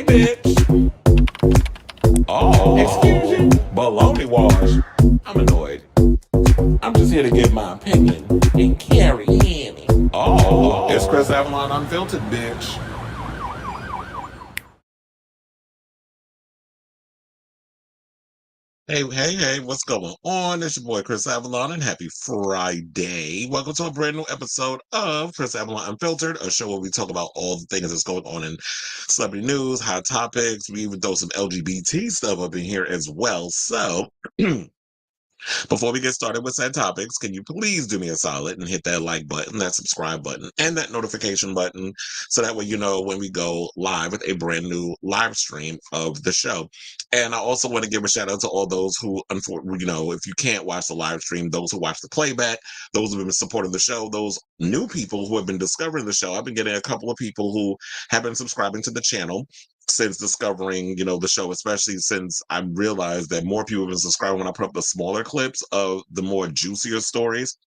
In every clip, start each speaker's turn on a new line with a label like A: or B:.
A: bitch. Oh, excuse you. Baloney wash. I'm annoyed. I'm just here to give my opinion and carry Annie. Oh, it's Chris Avalon Unfiltered, bitch. Hey, what's going on? It's your boy Chris Avalon, and happy Friday. Welcome to a brand new episode of Chris Avalon Unfiltered, a show where we talk about all the things that's going on in celebrity news, hot topics. We even throw some LGBT stuff up in here as well. So, before we get started with said topics, can you please do me a solid and hit that like button, that subscribe button, and that notification button so that way you know when we go live with a brand new live stream of the show. And I also want to give a shout out to all those who, if you can't watch the live stream, those who watch the playback, those who have been supporting the show, those new people who have been discovering the show. I've been getting a couple of people who have been subscribing to the channel since discovering, the show, especially since I realized that more people have been subscribing when I put up the smaller clips of the more juicier stories.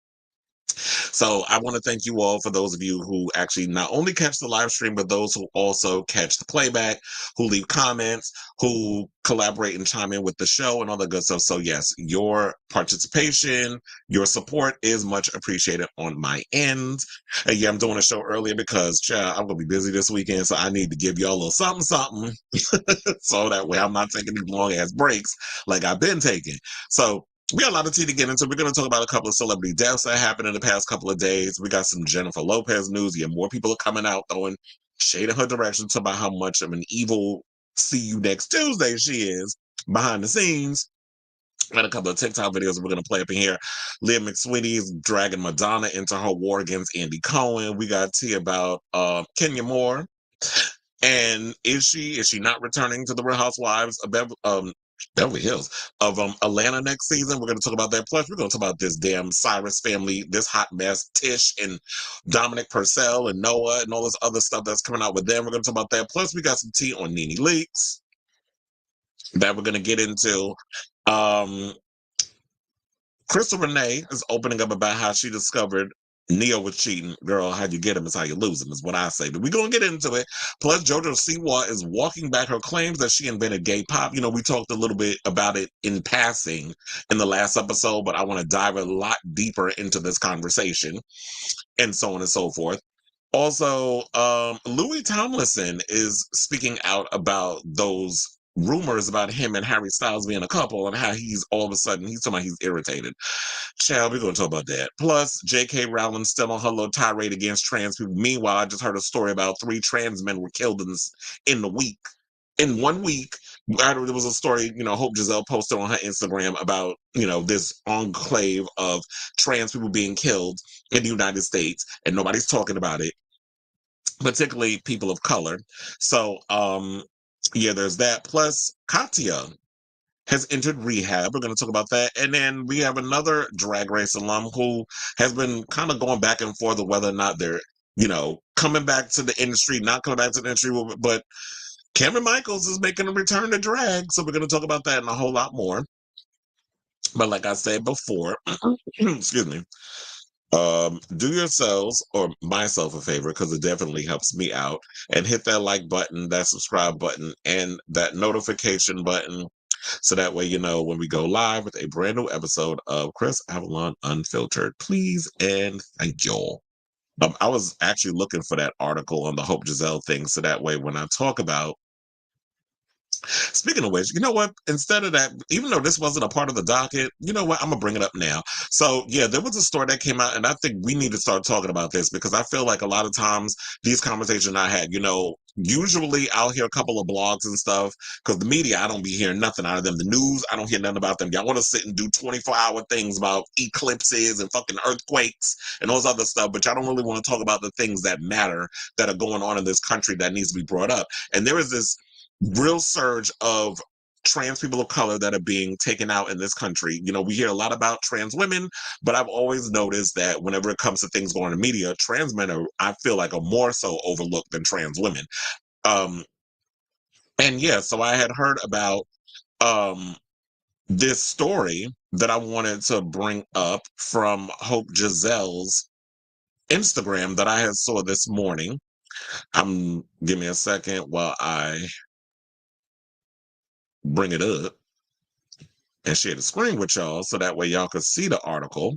A: So I want to thank you all for those of you who actually not only catch the live stream, but those who also catch the playback, who leave comments, who collaborate and chime in with the show and all that good stuff. So yes, your participation, your support is much appreciated on my end. And yeah, I'm doing a show earlier because I'm going to be busy this weekend. So I need to give y'all a little something, something. So that way I'm not taking these long ass breaks like I've been taking. So we got a lot of tea to get into. We're going to talk about a couple of celebrity deaths that happened in the past couple of days. We got some Jennifer Lopez news. Yeah, more people are coming out throwing shade in her direction, talking about how much of an evil see you next Tuesday she is behind the scenes. Got a couple of TikTok videos we're going to play up in here. Leah McSweeney is dragging Madonna into her war against Andy Cohen. We got tea about Kenya Moore. And is she not returning to the Real Housewives of Beverly Hills of Atlanta next season? We're going to talk about that. Plus, we're going to talk about this damn Cyrus family, this hot mess, Tish and Dominic Purcell and Noah and all this other stuff that's coming out with them. We're going to talk about that. Plus, we got some tea on NeNe leaks that we're going to get into. Crystal Renay is opening up about how she discovered Neo was cheating. Girl, how you get him is how you lose him, is what I say. But we're going to get into it. Plus, JoJo Siwa is walking back her claims that she invented gay pop. We talked a little bit about it in passing in the last episode, but I want to dive a lot deeper into this conversation and so on and so forth. Also, Louis Tomlinson is speaking out about those rumors about him and Harry Styles being a couple and how he's all of a sudden, he's talking about he's irritated. Child, we're going to talk about that. Plus, J.K. Rowling still on her little tirade against trans people. Meanwhile, I just heard a story about 3 trans men were killed in the week. In 1 week, there was a story, Hope Giselle posted on her Instagram about, this enclave of trans people being killed in the United States, and nobody's talking about it, particularly people of color. So, yeah, there's that. Plus, Katya has entered rehab. We're going to talk about that. And then we have another Drag Race alum who has been kind of going back and forth of whether or not they're, coming back to the industry, not coming back to the industry. But Cameron Michaels is making a return to drag. So we're going to talk about that and a whole lot more. But like I said before, excuse me, do yourselves or myself a favor, because it definitely helps me out, and hit that like button, that subscribe button, and that notification button, so that way when we go live with a brand new episode of Chris Avalon Unfiltered. Please and thank y'all. I was actually looking for that article on the Hope Giselle thing, so that way when I talk about, speaking of which, you know what? Instead of that, even though this wasn't a part of the docket, you know what? I'm gonna bring it up now. So yeah, there was a story that came out, and I think we need to start talking about this, because I feel like a lot of times these conversations I had, usually I'll hear a couple of blogs and stuff, because the media, I don't be hearing nothing out of them. The news, I don't hear nothing about them. Y'all want to sit and do 24-hour things about eclipses and fucking earthquakes and all this other stuff, but y'all don't really want to talk about the things that matter, that are going on in this country, that needs to be brought up. And there is this real surge of trans people of color that are being taken out in this country. We hear a lot about trans women, but I've always noticed that whenever it comes to things going in media, trans men I feel like, are more so overlooked than trans women. Um, and yeah, so I had heard about this story that I wanted to bring up from Hope Giselle's Instagram that I had saw this morning. Give me a second while I bring it up and share the screen with y'all so that way y'all could see the article.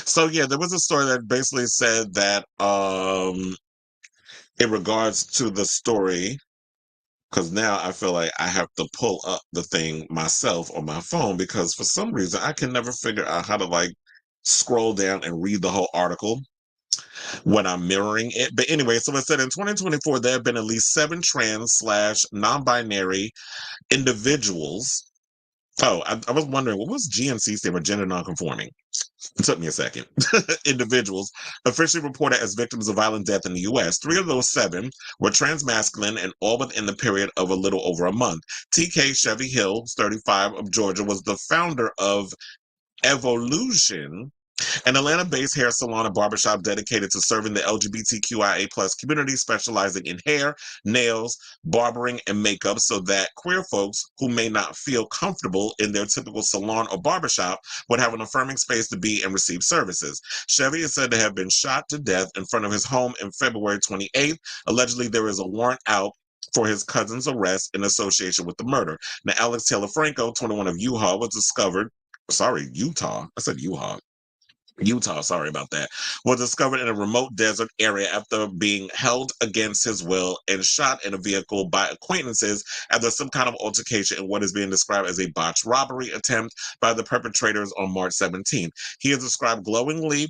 A: So yeah, there was a story that basically said that in regards to the story, because now I feel like I have to pull up the thing myself on my phone because for some reason I can never figure out how to like scroll down and read the whole article when I'm mirroring it. But anyway, so it said in 2024 there have been at least 7 trans / non-binary individuals. Oh, I was wondering what was GNC stand for gender nonconforming. It took me a second. Individuals officially reported as victims of violent death in the U.S. 3 of those 7 were transmasculine and all within the period of a little over a month. TK Chevy Hill, 35, of Georgia, was the founder of Evolution, an Atlanta-based hair salon and barbershop dedicated to serving the LGBTQIA plus community, specializing in hair, nails, barbering, and makeup so that queer folks who may not feel comfortable in their typical salon or barbershop would have an affirming space to be and receive services. Chevy is said to have been shot to death in front of his home in February 28th. Allegedly, there is a warrant out for his cousin's arrest in association with the murder. Now, Alex Taylor Franco, 21, of Utah, was discovered. Sorry, Utah. I said Utah, sorry about that, was discovered in a remote desert area after being held against his will and shot in a vehicle by acquaintances after some kind of altercation in what is being described as a botched robbery attempt by the perpetrators on March 17th. He is described glowingly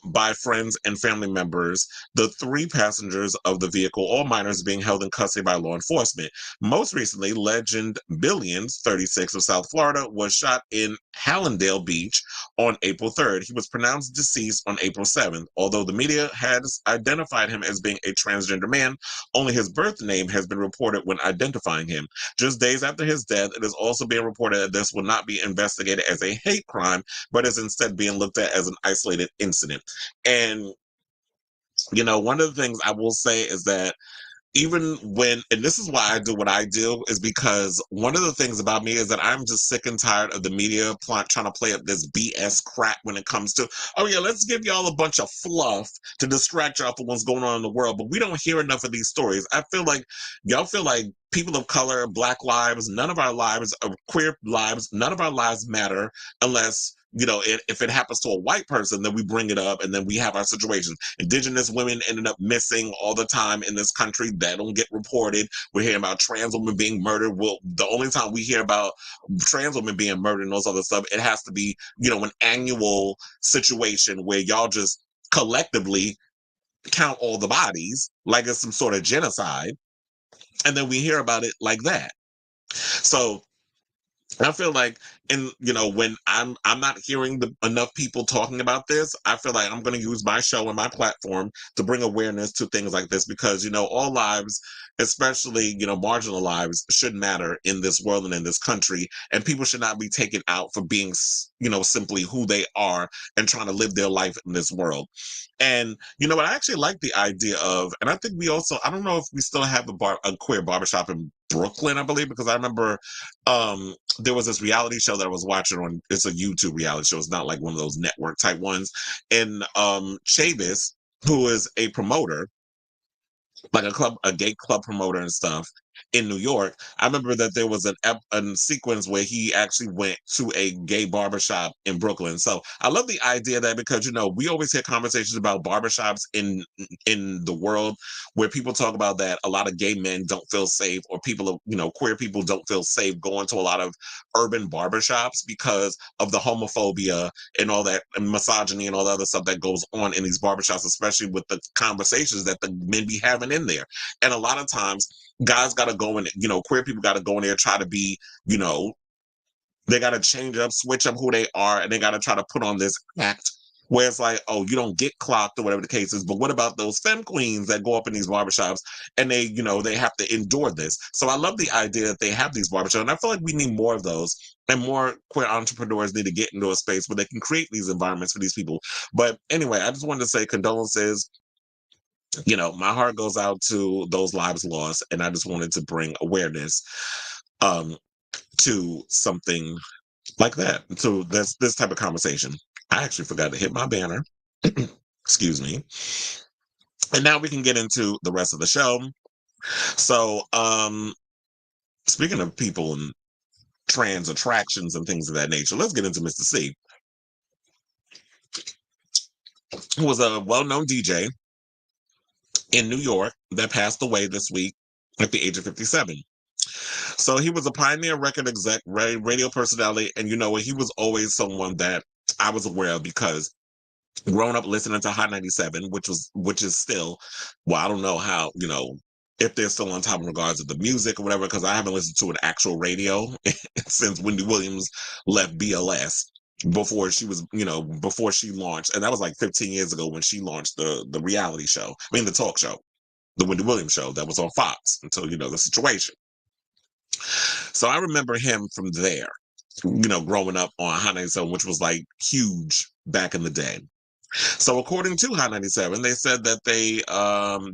A: by friends and family members, the 3 passengers of the vehicle, all minors, being held in custody by law enforcement. Most recently, Legend Billions, 36, of South Florida, was shot in Hallandale Beach on April 3rd. He was pronounced deceased on April 7th. Although the media has identified him as being a transgender man, only his birth name has been reported when identifying him. Just days after his death, it is also being reported that this will not be investigated as a hate crime, but is instead being looked at as an isolated incident. And, one of the things I will say is that even when, and this is why I do what I do, is because one of the things about me is that I'm just sick and tired of the media trying to play up this BS crap when it comes to, oh yeah, let's give y'all a bunch of fluff to distract y'all from what's going on in the world, but we don't hear enough of these stories. I feel like y'all feel like people of color, Black lives, none of our lives, queer lives, none of our lives matter unless, if it happens to a white person, then we bring it up and then we have our situations. Indigenous women ended up missing all the time in this country. That don't get reported. We're hearing about trans women being murdered. Well, the only time we hear about trans women being murdered and all this other stuff, it has to be, an annual situation where y'all just collectively count all the bodies like it's some sort of genocide. And then we hear about it like that. So I feel like, and when I'm not hearing enough people talking about this, I feel like I'm going to use my show and my platform to bring awareness to things like this because all lives, especially marginal lives, should matter in this world and in this country, and people should not be taken out for being simply who they are and trying to live their life in this world. And what, I actually like the idea of, and I think we also, I don't know if we still have a queer barbershop in Brooklyn, I believe, because I remember there was this reality show that I was watching on, it's a YouTube reality show, it's not like one of those network type ones, and Chavis, who is a promoter, like a gay club promoter and stuff in New York. I remember that there was a sequence where he actually went to a gay barbershop in Brooklyn. So I love the idea that, because we always hear conversations about barbershops in the world where people talk about that a lot of gay men don't feel safe, or people, queer people don't feel safe going to a lot of urban barbershops because of the homophobia and all that, and misogyny and all the other stuff that goes on in these barbershops, especially with the conversations that the men be having in there. And a lot of times guys got to go in, queer people got to go in there, try to be, they got to change up, switch up who they are, and they got to try to put on this act where it's like, oh, you don't get clocked or whatever the case is. But what about those femme queens that go up in these barbershops and they, they have to endure this? So I love the idea that they have these barbershops. And I feel like we need more of those, and more queer entrepreneurs need to get into a space where they can create these environments for these people. But anyway, I just wanted to say condolences. My heart goes out to those lives lost, and I just wanted to bring awareness um, to something like that, to this type of conversation. I actually forgot to hit my banner. Excuse me. And now we can get into the rest of the show. So, Speaking of people and trans attractions and things of that nature, let's get into Mr. C, who was a well-known DJ in New York that passed away this week at the age of 57. So he was a pioneer record exec, radio personality, and you know what? He was always someone that I was aware of because growing up listening to Hot 97, which is still, well, I don't know how, if they're still on top in regards to the music or whatever, because I haven't listened to an actual radio since Wendy Williams left BLS before she was, before she launched, and that was like 15 years ago when she launched the reality show, the talk show, the Wendy Williams show that was on Fox until, the situation. So I remember him from there, growing up on Hot 97, which was like huge back in the day. So according to Hot 97, they said that they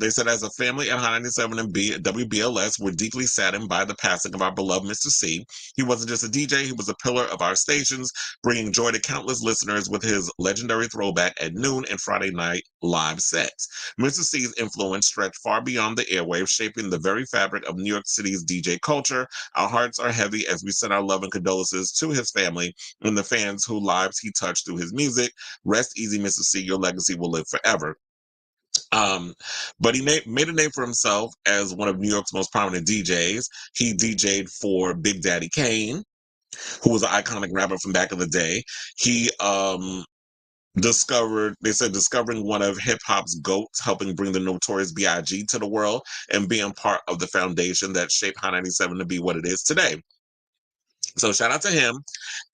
A: said as a family at Hot 97 and WBLS were deeply saddened by the passing of our beloved Mr. C. He wasn't just a DJ, he was a pillar of our stations, bringing joy to countless listeners with his legendary throwback at noon and Friday night live sets. Mr. C's influence stretched far beyond the airwaves, shaping the very fabric of New York City's DJ culture. Our hearts are heavy as we send our love and condolences to his family and the fans whose lives he touched through his music. Rest easy, Mr. C. Your legacy will live forever. But he made a name for himself as one of New York's most prominent DJs. He DJ'd for Big Daddy Kane, who was an iconic rapper from back in the day. He discovering one of hip hop's goats, helping bring the Notorious B.I.G. to the world, and being part of the foundation that shaped Hot 97 to be what it is today. So shout out to him.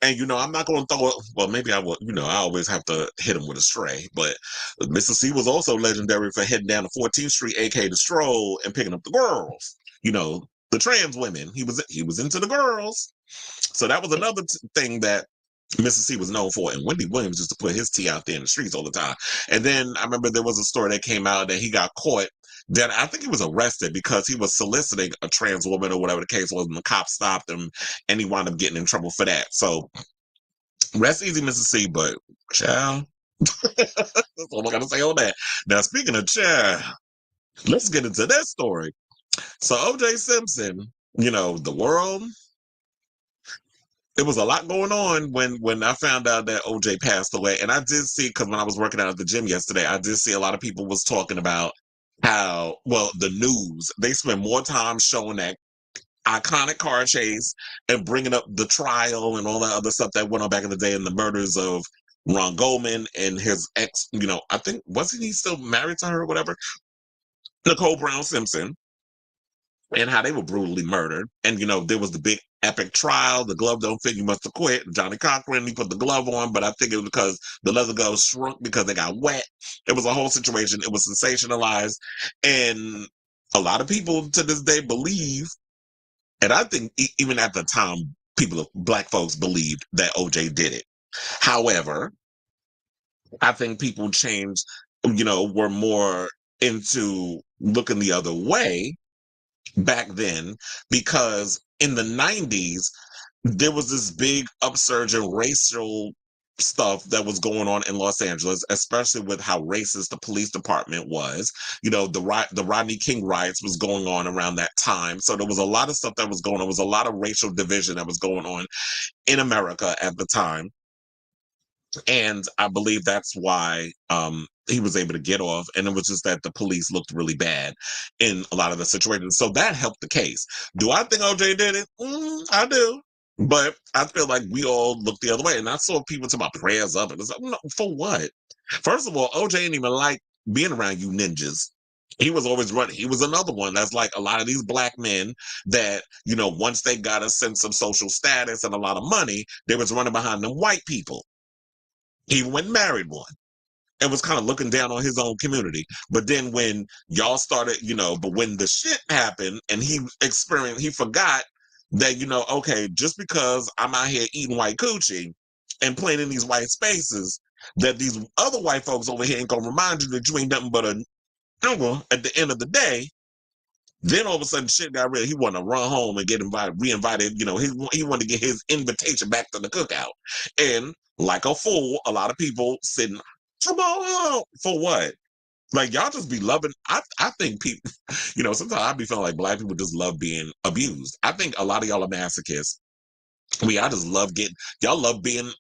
A: And, I'm not going to throw it. Well, maybe I will. I always have to hit him with a stray. But Mr. C was also legendary for heading down to 14th Street, a.k.a. the Stroll, and picking up the girls. The trans women. He was into the girls. So that was another thing that Mr. C was known for. And Wendy Williams used to put his tea out there in the streets all the time. And then I remember there was a story that came out that he got caught. Then I think he was arrested because he was soliciting a trans woman or whatever the case was, and the cops stopped him, and he wound up getting in trouble for that. So rest easy, Mr. C, but child, that's all I gotta say on that. Now, speaking of child, let's get into that story. So O.J. Simpson, the world, it was a lot going on when I found out that OJ passed away. And I did see, because when I was working out at the gym yesterday, I did see a lot of people was talking about how, well, the news, they spend more time showing that iconic car chase and bringing up the trial and all that other stuff that went on back in the day and the murders of Ron Goldman and his ex, I think, wasn't he still married to her or whatever? Nicole Brown Simpson, and how they were brutally murdered. And, there was the big epic trial. The glove don't fit. You must have quit. Johnny Cochran, he put the glove on, but I think it was because the leather gloves shrunk because they got wet. It was a whole situation. It was sensationalized. And a lot of people to this day believe, and I think even at the time, black folks believed that OJ did it. However, I think people changed, were more into looking the other way back then, because in the 90s there was this big upsurge in racial stuff that was going on in Los Angeles, especially with how racist the police department was. The Rodney King riots was going on around that time, so there was a lot of stuff that was going on. There was a lot of racial division that was going on in America at the time. And I believe that's why he was able to get off. And it was just that the police looked really bad in a lot of the situations. So that helped the case. Do I think OJ did it? I do. But I feel like we all looked the other way. And I saw people talk about prayers up. And it's like, no, for what? First of all, OJ ain't even like being around you ninjas. He was always running. He was another one that's like a lot of these black men that, once they got a sense of social status and a lot of money, they was running behind them white people. He went and married one and was kind of looking down on his own community. But then when y'all started, but when the shit happened and he forgot that, okay, just because I'm out here eating white coochie and playing in these white spaces, that these other white folks over here ain't gonna remind you that you ain't nothing but a number at the end of the day. Then all of a sudden shit got real. He wanted to run home and get re-invited. He wanted to get his invitation back to the cookout. And like a fool, a lot of people sitting, come on, for what? Like y'all just be loving. I think people, sometimes I be feeling like black people just love being abused. I think a lot of y'all are masochists. I just love getting y'all love being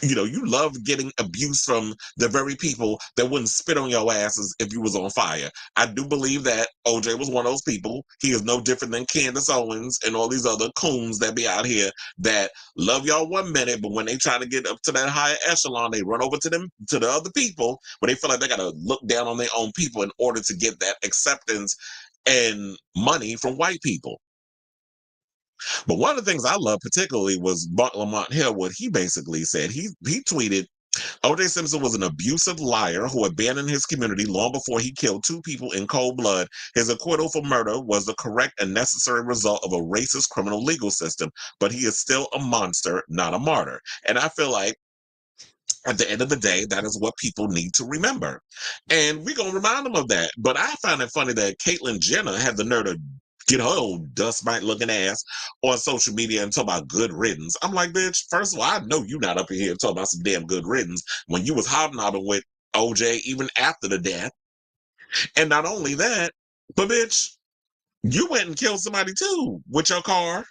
A: you love getting abuse from the very people that wouldn't spit on your asses if you was on fire. I do believe that OJ was one of those people. He is no different than Candace Owens and all these other coons that be out here that love y'all 1 minute, but when they try to get up to that higher echelon, they run over to the other people, where they feel like they gotta look down on their own people in order to get that acceptance and money from white people. But one of the things I love particularly was Buck Lamont Hill. What he basically said, he tweeted, O.J. Simpson was an abusive liar who abandoned his community long before he killed 2 people in cold blood. His acquittal for murder was the correct and necessary result of a racist criminal legal system, but he is still a monster, not a martyr. And I feel like at the end of the day, that is what people need to remember. And we're going to remind them of that. But I find it funny that Caitlyn Jenner had the nerve to get her old dust mite looking ass on social media and talk about good riddance. I'm like, bitch, first of all, I know you not up in here talking about some damn good riddance when you was hobnobbing with OJ even after the death. And not only that, but bitch, you went and killed somebody too with your car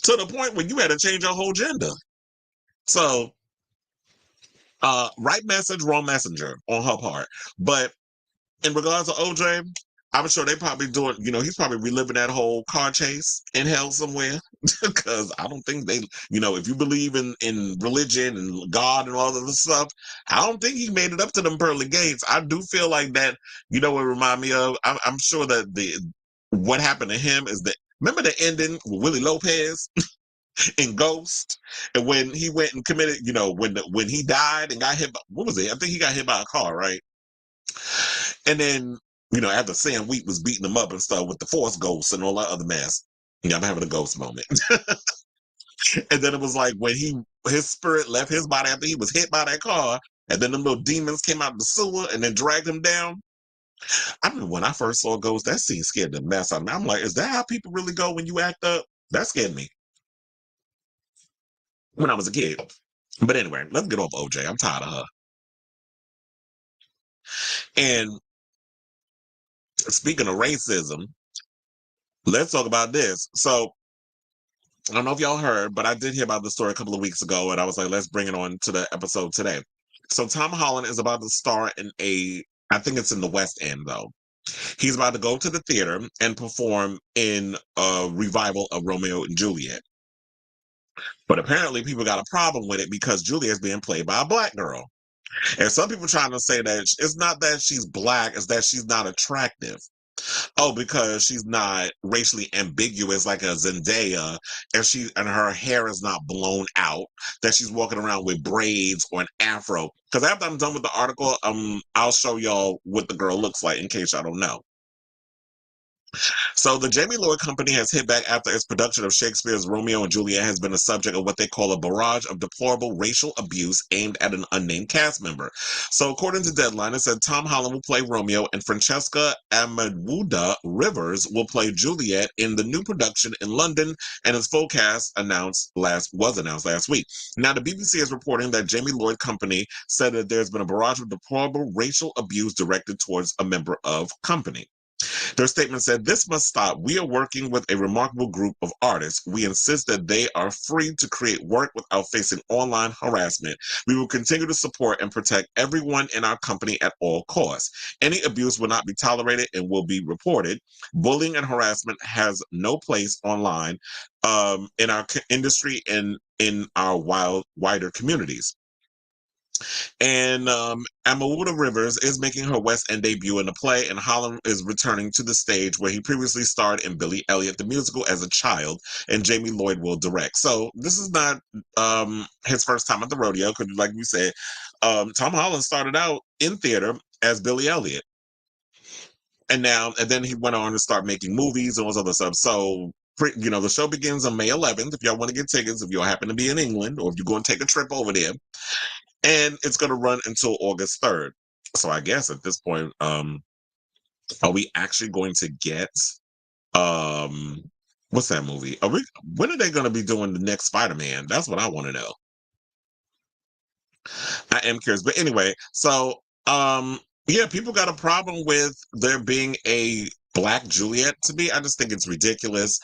A: to the point where you had to change your whole gender. So right message, wrong messenger on her part. But in regards to OJ, I'm sure they probably doing, he's probably reliving that whole car chase in hell somewhere. Because I don't think they, if you believe in religion and God and all of this stuff, I don't think he made it up to them pearly gates. I do feel like that, what it remind me of? I'm sure that what happened to him is that, remember the ending with Willie Lopez? In Ghost, and when he went and committed, when he died and got hit by, what was it? I think he got hit by a car, right? And then, after Sam Wheat was beating him up and stuff with the Force Ghosts and all that other mess, I'm having a ghost moment. And then it was like when his spirit left his body after he was hit by that car, and then them little demons came out of the sewer and then dragged him down. I remember when I first saw Ghost, that scene scared the mess out of me. I'm like, is that how people really go when you act up? That scared me when I was a kid. But anyway, let's get off OJ. I'm tired of her. And speaking of racism, let's talk about this. So I don't know if y'all heard, but I did hear about the story a couple of weeks ago, and I was like, let's bring it on to the episode today. So Tom Holland is about to star in I think it's in the West End though. He's about to go to the theater and perform in a revival of Romeo and Juliet. But apparently people got a problem with it because Juliet's being played by a black girl. And some people trying to say that it's not that she's black, it's that she's not attractive. Oh, because she's not racially ambiguous like a Zendaya, and her hair is not blown out, that she's walking around with braids or an afro. Because after I'm done with the article, I'll show y'all what the girl looks like in case y'all don't know. So the Jamie Lloyd Company has hit back after its production of Shakespeare's Romeo and Juliet has been a subject of what they call a barrage of deplorable racial abuse aimed at an unnamed cast member. So according to Deadline, it said Tom Holland will play Romeo and Francesca Amadwuda Rivers will play Juliet in the new production in London, and its full cast was announced last week. Now the BBC is reporting that Jamie Lloyd Company said that there's been a barrage of deplorable racial abuse directed towards a member of company. Their statement said, "This must stop. We are working with a remarkable group of artists. We insist that they are free to create work without facing online harassment. We will continue to support and protect everyone in our company at all costs. Any abuse will not be tolerated and will be reported. Bullying and harassment has no place online in our industry and in our wider communities." And Amawuda Rivers is making her West End debut in the play, and Holland is returning to the stage where he previously starred in Billy Elliot the Musical as a child, and Jamie Lloyd will direct. So this is not his first time at the rodeo, because like we said, Tom Holland started out in theater as Billy Elliot. And then he went on to start making movies and all this other stuff. So the show begins on May 11th. If y'all want to get tickets, if y'all happen to be in England, or if you're going to take a trip over there, and it's going to run until August 3rd. So I guess at this point, are we actually going to get what's that movie? When are they going to be doing the next Spider-Man? That's what I want to know. I am curious, but anyway, so Yeah, people got a problem with there being a black Juliet. To me, I just think it's ridiculous.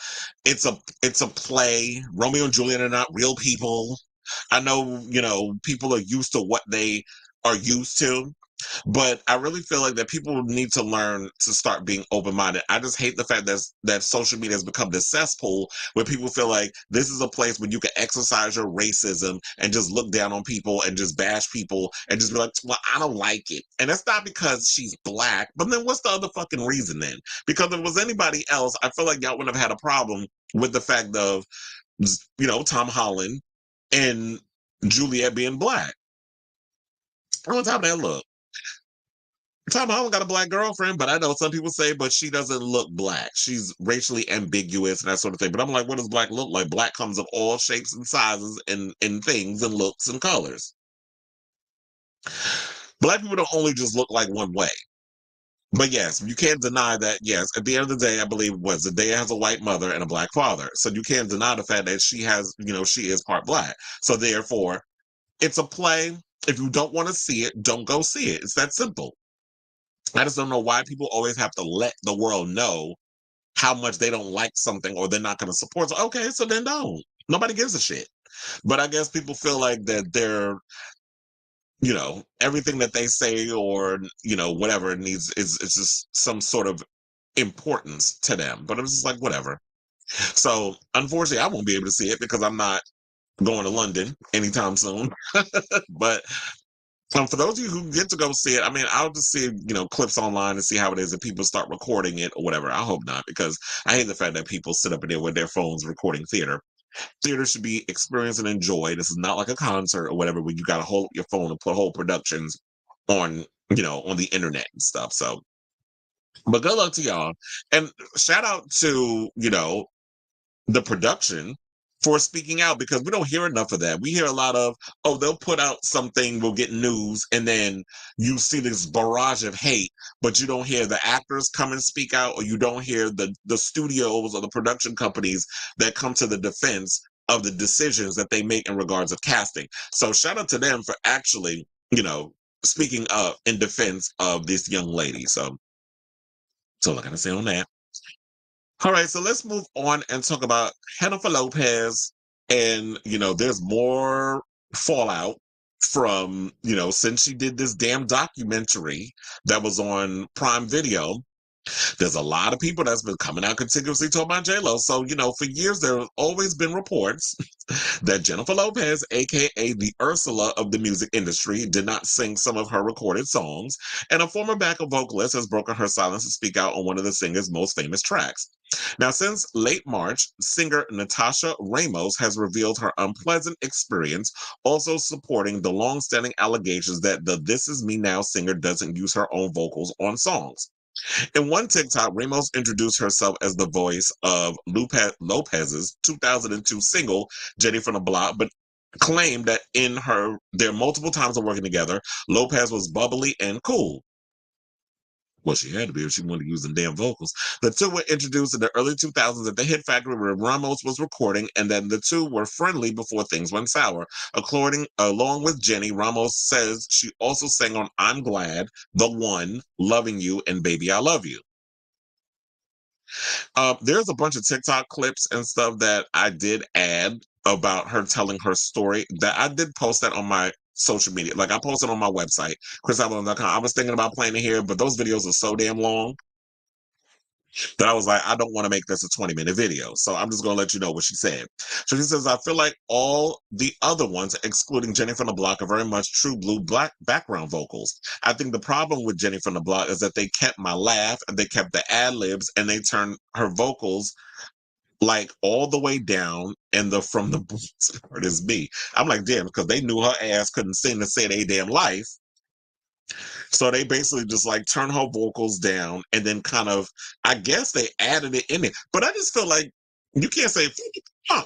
A: It's a play. Romeo and Juliet are not real people. I know, people are used to what they are used to. But I really feel like that people need to learn to start being open minded. I just hate the fact that social media has become this cesspool where people feel like this is a place where you can exercise your racism and just look down on people and just bash people and just be like, well, I don't like it. And that's not because she's black, but then what's the other fucking reason then? Because if it was anybody else, I feel like y'all wouldn't have had a problem with the fact of, Tom Holland and Juliet being black. On top of that, look. Tom Holland got a black girlfriend, but I know some people say, but she doesn't look black. She's racially ambiguous and that sort of thing. But I'm like, what does black look like? Black comes of all shapes and sizes and things and looks and colors. Black people don't only just look like one way. But yes, you can't deny that, yes, at the end of the day, I believe Zendaya has a white mother and a black father. So you can't deny the fact that she has, she is part black. So therefore, it's a play. If you don't want to see it, don't go see it. It's that simple. I just don't know why people always have to let the world know how much they don't like something or they're not going to support. So, okay, so then don't. Nobody gives a shit. But I guess people feel like that they're, everything that they say or, whatever needs is it's just some sort of importance to them. But I'm just like, whatever. So unfortunately, I won't be able to see it because I'm not going to London anytime soon. But for those of you who get to go see it, I mean, I'll just see, clips online and see how it is if people start recording it or whatever. I hope not, because I hate the fact that people sit up in there with their phones recording theater. Theater should be experienced and enjoyed. This is not like a concert or whatever where you got to hold up your phone and put whole productions on, on the internet and stuff. So, but good luck to y'all. And shout out to, the production for speaking out because we don't hear enough of that. We hear a lot of, oh, they'll put out something, we'll get news, and then you see this barrage of hate, but you don't hear the actors come and speak out, or you don't hear the studios or the production companies that come to the defense of the decisions that they make in regards of casting. So shout out to them for actually, speaking up in defense of this young lady. So that's all I gotta say on that. All right, so let's move on and talk about Jennifer Lopez. And, there's more fallout from, since she did this damn documentary that was on Prime Video. There's a lot of people that's been coming out continuously talking about J-Lo. So, for years, there have always been reports that Jennifer Lopez, aka the Ursula of the music industry, did not sing some of her recorded songs. And a former backup vocalist has broken her silence to speak out on one of the singer's most famous tracks. Now, since late March, singer Natasha Ramos has revealed her unpleasant experience, also supporting the long-standing allegations that the This Is Me Now singer doesn't use her own vocals on songs. In one TikTok, Ramos introduced herself as the voice of Lopez's 2002 single, Jenny from the Block, but claimed that in their multiple times of working together, Lopez was bubbly and cool. Well, she had to be if she wanted to use the damn vocals. The two were introduced in the early 2000s at the Hit Factory where Ramos was recording, and then the two were friendly before things went sour. Along with Jenny, Ramos says she also sang on I'm Glad, The One, Loving You, and Baby I Love You. There's a bunch of TikTok clips and stuff that I did add about her telling her story that I did post that on my social media. Like I posted on my website, chrisavalon.com. I was thinking about playing it here, but those videos are so damn long that I was like, I don't want to make this a 20-minute video. So I'm just going to let you know what she said. So she says, I feel like all the other ones, excluding Jenny from the Block, are very much true blue black background vocals. I think the problem with Jenny from the Block is that they kept my laugh and they kept the ad libs and they turned her vocals like all the way down and the from the blues part is me. I'm like, damn, because they knew her ass couldn't sing to save a damn life. So they basically just like turn her vocals down and then kind of, I guess they added it in it. But I just feel like you can't say,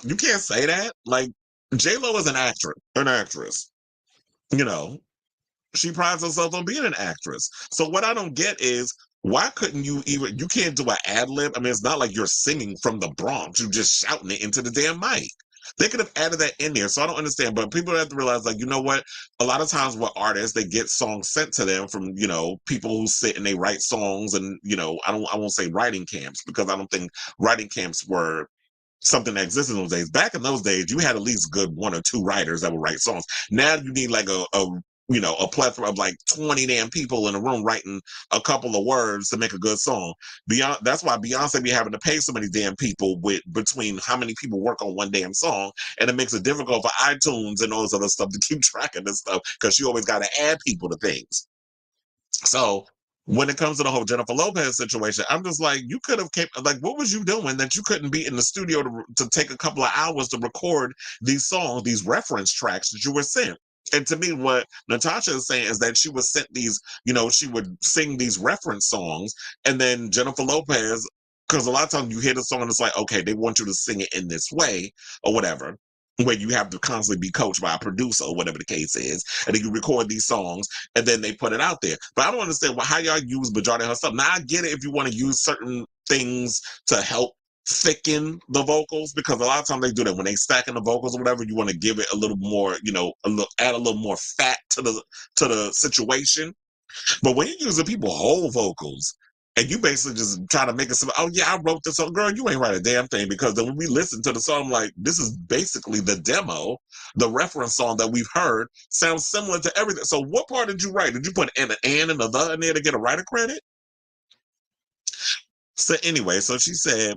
A: you can't say that. Like J-Lo is an actress, you know, she prides herself on being an actress. So what I don't get is why couldn't you can't do an ad lib? I mean, it's not like you're singing from the Bronx. You're just shouting it into the damn mic. They could have added that in there. So I don't understand. But people have to realize, like, you know what? A lot of times with artists, they get songs sent to them from, people who sit and they write songs. And, I won't say writing camps, because I don't think writing camps were something that existed in those days. Back in those days, you had at least good one or two writers that would write songs. Now you need like a plethora of like 20 damn people in a room writing a couple of words to make a good song. Beyond that's why Beyonce be having to pay so many damn people with between how many people work on one damn song, and it makes it difficult for iTunes and all this other stuff to keep track of this stuff, because she always got to add people to things. So when it comes to the whole Jennifer Lopez situation, I'm just like, you could have kept, like, what was you doing that you couldn't be in the studio to take a couple of hours to record these songs, these reference tracks that you were sent? And to me, what Natasha is saying is that she was sent these, she would sing these reference songs, and then Jennifer Lopez, because a lot of times you hear the song and it's like, okay, they want you to sing it in this way or whatever, where you have to constantly be coached by a producer or whatever the case is, and then you record these songs and then they put it out there. But I don't understand how y'all use majority of her stuff. Now I get it if you want to use certain things to help thicken the vocals, because a lot of times they do that when they stack in the vocals or whatever. You want to give it a little more, add a little more fat to the situation. But when you're using people whole vocals and you basically just try to make it oh yeah, I wrote this song, girl, you ain't write a damn thing, because then when we listen to the song, I'm like, this is basically the demo, the reference song that we've heard sounds similar to everything. So what part did you write? Did you put an and a the in there to get a writer credit? So anyway, so she said,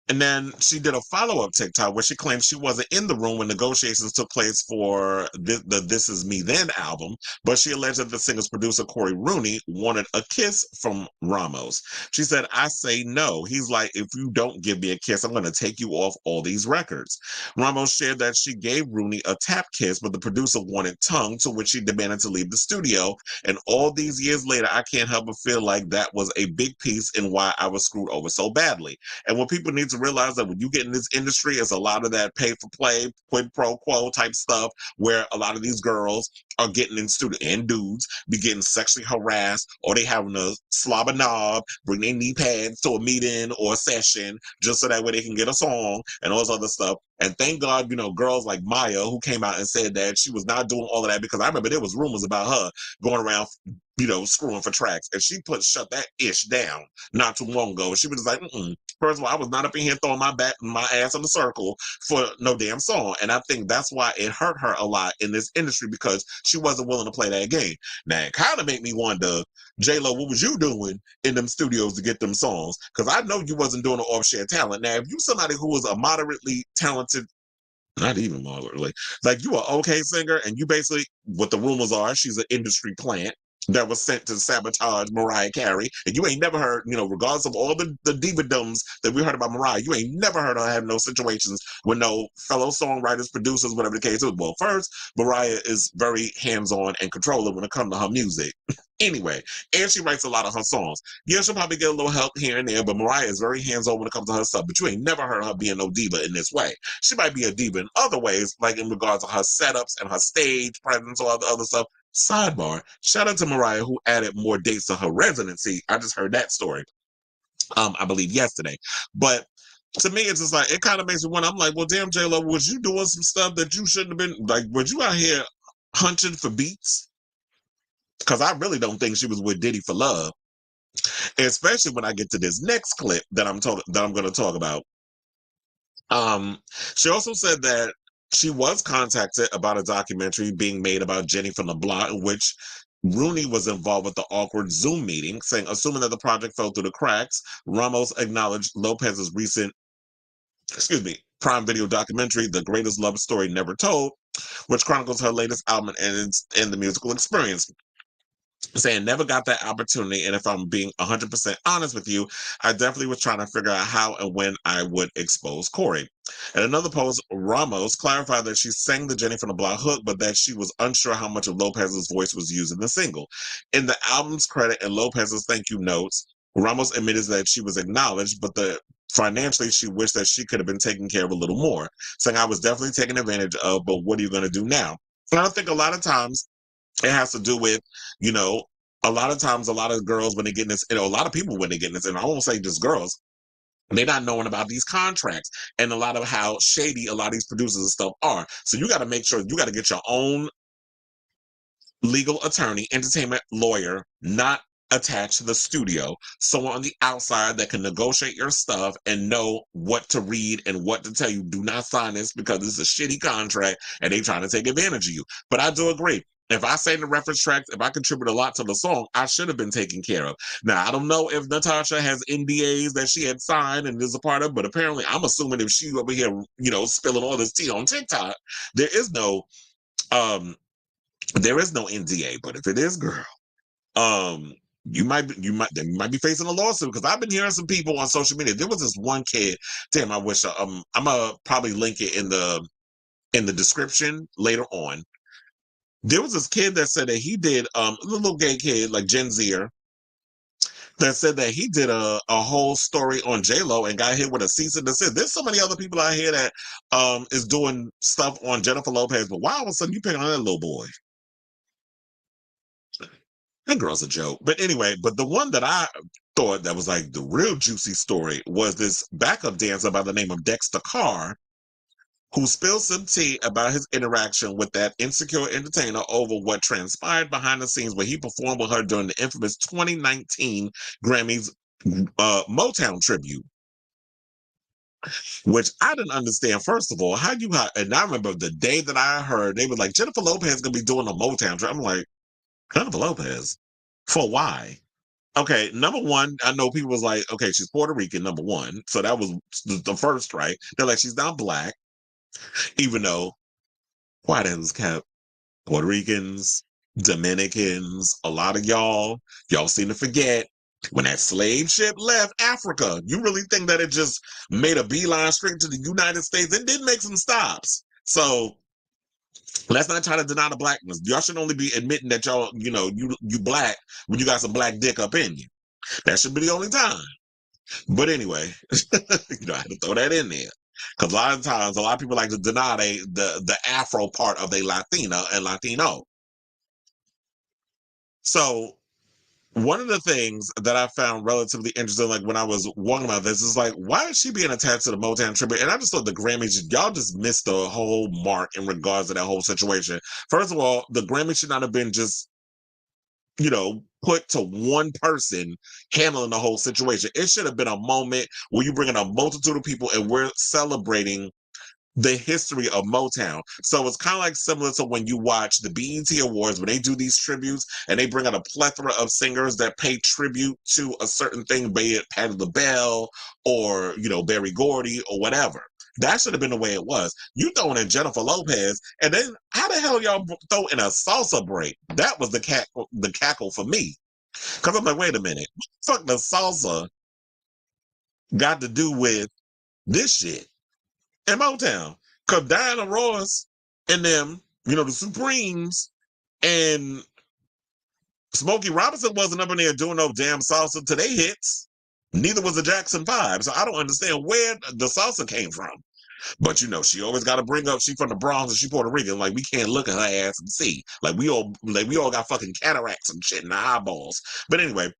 A: and then she did a follow-up TikTok where she claimed she wasn't in the room when negotiations took place for the This Is Me Then album, but she alleged that the singer's producer, Corey Rooney, wanted a kiss from Ramos. She said, I say no. He's like, if you don't give me a kiss, I'm going to take you off all these records. Ramos shared that she gave Rooney a tap kiss, but the producer wanted tongue, to which she demanded to leave the studio. And all these years later, I can't help but feel like that was a big piece in why I was screwed over so badly. And what people need to realize that when you get in this industry, it's a lot of that pay for play, quid pro quo type stuff, where a lot of these girls are getting in studio, and dudes be getting sexually harassed, or they having to slob a knob, bring their knee pads to a meeting or a session just so that way they can get a song and all this other stuff. And thank God, girls like Maya, who came out and said that she was not doing all of that, because I remember there was rumors about her going around, screwing for tracks, and she shut that ish down not too long ago. She was just like, first of all, I was not up in here throwing my ass in a circle for no damn song. And I think that's why it hurt her a lot in this industry, because she wasn't willing to play that game. Now, it kind of made me wonder, J-Lo, what was you doing in them studios to get them songs? Because I know you wasn't doing an off-share talent. Now, if you somebody who was a moderately talented, not even moderately, like you an okay singer, and you basically, what the rumors are, she's an industry plant that was sent to sabotage Mariah Carey, and you ain't never heard, regardless of all the diva-doms that we heard about Mariah, you ain't never heard her have no situations with no fellow songwriters, producers, whatever the case is. Well, first, Mariah is very hands-on and controlling when it comes to her music. Anyway, and she writes a lot of her songs. Yeah, she'll probably get a little help here and there, but Mariah is very hands-on when it comes to her stuff. But you ain't never heard her being no diva in this way. She might be a diva in other ways, like in regards to her setups and her stage presence or other stuff. Sidebar, shout out to Mariah, who added more dates to her residency. I just heard that story, I believe yesterday. But to me, it's just like, it kind of makes me wonder. I'm like, well, damn, J-Lo, was you doing some stuff that you shouldn't have been? Like, was you out here hunting for beats? Because I really don't think she was with Diddy for love, especially when I get to this next clip that I'm going to talk about. She also said that she was contacted about a documentary being made about Jenny from the Block, in which Rooney was involved with the awkward Zoom meeting, saying, assuming that the project fell through the cracks, Ramos acknowledged Lopez's recent, Prime Video documentary, The Greatest Love Story Never Told, which chronicles her latest album and the musical experience, saying never got that opportunity. And if I'm being 100% honest with you, I definitely was trying to figure out how and when I would expose Corey. In another post, Ramos clarified that she sang the Jenny from the Block hook, but that she was unsure how much of Lopez's voice was used in the single. In the album's credit and Lopez's thank you notes, Ramos admitted that she was acknowledged, but financially she wished that she could have been taken care of a little more, saying, I was definitely taken advantage of, but what are you going to do now? And I think a lot of times it has to do with, a lot of times, a lot of girls when they get in this, a lot of people when they get in this, and I won't say just girls, They're not knowing about these contracts and a lot of how shady a lot of these producers and stuff are. So you got to make sure you got to get your own legal attorney, entertainment lawyer, not attached to the studio, someone on the outside that can negotiate your stuff and know what to read and what to tell you. Do not sign this because this is a shitty contract and they trying to take advantage of you. But I do agree. If I say in the reference tracks, if I contribute a lot to the song, I should have been taken care of. Now, I don't know if Natasha has NDAs that she had signed and is a part of, but apparently I'm assuming if she over here, spilling all this tea on TikTok, there is no um NDA. But if it is, girl, you might be facing a lawsuit because I've been hearing some people on social media. There was this one kid. Damn, I wish I'm gonna probably link it in the description later on. There was this kid that said that he did a little gay kid like Gen Zer that said that he did a whole story on J-Lo and got hit with a cease and desist. There's so many other people out here that is doing stuff on Jennifer Lopez, but why all of a sudden you picking on that little boy? That girl's a joke. But anyway, but the one that I thought that was like the real juicy story was this backup dancer by the name of Dexter Carr, who spilled some tea about his interaction with that insecure entertainer over what transpired behind the scenes when he performed with her during the infamous 2019 Grammys Motown tribute. Which I didn't understand. First of all, and I remember the day that I heard they were like Jennifer Lopez gonna be doing a Motown tribute. I'm like, Jennifer Lopez? For why? Okay, number one, I know people was like, okay, she's Puerto Rican, number one. So that was the first, right? They're like, she's not black, even though white ends kept Puerto Ricans, Dominicans, a lot of y'all seem to forget when that slave ship left Africa. You really think that it just made a beeline straight to the United States? It did make some stops. So let's not try to deny the blackness. Y'all should only be admitting that y'all, you black when you got some black dick up in you. That should be the only time. But anyway, I had to throw that in there. Because a lot of times, a lot of people like to deny the Afro part of their Latina and Latino. So one of the things that I found relatively interesting, like when I was walking about this, is like, why is she being attached to the Motown tribute? And I just thought the Grammys, y'all just missed the whole mark in regards to that whole situation. First of all, the Grammys should not have been just, put to one person handling the whole situation. It should have been a moment where you bring in a multitude of people and we're celebrating the history of Motown. So it's kind of like similar to when you watch the BET Awards, when they do these tributes and they bring out a plethora of singers that pay tribute to a certain thing, be it Patti LaBelle or, Berry Gordy or whatever. That should have been the way it was. You throwing in Jennifer Lopez, and then how the hell y'all throw in a salsa break? That was the cackle for me. Because I'm like, wait a minute. What the fuck does salsa got to do with this shit? In Motown. Because Diana Ross and them, the Supremes and Smokey Robinson wasn't up in there doing no damn salsa to their hits. Neither was the Jackson 5. So I don't understand where the salsa came from. But she always got to bring up she from the Bronx and she Puerto Rican. Like we can't look at her ass and see. Like we all got fucking cataracts and shit in our eyeballs. But anyway,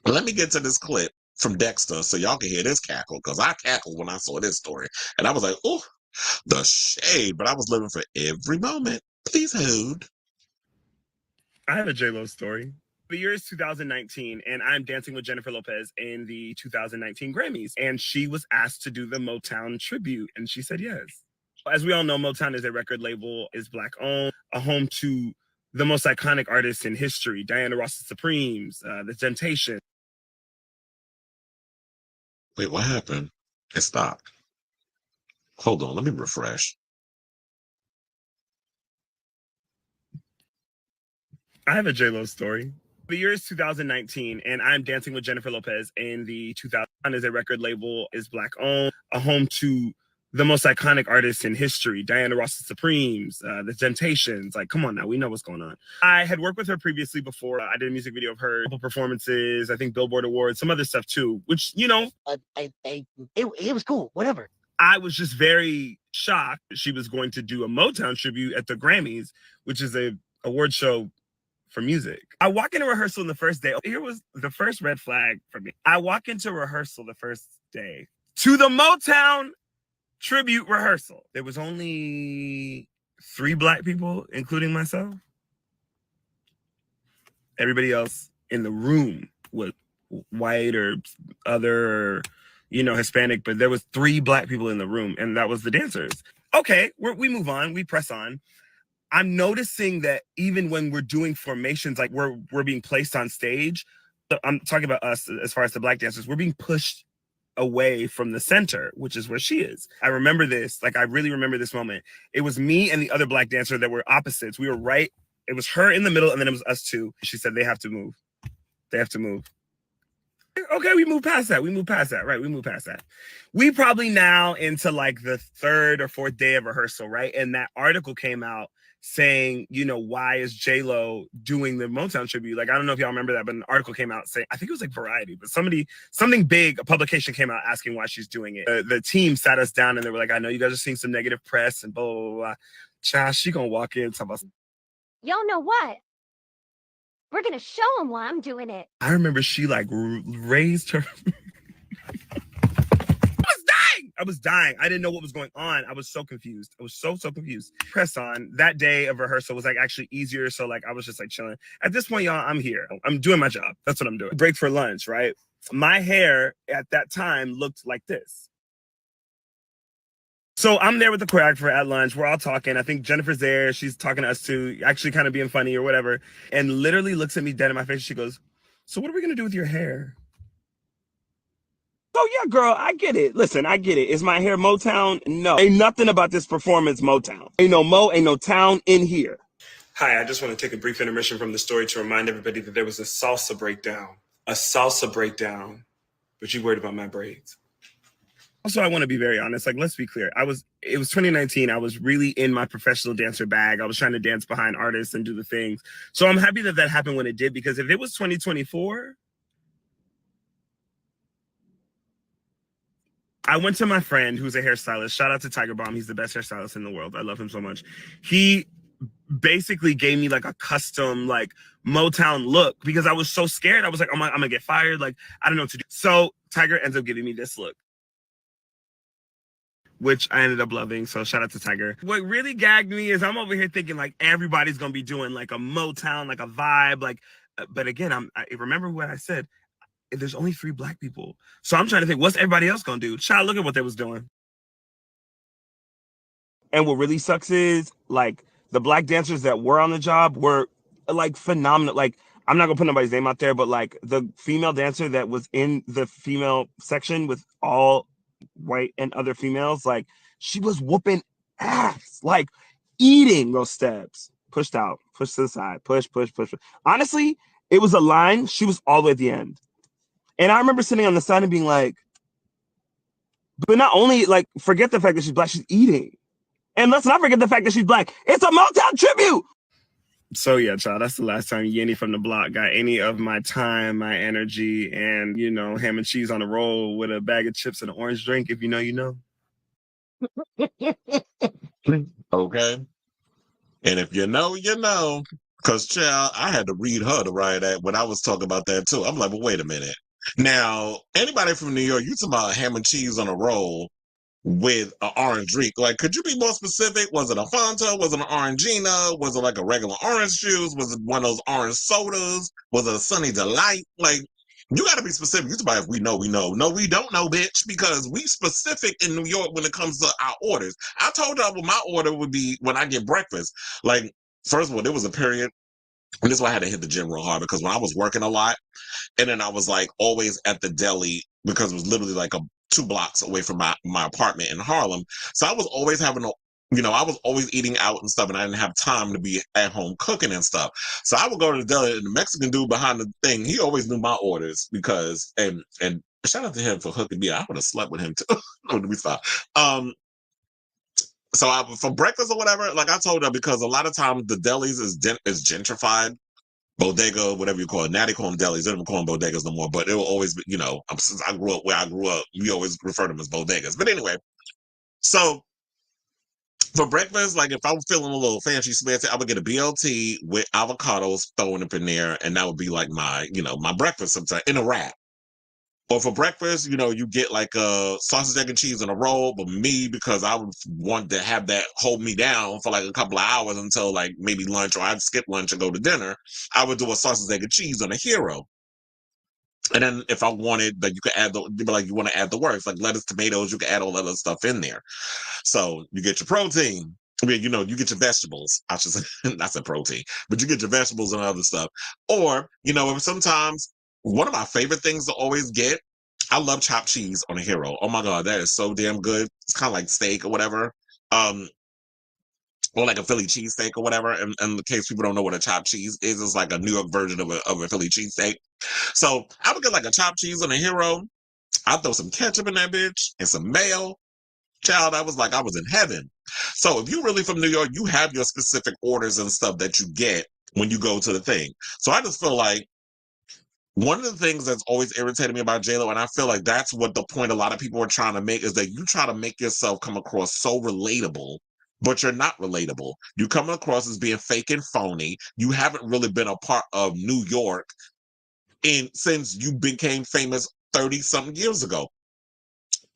A: let me get to this clip from Dexter so y'all can hear this cackle, because I cackled when I saw this story. And I was like, oh, the shade. But I was living for every moment. Please hold.
B: I have a J-Lo story. The year is 2019, and I'm dancing with Jennifer Lopez in the 2019 Grammys. And she was asked to do the Motown tribute, and she said yes. As we all know, Motown is a record label, is Black-owned, a home to the most iconic artists in history, Diana Ross's Supremes, The Temptations.
A: Wait, what happened? It stopped. Hold on, let me refresh.
B: I have a J-Lo story. The year is 2019, and I'm dancing with Jennifer Lopez in the 2000 is a record label, is Black-owned, a home to the most iconic artists in history, Diana Ross's Supremes, The Temptations. Like, come on now, we know what's going on. I had worked with her previously before. I did a music video of her, a couple performances, I think Billboard Awards, some other stuff too, which,
C: it was cool, whatever.
B: I was just very shocked she was going to do a Motown tribute at the Grammys, which is a award show for music. I walk into rehearsal on the first day. Here was the first red flag for me. I walk into rehearsal the first day to the Motown tribute rehearsal. There was only 3 Black people, including myself. Everybody else in the room was white or other, or, Hispanic, but there was 3 Black people in the room, and that was the dancers. Okay, we move on, we press on. I'm noticing that even when we're doing formations, like we're being placed on stage, I'm talking about us as far as the Black dancers, we're being pushed away from the center, which is where she is. I remember this, I really remember this moment. It was me and the other Black dancer that were opposites. We were right, it was her in the middle, and then it was us 2. She said, they have to move. They have to move. Okay, we move past that. Right, we move past that. We probably now into the 3rd or 4th day of rehearsal, right? And that article came out saying, why is J-Lo doing the Motown tribute? I don't know if y'all remember that, but an article came out saying, I think it was Variety, but something big, a publication came out asking why she's doing it. The team sat us down and they were like, I know you guys are seeing some negative press and blah, blah, blah. Child, she gonna walk in and talk about,
D: y'all know what? We're gonna show them why I'm doing it.
B: I remember she raised her. I was dying. I didn't know what was going on. I was so confused. I was so confused. Press on. That day of rehearsal was actually easier. So I was just chilling. At this point, y'all, I'm here. I'm doing my job. That's what I'm doing. Break for lunch, right? My hair at that time looked like this. So I'm there with the choreographer at lunch. We're all talking. I think Jennifer's there. She's talking to us too, actually kind of being funny or whatever. And literally looks at me dead in my face. She goes, so what are we going to do with your hair? Oh, yeah, girl, I get it. Listen, I get it. Is my hair Motown? No. Ain't nothing about this performance Motown. Ain't no Mo, ain't no town in here. Hi, I just want to take a brief intermission from the story to remind everybody that there was a salsa breakdown. But you worried about my braids. Also, I want to be very honest. Let's be clear. It was 2019. I was really in my professional dancer bag. I was trying to dance behind artists and do the things. So I'm happy that happened when it did, because if it was 2024... I went to my friend who's a hairstylist. Shout out to Tiger Bomb. He's the best hairstylist in the world. I love him so much. He basically gave me a custom Motown look because I was so scared. I was like, I'm gonna get fired. I don't know what to do. So Tiger ends up giving me this look, which I ended up loving. So shout out to Tiger. What really gagged me is I'm over here thinking everybody's gonna be doing a Motown, a vibe. But again, I remember what I said. There's only 3 Black people. So I'm trying to think, what's everybody else gonna do? Child, look at what they was doing. And what really sucks is the Black dancers that were on the job were phenomenal. I'm not gonna put nobody's name out there, but the female dancer that was in the female section with all white and other females, she was whooping ass, eating those steps. Pushed out, pushed to the side, push. Honestly, it was a line. She was all the way at the end. And I remember sitting on the side and being but not only forget the fact that she's Black, she's eating. And let's not forget the fact that she's Black. It's a Motown tribute. So yeah, child, that's the last time Yenny from the block got any of my time, my energy, and ham and cheese on a roll with a bag of chips and an orange drink. If you know, you know.
A: Okay. And if you know, you know. Because, child, I had to read her to write that when I was talking about that too. I'm like, well, wait a minute. Now, anybody from New York, you talking about ham and cheese on a roll with an orange drink. Could you be more specific? Was it a Fanta? Was it an Orangina? Was it a regular orange juice? Was it one of those orange sodas? Was it a Sunny Delight? You got to be specific. You talking about if we know, we know. No, we don't know, bitch, because we specific in New York when it comes to our orders. I told y'all what my order would be when I get breakfast. First of all, there was a period, and this is why I had to hit the gym real hard, because when I was working a lot, and then I was always at the deli, because it was literally 2 blocks away from my apartment in Harlem. So I was always having I was always eating out and stuff, and I didn't have time to be at home cooking and stuff. So I would go to the deli, and the Mexican dude behind the thing, he always knew my orders because, and shout out to him for hooking me up. I would have slept with him too. Let me stop. So for breakfast or whatever, I told her, because a lot of times the delis is gentrified, bodega, whatever you call it. Now they call them delis. They don't call them bodegas no more, but it will always be, since I grew up where I grew up, we always refer to them as bodegas. But anyway, so for breakfast, if I was feeling a little fancy smancy, I would get a BLT with avocados thrown up in there, and that would be my breakfast sometimes in a wrap. Or for breakfast, you get like a sausage, egg, and cheese in a roll. But me, because I would want to have that hold me down for like a couple of hours until like maybe lunch, or I'd skip lunch and go to dinner, I would do a sausage, egg, and cheese on a hero. And then if I wanted, like, you could add you want to add the works, like lettuce, tomatoes, you can add all that other stuff in there. So you get your protein. I mean, you get your vegetables. I should say, not say protein, but you get your vegetables and other stuff. Or, sometimes one of my favorite things to always get, I love chopped cheese on a hero. Oh my God, that is so damn good. It's kind of like steak or whatever. Or like a Philly cheesesteak or whatever. And in the case people don't know what a chopped cheese is, it's like a New York version of a Philly cheesesteak. So I would get like a chopped cheese on a hero. I'd throw some ketchup in that bitch and some mayo. Child, I was in heaven. So if you're really from New York, you have your specific orders and stuff that you get when you go to the thing. So I just feel like one of the things that's always irritated me about JLo, and I feel like that's what the point a lot of people are trying to make, is that you try to make yourself come across so relatable, but you're not relatable. You come across as being fake and phony. You haven't really been a part of New York since you became famous 30-something years ago.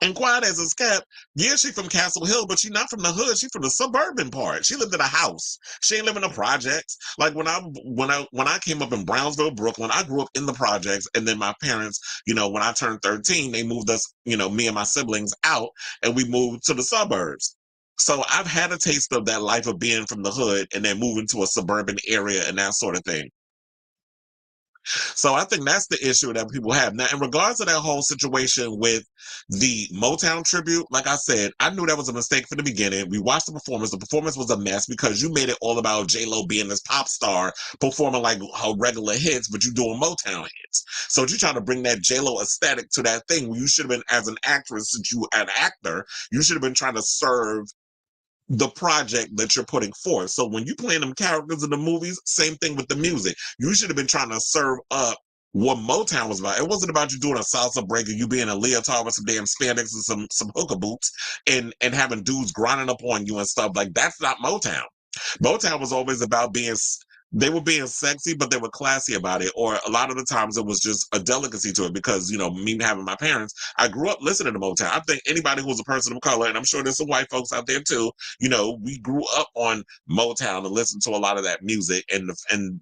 A: And quiet as it's kept, yeah, she from Castle Hill, but she not from the hood. She from the suburban part. She lived in a house. She ain't live in the projects. Like when I came up in Brownsville, Brooklyn, I grew up in the projects, and then my parents, when I turned 13, they moved us, me and my siblings out, and we moved to the suburbs. So I've had a taste of that life of being from the hood and then moving to a suburban area and that sort of thing. So I think that's the issue that people have. Now, in regards to that whole situation with the Motown tribute, like I said, I knew that was a mistake from the beginning. We watched the performance. The performance was a mess because you made it all about J-Lo being this pop star performing like her regular hits, but you doing Motown hits. So you try to bring that J-Lo aesthetic to that thing where you should have been, as an actress, since you an actor, you should have been trying to serve the project that you're putting forth. So when you playing them characters in the movies, same thing with the music. You should have been trying to serve up what Motown was about. It wasn't about you doing a salsa break and you being a leotard with some damn spandex and some hookah boots and having dudes grinding up on you and stuff. Like, that's not Motown. Motown was always about they were being sexy, but they were classy about it. Or a lot of the times it was just a delicacy to it because, me having my parents, I grew up listening to Motown. I think anybody who's a person of color, and I'm sure there's some white folks out there too, we grew up on Motown and listened to a lot of that music and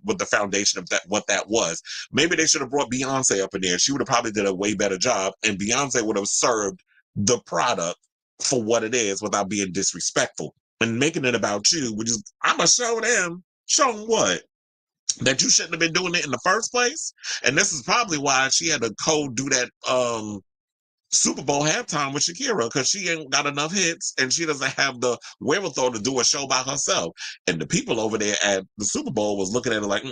A: with the foundation of that, what that was. Maybe they should have brought Beyonce up in there. She would have probably did a way better job, and Beyonce would have served the product for what it is without being disrespectful and making it about you, which is, I'm going to show them. Show them what? That you shouldn't have been doing it in the first place? And this is probably why she had to do that Super Bowl halftime with Shakira, because she ain't got enough hits and she doesn't have the wherewithal to do a show by herself. And the people over there at the Super Bowl was looking at her like,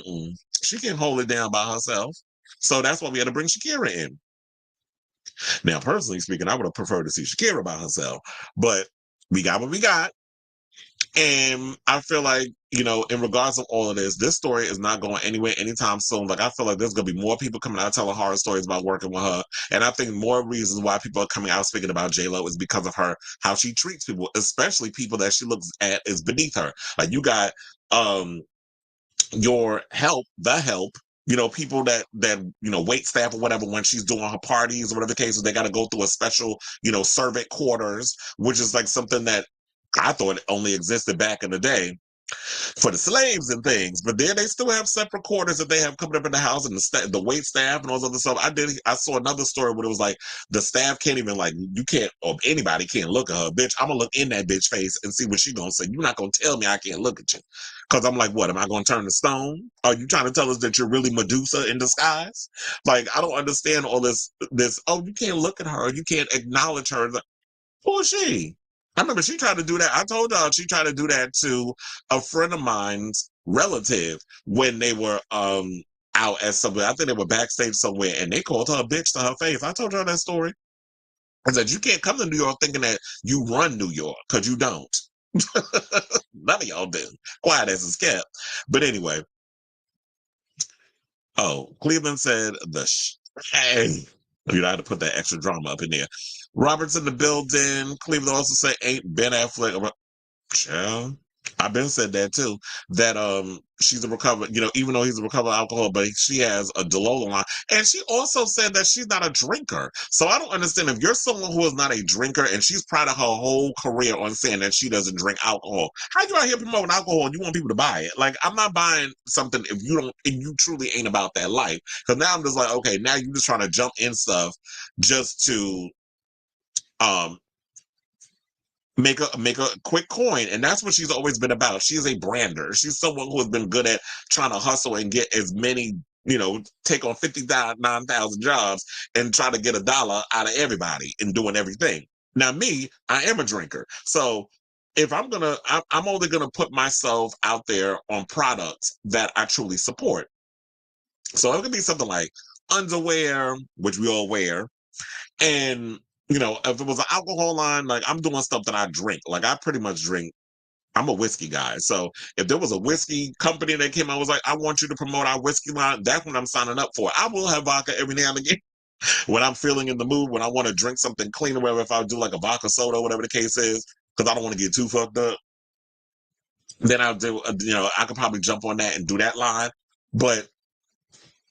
A: she can't hold it down by herself. So that's why we had to bring Shakira in. Now, personally speaking, I would have preferred to see Shakira by herself, but we got what we got. And I feel like, in regards to all of this story is not going anywhere anytime soon. Like, I feel like there's going to be more people coming out telling horror stories about working with her. And I think more reasons why people are coming out speaking about J-Lo is because of how she treats people, especially people that she looks at as beneath her. Like, you got the help, people that wait staff or whatever, when she's doing her parties or whatever the case is, they got to go through a special, servant quarters, which is like something that I thought only existed back in the day for the slaves and things, but then they still have separate quarters that they have coming up in the house, and the wait staff and all this other stuff. I saw another story where it was like the staff can't even, like, you can't, or anybody can't look at her. Bitch, I'm gonna look in that bitch face and see what she gonna say. You're not gonna tell me I can't look at you, because I'm like, what, am I gonna turn to stone? Are you trying to tell us that you're really Medusa in disguise? Like, I don't understand all this, oh, you can't look at her, you can't acknowledge her. Who is she? I remember she tried to do that. I told y'all she tried to do that to a friend of mine's relative when they were out at somewhere. I think they were backstage somewhere, and they called her a bitch to her face. I told y'all that story. I said, you can't come to New York thinking that you run New York, because you don't. None of y'all do. Quiet as it's kept. But anyway. Oh, Cleveland said hey. I had to put that extra drama up in there. Robert's in the building. Cleveland also said, ain't Ben Affleck. Child. I've been said that too. That she's a recovered, even though he's a recovered alcoholic, but she has a Delolo line. And she also said that she's not a drinker. So I don't understand if you're someone who is not a drinker and she's proud of her whole career on saying that she doesn't drink alcohol. How you out here promoting alcohol and you want people to buy it? Like, I'm not buying something if you truly ain't about that life. Because now I'm just like, okay, now you're just trying to jump in stuff just to um make a quick coin, and that's what she's always been about. She's a brander. She's someone who has been good at trying to hustle and get as many, take on 59,000 jobs and try to get $1 out of everybody and doing everything. Now, me, I am a drinker, so if I'm only gonna put myself out there on products that I truly support. So it could be something like underwear, which we all wear, and if it was an alcohol line, like I'm doing stuff that I drink. Like I pretty much drink. I'm a whiskey guy. So if there was a whiskey company that came out was like, I want you to promote our whiskey line, that's what I'm signing up for. I will have vodka every now and again when I'm feeling in the mood, when I want to drink something clean or whatever, if I do like a vodka soda, whatever the case is, because I don't want to get too fucked up. Then I'll do, I could probably jump on that and do that line. But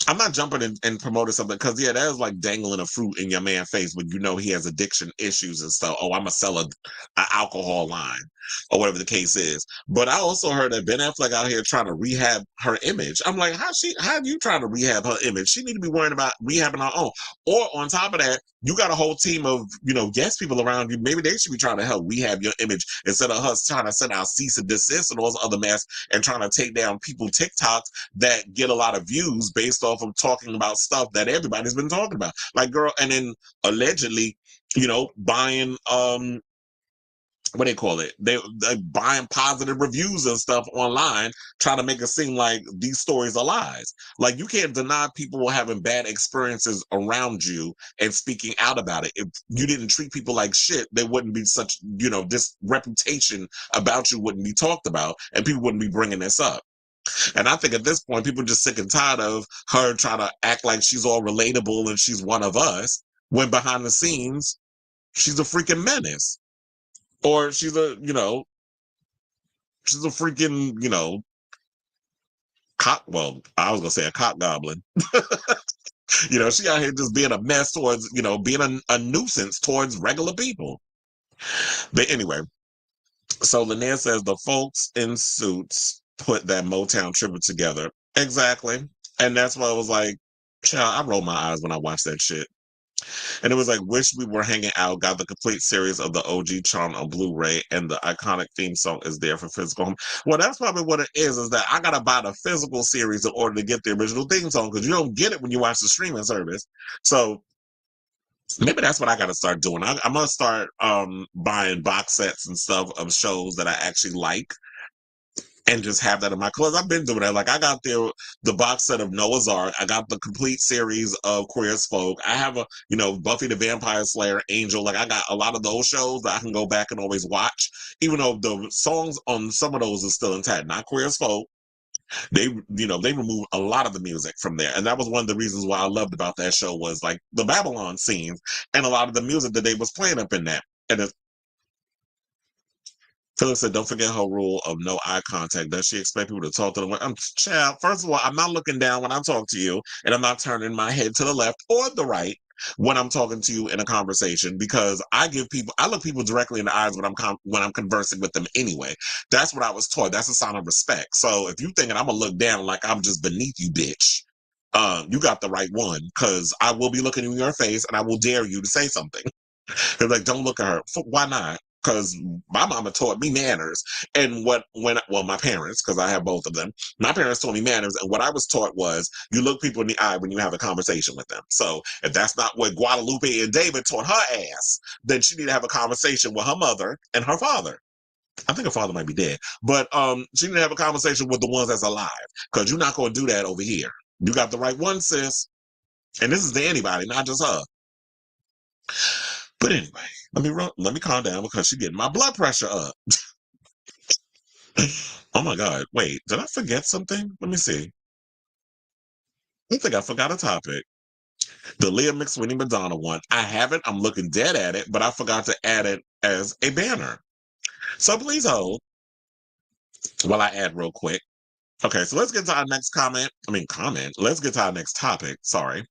A: I'm not jumping and promoting something because, that is like dangling a fruit in your man's face when he has addiction issues and stuff. Oh, I'm going to sell an alcohol line or whatever the case is. But I also heard that Ben Affleck out here trying to rehab her image. I'm like, how you trying to rehab her image? She need to be worrying about rehabbing her own. Or on top of that, you got a whole team of, guest people around you. Maybe they should be trying to help rehab your image instead of her trying to send out cease and desist and all those other mess and trying to take down people TikToks that get a lot of views based off of talking about stuff that everybody's been talking about. Like, girl, and then allegedly, buying what they call it, they buying positive reviews and stuff online, trying to make it seem like these stories are lies. Like, you can't deny people having bad experiences around you and speaking out about it. If you didn't treat people like shit, there wouldn't be such, this reputation about you wouldn't be talked about, and people wouldn't be bringing this up. And I think at this point, people are just sick and tired of her trying to act like she's all relatable and she's one of us, when behind the scenes, she's a freaking menace. Or she's a freaking, cock, well, I was going to say a cock goblin. She out here just being a mess towards, being a nuisance towards regular people. But anyway, so Renay says the folks in suits put that Motown tribute together. Exactly. And that's why I was like, child, I roll my eyes when I watch that shit. And it was like, wish we were hanging out, got the complete series of the OG Charm on Blu-ray, and the iconic theme song is there for physical home. Well, that's probably what it is that I got to buy the physical series in order to get the original theme song, because you don't get it when you watch the streaming service. So maybe that's what I got to start doing. I'm going to start buying box sets and stuff of shows that I actually like, and just have that in my closet. I've been doing that. Like, I got the box set of Noah's Ark. I got the complete series of Queer as Folk. I have Buffy the Vampire Slayer, Angel. Like, I got a lot of those shows that I can go back and always watch, even though the songs on some of those are still intact. Not Queer as Folk. They removed a lot of the music from there. And that was one of the reasons why I loved about that show, was like the Babylon scenes and a lot of the music that they was playing up in that. And Philip said, don't forget her rule of no eye contact. Does she expect people to talk to them? Child, first of all, I'm not looking down when I talk to you, and I'm not turning my head to the left or the right when I'm talking to you in a conversation, because I look people directly in the eyes when I'm conversing with them anyway. That's what I was taught. That's a sign of respect. So if you thinking I'm gonna look down like I'm just beneath you, bitch, you got the right one, because I will be looking in your face and I will dare you to say something. They're like, don't look at her. Why not? Because my mama taught me manners. And my parents, because I have both of them, my parents taught me manners. And what I was taught was, you look people in the eye when you have a conversation with them. So if that's not what Guadalupe and David taught her ass, then she need to have a conversation with her mother and her father. I think her father might be dead. But she need to have a conversation with the ones that's alive, because you're not going to do that over here. You got the right one, sis. And this is to anybody, not just her. But anyway, let me calm down, because she's getting my blood pressure up. Oh my God. Wait, did I forget something? Let me see. I think I forgot a topic. The Leah McSweeney Madonna one. I haven't. I'm looking dead at it, but I forgot to add it as a banner. So please hold. While I add real quick. Okay, so let's get to our next comment. Let's get to our next topic. Sorry.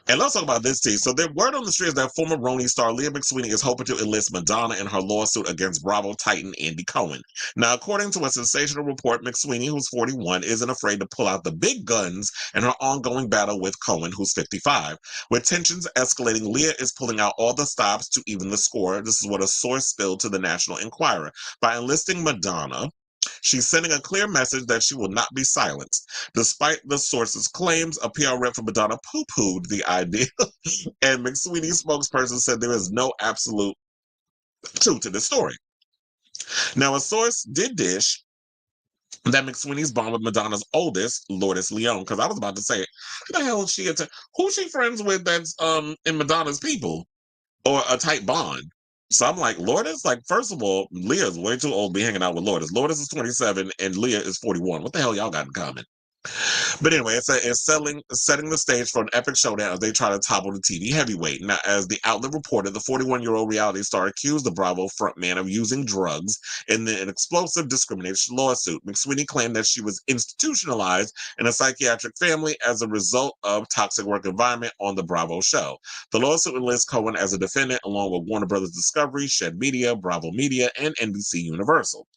A: And let's talk about this, too. So the word on the street is that former Roni star Leah McSweeney is hoping to enlist Madonna in her lawsuit against Bravo titan Andy Cohen. Now, according to a sensational report, McSweeney, who's 41, isn't afraid to pull out the big guns in her ongoing battle with Cohen, who's 55. With tensions escalating, Leah is pulling out all the stops to even the score. This is what a source spilled to the National Enquirer. By enlisting Madonna, she's sending a clear message that she will not be silenced. Despite the source's claims, a PR rep for Madonna poo-pooed the idea, and McSweeney's spokesperson said there is no absolute truth to this story. Now, a source did dish that McSweeney's bond with Madonna's oldest, Lourdes Leon, because I was about to say, who the hell is she? Who's she friends with that's in Madonna's people? Or a tight bond? So I'm like, Lourdes? Like, first of all, Leah's way too old to be hanging out with Lourdes. Lourdes is 27 and Leah is 41. What the hell y'all got in common? But anyway, it's setting the stage for an epic showdown as they try to topple the TV heavyweight. Now, as the outlet reported, the 41-year-old reality star accused the Bravo frontman of using drugs in an explosive discrimination lawsuit. McSweeney claimed that she was institutionalized in a psychiatric family as a result of toxic work environment on the Bravo show. The lawsuit enlists Cohen as a defendant, along with Warner Brothers Discovery, Shed Media, Bravo Media, and NBC Universal.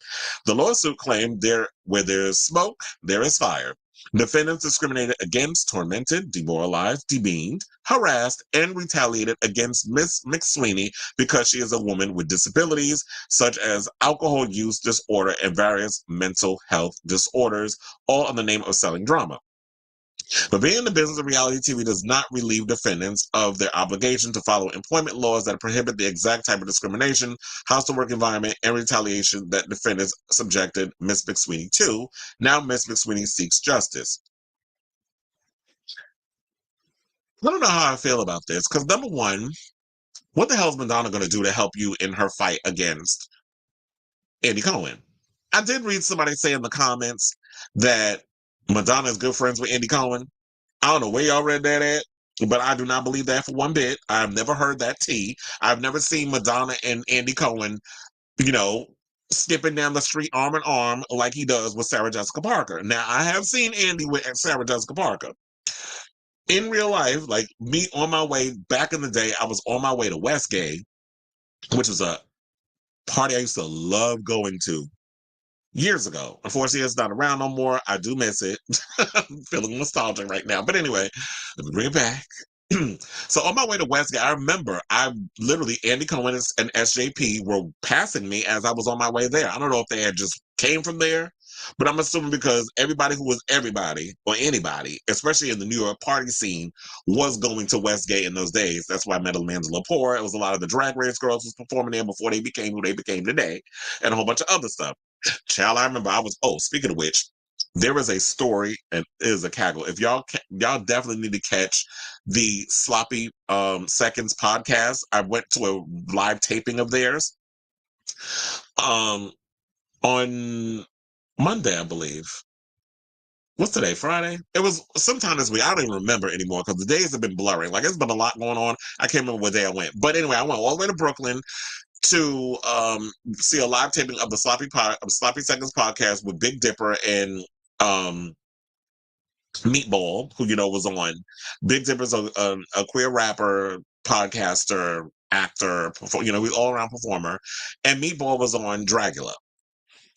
A: The lawsuit claimed where there is smoke, there is fire. Defendants discriminated against, tormented, demoralized, demeaned, harassed, and retaliated against Miss McSweeney because she is a woman with disabilities such as alcohol use disorder and various mental health disorders, all in the name of selling drama. But being in the business of reality TV does not relieve defendants of their obligation to follow employment laws that prohibit the exact type of discrimination, hostile work environment, and retaliation that defendants subjected Miss McSweeney to. Now Miss McSweeney seeks justice. I don't know how I feel about this, because number one, what the hell is Madonna going to do to help you in her fight against Andy Cohen? I did read somebody say in the comments that Madonna is good friends with Andy Cohen. I don't know where y'all read that at, but I do not believe that for one bit. I've never heard that tea. I've never seen Madonna and Andy Cohen, skipping down the street arm in arm like he does with Sarah Jessica Parker. Now, I have seen Andy with Sarah Jessica Parker. In real life, like me on my way, back in the day, I was on my way to Westgate, which was a party I used to love going to years ago. Unfortunately, it's not around no more. I do miss it. I'm feeling nostalgic right now. But anyway, let me bring it back. So on my way to Westgate, I remember Andy Cohen and SJP were passing me as I was on my way there. I don't know if they had just came from there, but I'm assuming because everybody who was everybody or anybody, especially in the New York party scene, was going to Westgate in those days. That's why I met Amanda Lepore. It was a lot of the Drag Race girls was performing there before they became who they became today, and a whole bunch of other stuff. Child, I remember speaking of which, there is a story and it is a cackle. If y'all definitely need to catch the Sloppy Seconds podcast. I went to a live taping of theirs on Monday, I believe. What's today? Friday? It was sometime this week. I don't even remember anymore because the days have been blurring. Like, it's been a lot going on. I can't remember what day I went. But anyway, I went all the way to Brooklyn to see a live taping of the Sloppy Seconds podcast with Big Dipper and Meatball, who was on. Big Dipper's a queer rapper, podcaster, actor, he's all around performer, and Meatball was on Dragula.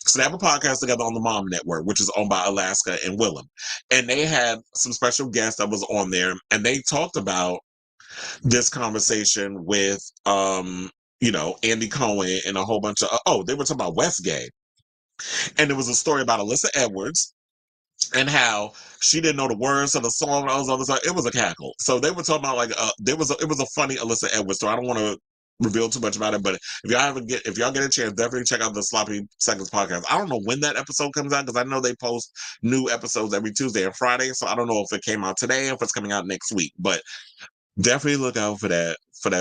A: So they have a podcast together on the Mom Network, which is owned by Alaska and Willem, and they had some special guests that was on there, and they talked about this conversation with Andy Cohen and a whole bunch of they were talking about Westgate, and there was a story about Alyssa Edwards and how she didn't know the words of the song and all this other stuff. It was a cackle. So they were talking about it was a funny Alyssa Edwards story. I don't want to reveal too much about it, but if y'all get a chance, definitely check out the Sloppy Seconds podcast. I don't know when that episode comes out because I know they post new episodes every Tuesday and Friday. So I don't know if it came out today or if it's coming out next week, but definitely look out for that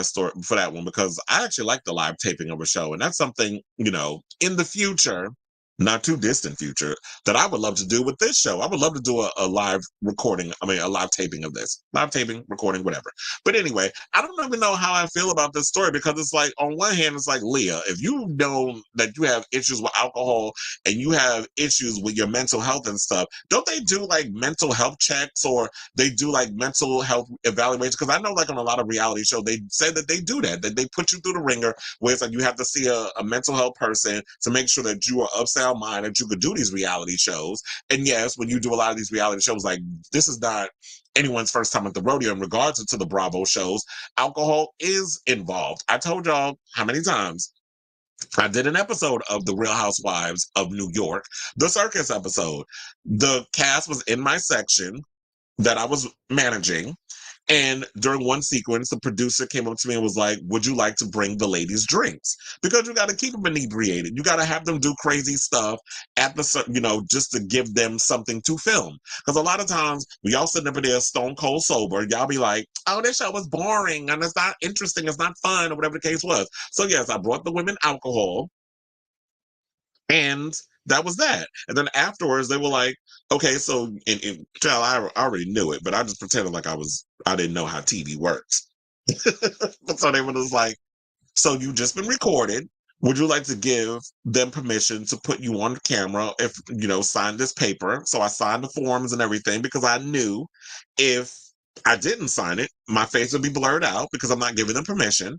A: story, for that one, because I actually like the live taping of a show, and that's something in the future not too distant future, that I would love to do with this show. I would love to do a live recording, a live taping of this. Live taping, recording, whatever. But anyway, I don't even know how I feel about this story, because it's like, on one hand, it's like, Leah, if you know that you have issues with alcohol and you have issues with your mental health and stuff, don't they do like mental health checks, or they do like mental health evaluations? Because I know like on a lot of reality shows, they say that they do that they put you through the ringer, where it's like you have to see a mental health person to make sure that you are of sound mind, that you could do these reality shows. And yes, when you do a lot of these reality shows, like, this is not anyone's first time at the rodeo in regards to the Bravo shows. Alcohol is involved. I told y'all how many times I did an episode of The Real Housewives of New York, the circus episode. The cast was in my section that I was managing. And during one sequence, the producer came up to me and was like, would you like to bring the ladies drinks? Because you got to keep them inebriated. You got to have them do crazy stuff at the, just to give them something to film. Because a lot of times, we all sitting up there stone cold sober, y'all be like, oh, this show was boring and it's not interesting, it's not fun, or whatever the case was. So yes, I brought the women alcohol. And that was that. And then afterwards, they were like, okay, so, child, I already knew it, but I just pretended like I didn't know how TV works. But so they were just like, so you just been recorded. Would you like to give them permission to put you on camera if, sign this paper? So I signed the forms and everything, because I knew if I didn't sign it, my face would be blurred out because I'm not giving them permission,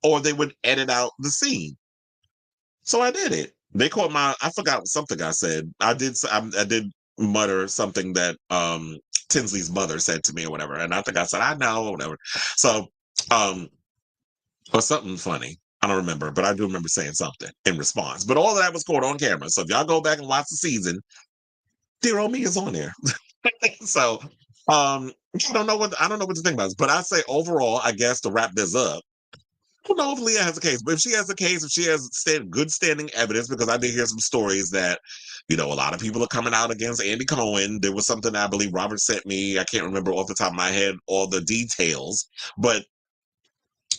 A: or they would edit out the scene. So I did it. They caught I forgot something I said. I did mutter something that Tinsley's mother said to me or whatever. And I think I said, I know, or whatever. So, or something funny. I don't remember, but I do remember saying something in response. But all of that was caught on camera. So if y'all go back and watch the season, dear old me is on there. So, I don't know what to think about this. But I say overall, I guess, to wrap this up, I don't know if Leah has a case, but if she has a case, if she has good standing evidence, because I did hear some stories that, a lot of people are coming out against Andy Cohen. There was something I believe Robert sent me. I can't remember off the top of my head all the details, but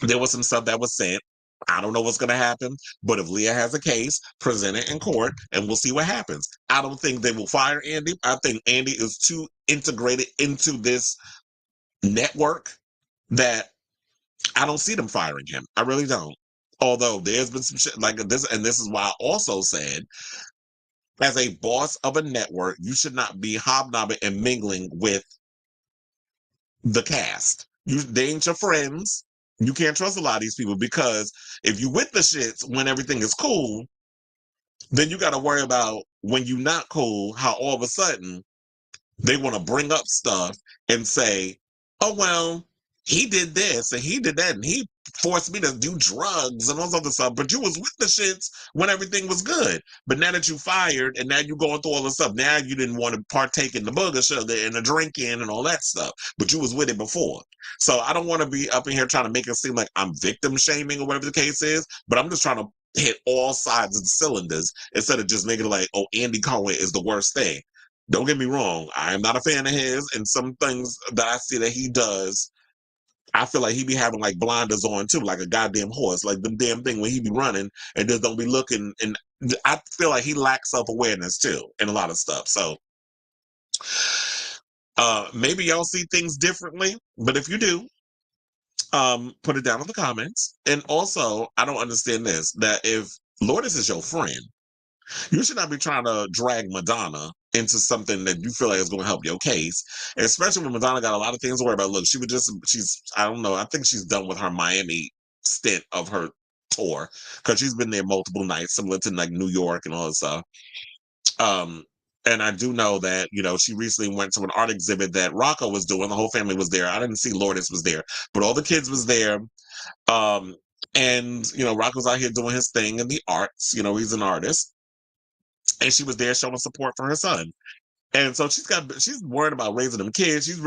A: there was some stuff that was sent. I don't know what's going to happen, but if Leah has a case, present it in court, and we'll see what happens. I don't think they will fire Andy. I think Andy is too integrated into this network that I don't see them firing him. I really don't. Although there's been some shit like this, and this is why I also said, as a boss of a network, you should not be hobnobbing and mingling with the cast. They ain't your friends. You can't trust a lot of these people, because if you with the shits when everything is cool, then you got to worry about when you not cool, how all of a sudden they want to bring up stuff and say, oh, well, he did this and he did that and he forced me to do drugs and all this other stuff. But you was with the shits when everything was good. But now that you fired and now you going through all this stuff, now you didn't want to partake in the booger sugar and the drinking and all that stuff. But you was with it before. So I don't want to be up in here trying to make it seem like I'm victim shaming or whatever the case is. But I'm just trying to hit all sides of the cylinders instead of just making it like, oh, Andy Cohen is the worst thing. Don't get me wrong. I am not a fan of his, and some things that I see that he does, I feel like he be having like blinders on too, like a goddamn horse, like the damn thing when he be running and just don't be looking. And I feel like he lacks self-awareness too in a lot of stuff. So maybe y'all see things differently, but if you do, put it down in the comments. And also, I don't understand this, that if Lourdes is your friend, you should not be trying to drag Madonna into something that you feel like is going to help your case, especially when Madonna got a lot of things to worry about. Look, I don't know, I think she's done with her Miami stint of her tour, because she's been there multiple nights, similar to like New York and all that stuff. And I do know that, she recently went to an art exhibit that Rocco was doing. The whole family was there. I didn't see Lourdes was there, but all the kids was there. And, Rocco's out here doing his thing in the arts. He's an artist. And she was there showing support for her son. And so she's worried about raising them kids. She's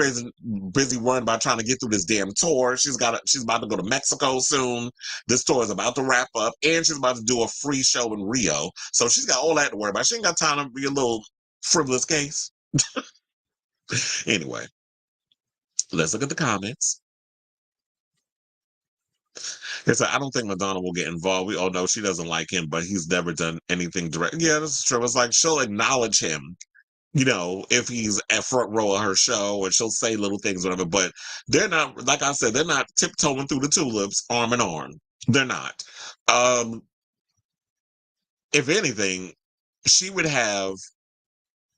A: busy worrying about trying to get through this damn tour. She's about to go to Mexico soon. This tour is about to wrap up, and she's about to do a free show in Rio. So she's got all that to worry about. She ain't got time to be a little frivolous case. Anyway, let's look at the comments. It's like, I don't think Madonna will get involved. We all know she doesn't like him, but he's never done anything direct. Yeah, that's true. It's like she'll acknowledge him, if he's at front row of her show, and she'll say little things, whatever. But they're not, like I said, they're not tiptoeing through the tulips, arm in arm. They're not. If anything, she would have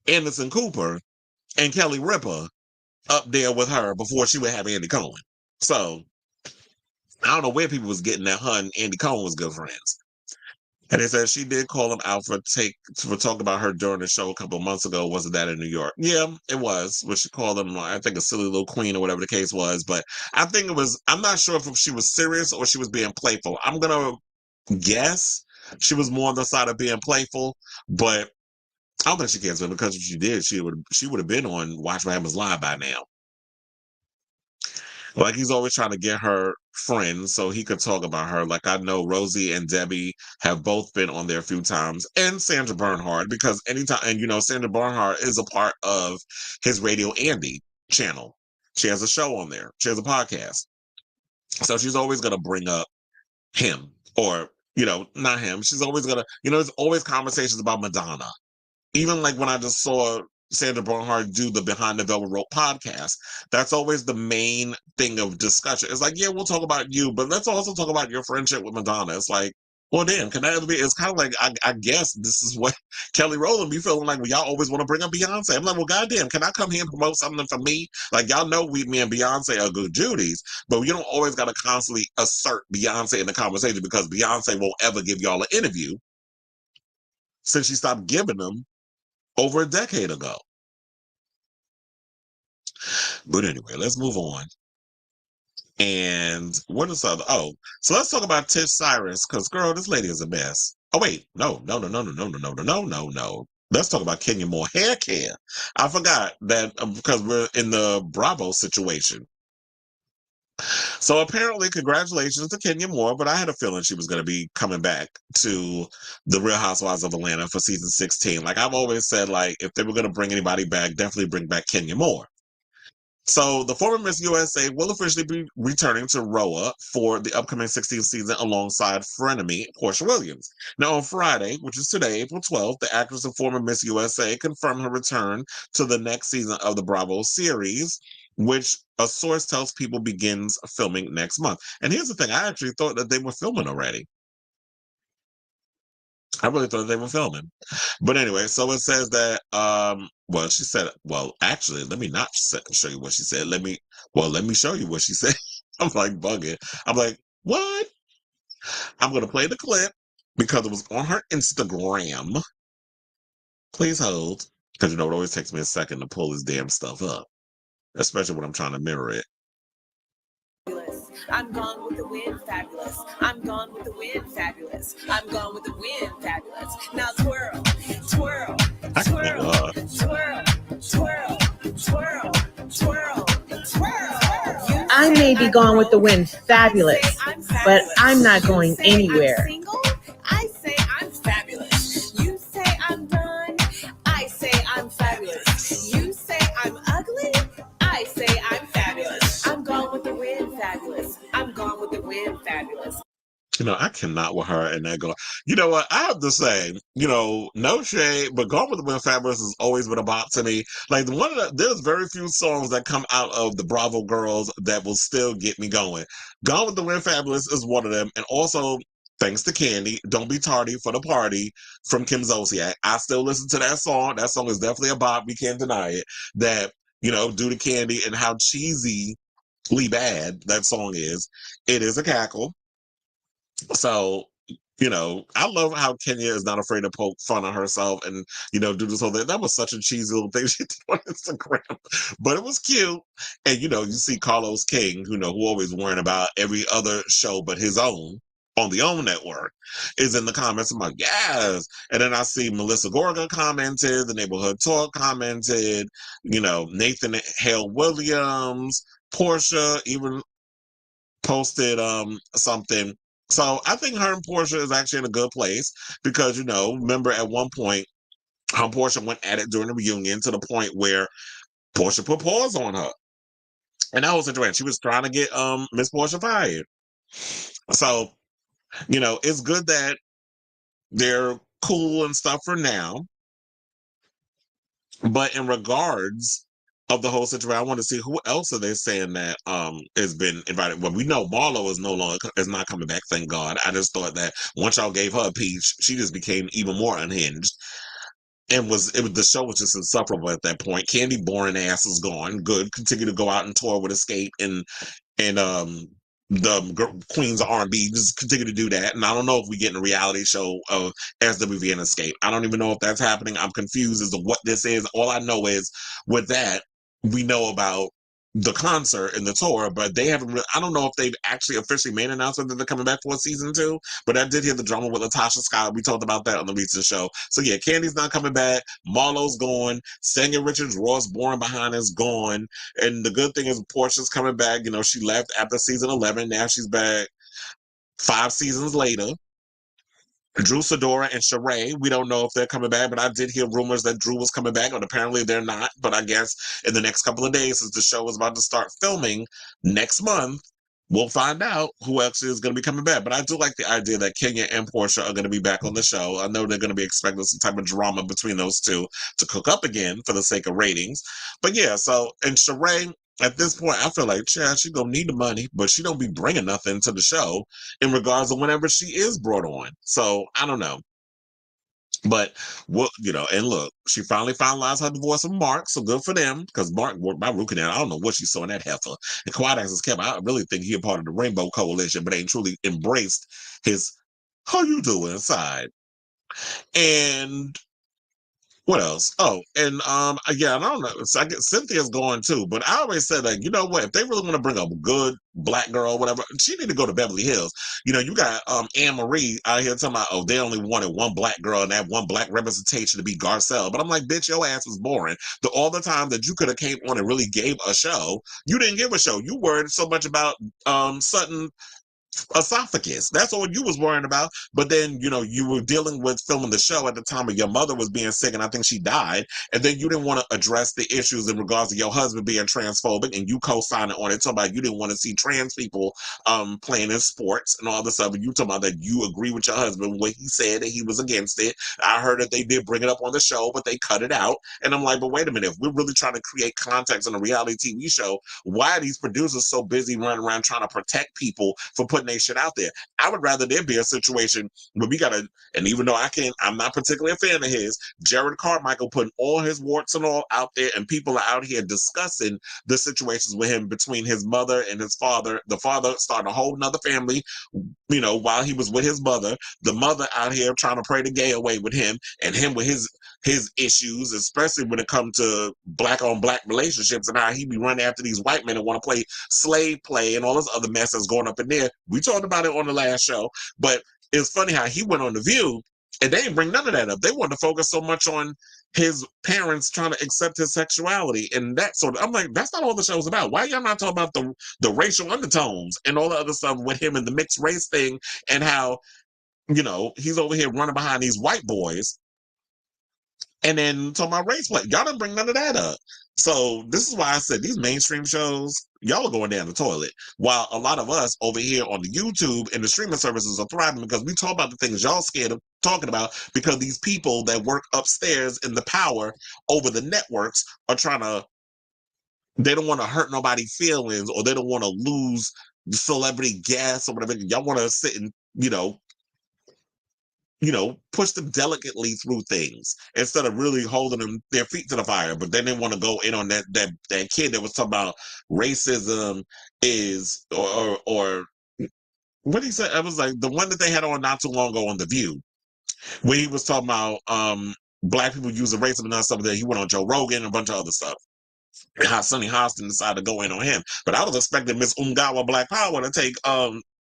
A: Anderson Cooper and Kelly Ripa up there with her before she would have Andy Cohen. So I don't know where people was getting that her and Andy Cohen was good friends. And they said she did call him out for talking about her during the show a couple of months ago. Wasn't that in New York? Yeah, it was. But she called him, I think, a silly little queen or whatever the case was. But I think it was, I'm not sure if she was serious or she was being playful. I'm going to guess she was more on the side of being playful, but I don't think she cares, because if she did, she would have been on Watch What Happens Live by now. Like, he's always trying to get her friends so he could talk about her. Like, I know Rosie and Debbie have both been on there a few times, and Sandra Bernhard, because anytime, and Sandra Bernhard is a part of his Radio Andy channel. She has a show on there. She has a podcast. So she's always going to bring up him, or, not him. She's always going to, there's always conversations about Madonna. Even like when I just saw Sandra Bernhard do the Behind the Velvet Rope podcast, that's always the main thing of discussion. It's like, yeah, we'll talk about you, but let's also talk about your friendship with Madonna. It's like, well, damn, can that ever be? It's kind of like, I guess this is what Kelly Rowland be feeling like, when y'all always want to bring up Beyonce. I'm like, well, goddamn, can I come here and promote something for me? Like, y'all know me and Beyonce are good Judies, but you don't always got to constantly assert Beyonce in the conversation, because Beyonce won't ever give y'all an interview since she stopped giving them over a decade ago. But anyway, let's move on. And what is other? Oh, so let's talk about Tish Cyrus, because girl, this lady is a mess. Oh wait, no. Let's talk about Kenya Moore hair care. I forgot that, because we're in the Bravo situation. So apparently, congratulations to Kenya Moore, but I had a feeling she was going to be coming back to the Real Housewives of Atlanta for season 16. Like I've always said, like if they were going to bring anybody back, definitely bring back Kenya Moore. So the former Miss USA will officially be returning to ROA for the upcoming 16th season alongside frenemy Portia Williams. Now on Friday, which is today, April 12th, the actress and former Miss USA confirmed her return to the next season of the Bravo series, which a source tells people begins filming next month. And here's the thing, I actually thought that they were filming already. I really thought they were filming. But anyway, so it says that, she said, actually, let me not show you what she said. Let me show you what she said. I'm like bugging. I'm like, what? I'm going to play the clip because it was on her Instagram. Please hold. Because it always takes me a second to pull this damn stuff up, especially when I'm trying to mirror it.
E: I'm gone with the wind, fabulous. I'm gone with the wind, fabulous. I'm gone with the wind, fabulous. Now twirl, twirl, twirl, twirl, twirl, twirl, twirl, twirl.
F: I may be gone with the wind, fabulous, but I'm not going anywhere.
E: I say I'm fabulous. You say I'm done. I say I'm fabulous. You say I'm ugly. I say I'm fabulous. I'm gone with the wind, fabulous. I'm gone with the wind, fabulous.
A: I cannot with her and that girl. You know what? I have to say, no shade, but Gone with the Wind Fabulous has always been a bop to me. Like there's very few songs that come out of the Bravo girls that will still get me going. Gone with the Wind Fabulous is one of them. And also, thanks to Candy, Don't Be Tardy for the Party from Kim Zolciak. I still listen to that song. That song is definitely a bop. We can't deny it. That, due to Candy and how cheesy bad that song is, it is a cackle. So, I love how Kenya is not afraid to poke fun of herself and, do this whole thing. That was such a cheesy little thing she did on Instagram, but it was cute. And, you see Carlos King, who always worrying about every other show but his own on the OWN network, is in the comments. I'm like, yes. And then I see Melissa Gorga commented, The Neighborhood Talk commented, Nathan Hale Williams, Portia even posted something. So I think her and Portia is actually in a good place because, remember at one point, Portia went at it during the reunion to the point where Portia put paws on her. And that was interesting. She was trying to get Miss Portia fired. So, it's good that they're cool and stuff for now. But in regards of the whole situation, I want to see who else are they saying that has been invited. Well, we know Marlo is not coming back, thank God. I just thought that once y'all gave her a peach, she just became even more unhinged. And the show was just insufferable at that point. Candy boring ass is gone. Good. Continue to go out and tour with Escape and the Queens of R&B. Just continue to do that. And I don't know if we get in a reality show of SWV and Escape. I don't even know if that's happening. I'm confused as to what this is. All I know is with that, we know about the concert and the tour, but they haven't really, I don't know if they've actually officially made an announcement that they're coming back for season 2, but I did hear the drama with Latasha Scott. We talked about that on the recent show. So yeah, Candy's not coming back. Marlo's gone. Sanya Richards, Ross Bourne behind is gone. And the good thing is Portia's coming back. She left after season 11. Now she's back 5 seasons later. Drew Sidora and Sheree, we don't know if they're coming back, but I did hear rumors that Drew was coming back, and apparently they're not. But I guess in the next couple of days, since the show is about to start filming next month, we'll find out who else is going to be coming back. But I do like the idea that Kenya and Portia are going to be back on the show. I know they're going to be expecting some type of drama between those two to cook up again for the sake of ratings. But yeah, and Sheree, at this point, I feel like, she gonna need the money, but she don't be bringing nothing to the show in regards to whenever she is brought on. So I don't know. But and look, she finally finalized her divorce with Mark, so good for them. Because Mark, my rookie now, I don't know what she saw in that heifer. And Quiet Access Kevin, I really think he a part of the Rainbow Coalition, but ain't truly embraced his "how you doing" side. And what else? Oh, and yeah, I don't know. So I guess Cynthia's going too, but I always said, like, you know what? If they really want to bring a good black girl, whatever, she need to go to Beverly Hills. You got Anne Marie out here talking about, oh, they only wanted one black girl and that one black representation to be Garcelle. But I'm like, bitch, your ass was boring. All the time that you could have came on and really gave a show, you didn't give a show. You worried so much about Sutton esophagus. That's all you was worrying about. But then, you were dealing with filming the show at the time of your mother was being sick, and I think she died. And then you didn't want to address the issues in regards to your husband being transphobic, and you co-signing on it, talking about you didn't want to see trans people playing in sports and all this stuff. And you talking about that you agree with your husband when he said that he was against it. I heard that they did bring it up on the show, but they cut it out. And I'm like, but wait a minute, if we're really trying to create context in a reality TV show, why are these producers so busy running around trying to protect people for putting their shit out there? I would rather there be a situation where we gotta, and even though I'm not particularly a fan of his, Jared Carmichael putting all his warts and all out there, and people are out here discussing the situations with him between his mother and his father. The father starting a whole nother family, while he was with his mother. The mother out here trying to pray the gay away with him, and him with his issues, especially when it comes to black on black relationships and how he be running after these white men and want to play slave play and all this other mess that's going up in there. We talked about it on the last show, but it's funny how he went on The View and they didn't bring none of that up. They wanted to focus so much on his parents trying to accept his sexuality and that sort of. I'm like, that's not all the show's about. Why y'all not talking about the racial undertones and all the other stuff with him and the mixed race thing and how, he's over here running behind these white boys and then talking about race play. Y'all didn't bring none of that up. So this is why I said these mainstream shows, y'all are going down the toilet. While a lot of us over here on the YouTube and the streaming services are thriving because we talk about the things y'all scared of talking about because these people that work upstairs in the power over the networks are they don't want to hurt nobody's feelings or they don't want to lose celebrity gas or whatever. Y'all want to sit and, push them delicately through things instead of really holding them their feet to the fire. But then they want to go in on that kid that was talking about racism is or what he said. I was like the one that they had on not too long ago on The View, where he was talking about black people using racism and stuff. That he went on Joe Rogan and a bunch of other stuff. And how Sonny Hostin decided to go in on him. But I was expecting Miss Ungawa Black Power to take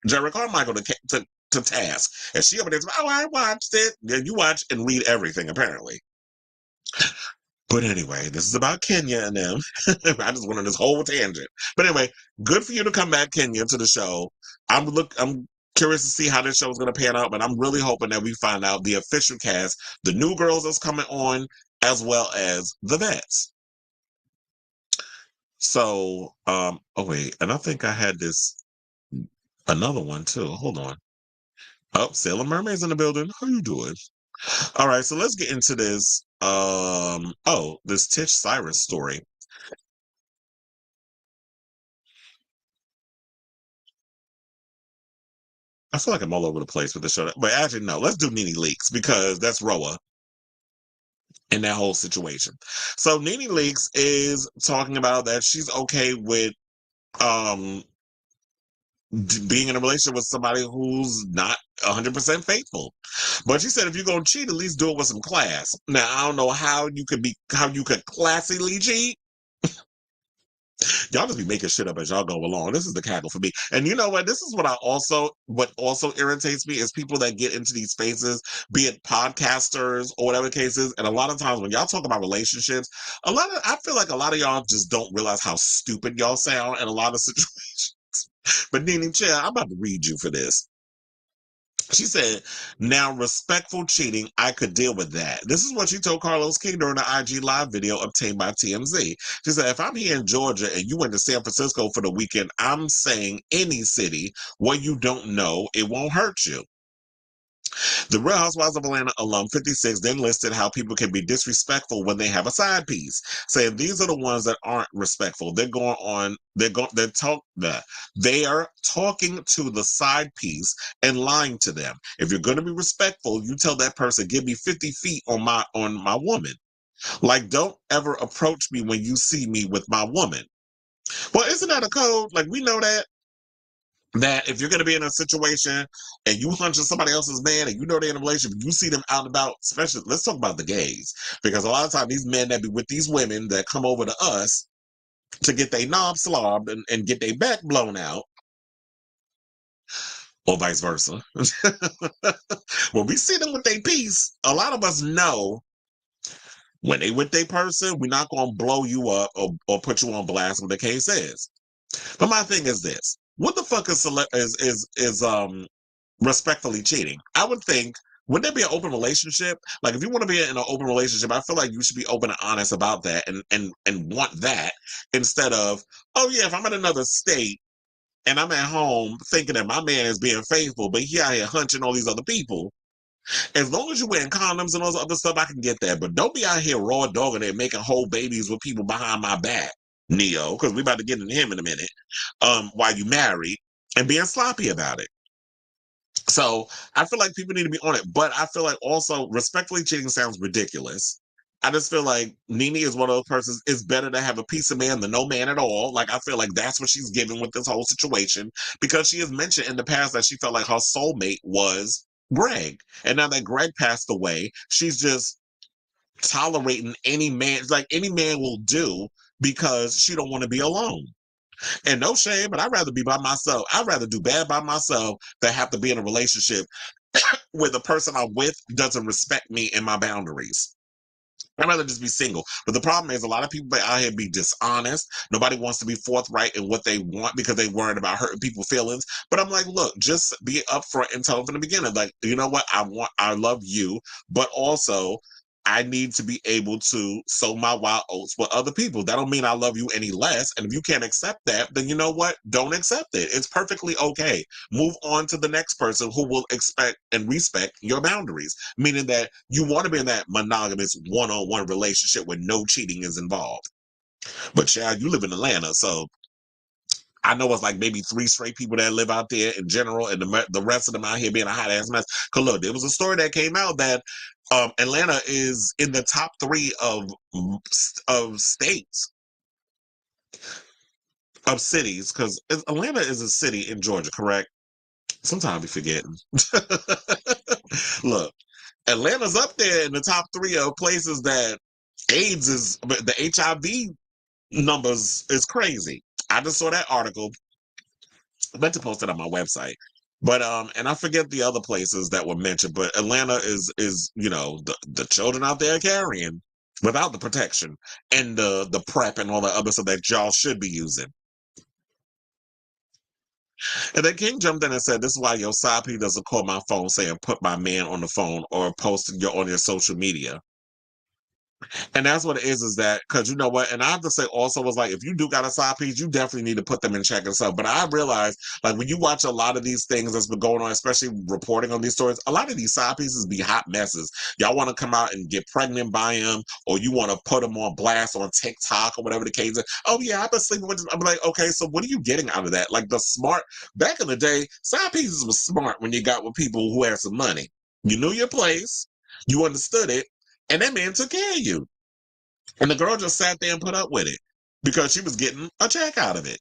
A: Jerry Carmichael to task. And she over there, oh, I watched it. Yeah, you watch and read everything, apparently. But anyway, this is about Kenya and them. I just went on this whole tangent. But anyway, good for you to come back, Kenya, to the show. I'm curious to see how this show is going to pan out, but I'm really hoping that we find out the official cast, the new girls that's coming on, as well as the vets. So, oh wait, and I think I had this Another one too. Hold on. Oh, Sailor Mermaid's in the building. How you doing? All right, so let's get into this. This Tish Cyrus story. I feel like I'm all over the place with the show, but actually, no. Let's do NeNe Leakes because that's Roa in that whole situation. So NeNe Leakes is talking about that she's okay with um being in a relationship with somebody who's not 100% faithful. But she said if you're gonna cheat, at least do it with some class. Now I don't know how you could classily cheat. Y'all just be making shit up as y'all go along. This is the cackle for me. And you know what? This is what also irritates me is people that get into these spaces, be it podcasters or whatever cases. And a lot of times when y'all talk about relationships, I feel like a lot of y'all just don't realize how stupid y'all sound in a lot of situations. But NeNe, chill, I'm about to read you for this. She said, now respectful cheating, I could deal with that. This is what she told Carlos King during the IG live video obtained by TMZ. She said, if I'm here in Georgia and you went to San Francisco for the weekend, I'm saying any city where you don't know, it won't hurt you. The Real Housewives of Atlanta alum 56 then listed how people can be disrespectful when they have a side piece, saying these are the ones that aren't respectful. They are talking to the side piece and lying to them. If you're going to be respectful, you tell that person, give me 50 feet on my woman. Like, don't ever approach me when you see me with my woman. Well, isn't that a code? Like, we know that if you're going to be in a situation and you hunching somebody else's man and you know they're in a relationship, you see them out and about, especially, let's talk about the gays. Because a lot of times these men that be with these women that come over to us to get their knob slobbed and get their back blown out, or vice versa. When we see them with their piece, a lot of us know when they with their person, we're not going to blow you up or put you on blast, what the case is. But my thing is this. What the fuck is respectfully cheating? I would think, wouldn't there be an open relationship? Like, if you want to be in an open relationship, I feel like you should be open and honest about that and want that instead of, oh yeah, if I'm in another state and I'm at home thinking that my man is being faithful, but he out here hunching all these other people. As long as you're wearing condoms and all this other stuff, I can get that. But don't be out here raw dogging it, making whole babies with people behind my back, Neo, because we're about to get into him in a minute, while you married, and being sloppy about it. So I feel like people need to be on it. But I feel like also respectfully cheating sounds ridiculous. I just feel like NeNe is one of those persons. It's better to have a piece of man than no man at all. Like, I feel like that's what she's giving with this whole situation, because she has mentioned in the past that she felt like her soulmate was Greg. And now that Greg passed away, she's just tolerating any man, like any man will do, because she don't want to be alone. And no shame, but I'd rather be by myself. I'd rather do bad by myself than have to be in a relationship where the person I'm with doesn't respect me and my boundaries. I'd rather just be single. But the problem is a lot of people out here be dishonest. Nobody wants to be forthright in what they want because they worried about hurting people's feelings. But I'm like, look, just be upfront and tell them from the beginning, like, you know what? I love you, but also I need to be able to sow my wild oats with other people. That don't mean I love you any less. And if you can't accept that, then you know what? Don't accept it. It's perfectly okay. Move on to the next person who will expect and respect your boundaries. Meaning that you want to be in that monogamous one-on-one relationship where no cheating is involved. But child, you live in Atlanta, so I know it's like maybe 3 straight people that live out there in general, and the rest of them out here being a hot ass mess. Cause look, there was a story that came out that Atlanta is in the top 3 of states, of cities, because Atlanta is a city in Georgia, correct? Sometimes we forgetting. Look, Atlanta's up there in the top 3 of places that the HIV numbers is crazy. I just saw that article. I meant to post it on my website. But and I forget the other places that were mentioned, but Atlanta is the children out there carrying without the protection and the PrEP and all the other stuff that y'all should be using. And then King jumped in and said, this is why your side P doesn't call my phone saying put my man on the phone or post on your social media. And that's what it is that, because you know what, and I have to say also was like, if you do got a side piece, you definitely need to put them in check and stuff. But I realize, like, when you watch a lot of these things that's been going on, especially reporting on these stories, a lot of these side pieces be hot messes. Y'all want to come out and get pregnant by them, or you want to put them on blast on TikTok or whatever the case is. Oh yeah, I've been sleeping with this. I'm like, okay, so what are you getting out of that? Like, the smart, back in the day, side pieces was smart when you got with people who had some money. You knew your place, you understood it, and that man took care of you. And the girl just sat there and put up with it because she was getting a check out of it.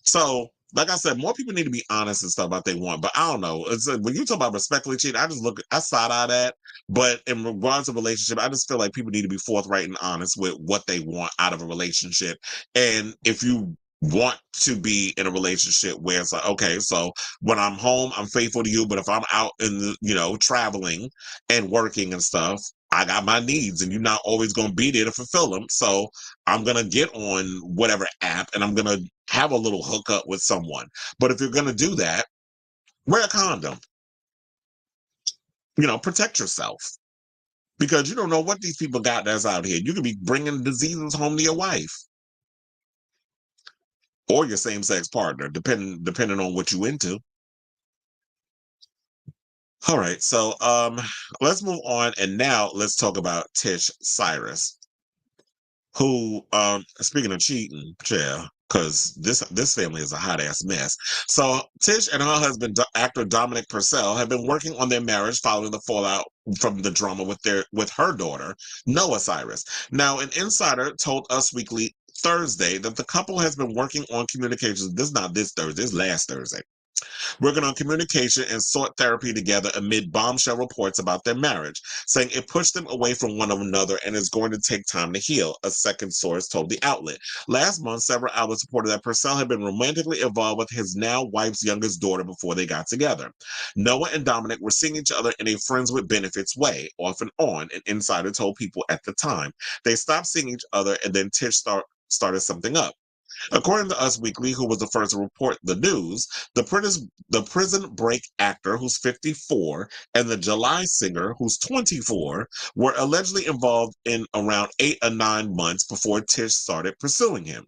A: So, like I said, more people need to be honest and stuff about they want. But I don't know. It's like, when you talk about respectfully cheating, I side eye that. But in regards to relationship, I just feel like people need to be forthright and honest with what they want out of a relationship. And if you want to be in a relationship where it's like, okay, so when I'm home, I'm faithful to you. But if I'm out in the, traveling and working and stuff, I got my needs and you're not always going to be there to fulfill them. So I'm going to get on whatever app and I'm going to have a little hookup with someone. But if you're going to do that, wear a condom. Protect yourself because you don't know what these people got that's out here. You could be bringing diseases home to your wife or your same-sex partner, depending on what you into. All right, so let's move on, and now let's talk about Tish Cyrus, who, speaking of cheating, because this family is a hot ass mess. So Tish and her husband, actor Dominic Purcell, have been working on their marriage following the fallout from the drama with her daughter, Noah Cyrus. Now, an insider told Us Weekly Thursday that the couple has been working on communications. This is not this Thursday, this is last Thursday. Working on communication and sought therapy together amid bombshell reports about their marriage, saying it pushed them away from one another and is going to take time to heal, a second source told the outlet. Last month, several outlets reported that Purcell had been romantically involved with his now wife's youngest daughter before they got together. Noah and Dominic were seeing each other in a friends with benefits way, off and on, an insider told People at the time. They stopped seeing each other and then Tish started something up. According to Us Weekly, who was the first to report the news, the Prison Break actor, who's 54, and the July singer, who's 24, were allegedly involved in around 8 or 9 months before Tish started pursuing him.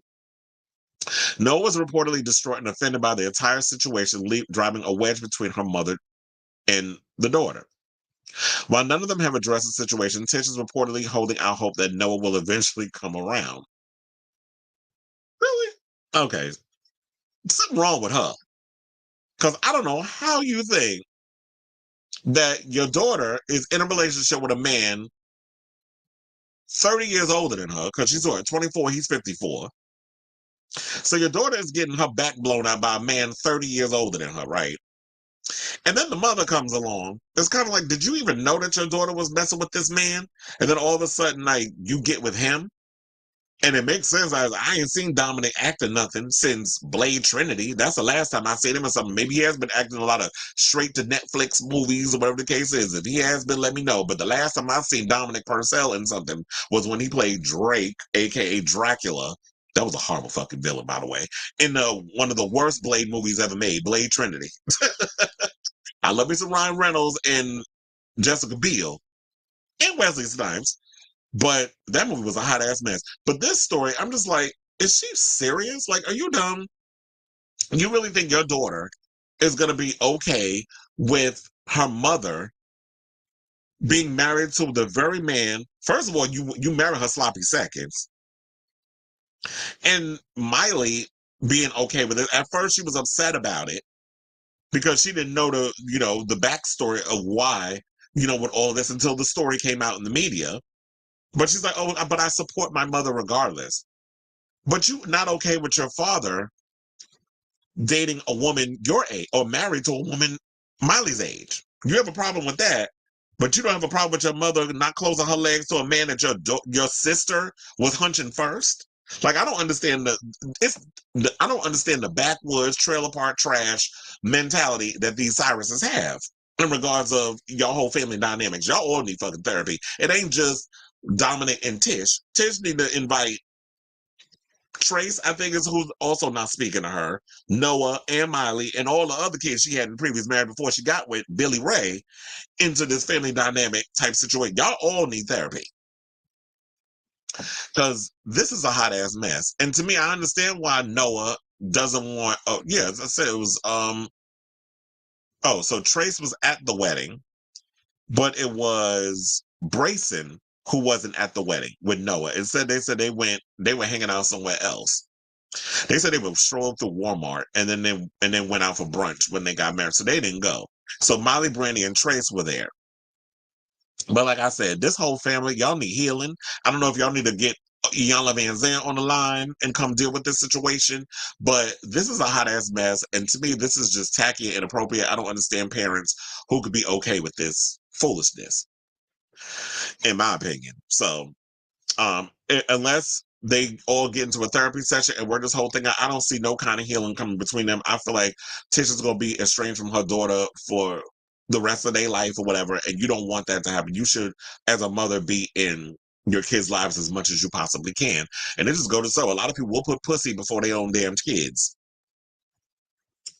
A: Noah was reportedly distraught and offended by the entire situation, driving a wedge between her mother and the daughter. While none of them have addressed the situation, Tish is reportedly holding out hope that Noah will eventually come around. Really? Okay. Something wrong with her. Because I don't know how you think that your daughter is in a relationship with a man 30 years older than her, because she's 24, he's 54. So your daughter is getting her back blown out by a man 30 years older than her, right? And then the mother comes along. It's kind of like, did you even know that your daughter was messing with this man? And then all of a sudden, like, you get with him? And it makes sense. I ain't seen Dominic acting nothing since Blade Trinity. That's the last time I seen him in something. Maybe he has been acting a lot of straight to Netflix movies or whatever the case is. If he has been, let me know. But the last time I've seen Dominic Purcell in something was when he played Drake, aka Dracula. That was a horrible fucking villain, by the way. In one of the worst Blade movies ever made, Blade Trinity. I love me some Ryan Reynolds and Jessica Biel and Wesley Snipes. But that movie was a hot ass mess. But this story, I'm just like, is she serious? Like, are you dumb? You really think your daughter is going to be okay with her mother being married to the very man? First of all, you marry her sloppy seconds. And Miley being okay with it. At first, she was upset about it because she didn't know the backstory of why, with all this until the story came out in the media. But she's like, oh, but I support my mother regardless. But you not okay with your father dating a woman your age or married to a woman Miley's age. You have a problem with that, but you don't have a problem with your mother not closing her legs to a man that your sister was hunching first. Like, I don't understand I don't understand the backwoods trailer park trash mentality that these Cyruses have in regards of your whole family dynamics. Y'all all need fucking therapy. It ain't just Dominic and Tish. Tish need to invite Trace, I think, is who's also not speaking to her, Noah and Miley and all the other kids she had in previous marriage before she got with Billy Ray into this family dynamic type situation. Y'all all need therapy. Because this is a hot ass mess. And to me, I understand why Noah doesn't want. Oh yeah, as I said, it was Oh, so Trace was at the wedding, but it was Brayson who wasn't at the wedding with Noah. Instead, they were hanging out somewhere else. They said they were strolling through Walmart and then went out for brunch when they got married. So they didn't go. So Molly, Brandy, and Trace were there. But like I said, this whole family, y'all need healing. I don't know if y'all need to get Iyanla Van Zandt on the line and come deal with this situation, but this is a hot ass mess. And to me, this is just tacky and inappropriate. I don't understand parents who could be okay with this foolishness, in my opinion. So, unless they all get into a therapy session and work this whole thing out, I don't see no kind of healing coming between them. I feel like Tish is going to be estranged from her daughter for the rest of their life or whatever, and you don't want that to happen. You should, as a mother, be in your kids' lives as much as you possibly can. And it just go to show, a lot of people will put pussy before their own damn kids,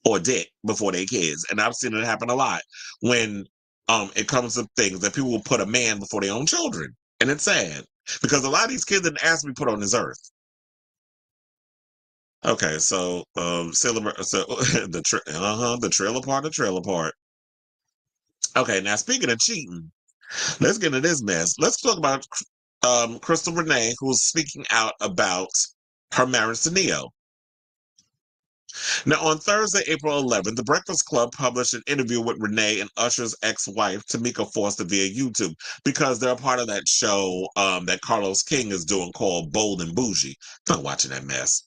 A: or dick before their kids. And I've seen it happen a lot when it comes to things that people will put a man before their own children. And it's sad. Because a lot of these kids didn't ask to be put on this earth. Okay, so the trailer part. Okay, now speaking of cheating, let's get into this mess. Let's talk about Crystal Renay, who's speaking out about her marriage to Neo. Now, on Thursday, April 11th, The Breakfast Club published an interview with Renay and Usher's ex-wife, Tamika Foster, via YouTube, because they're a part of that show that Carlos King is doing called Bold and Bougie. I'm not watching that mess,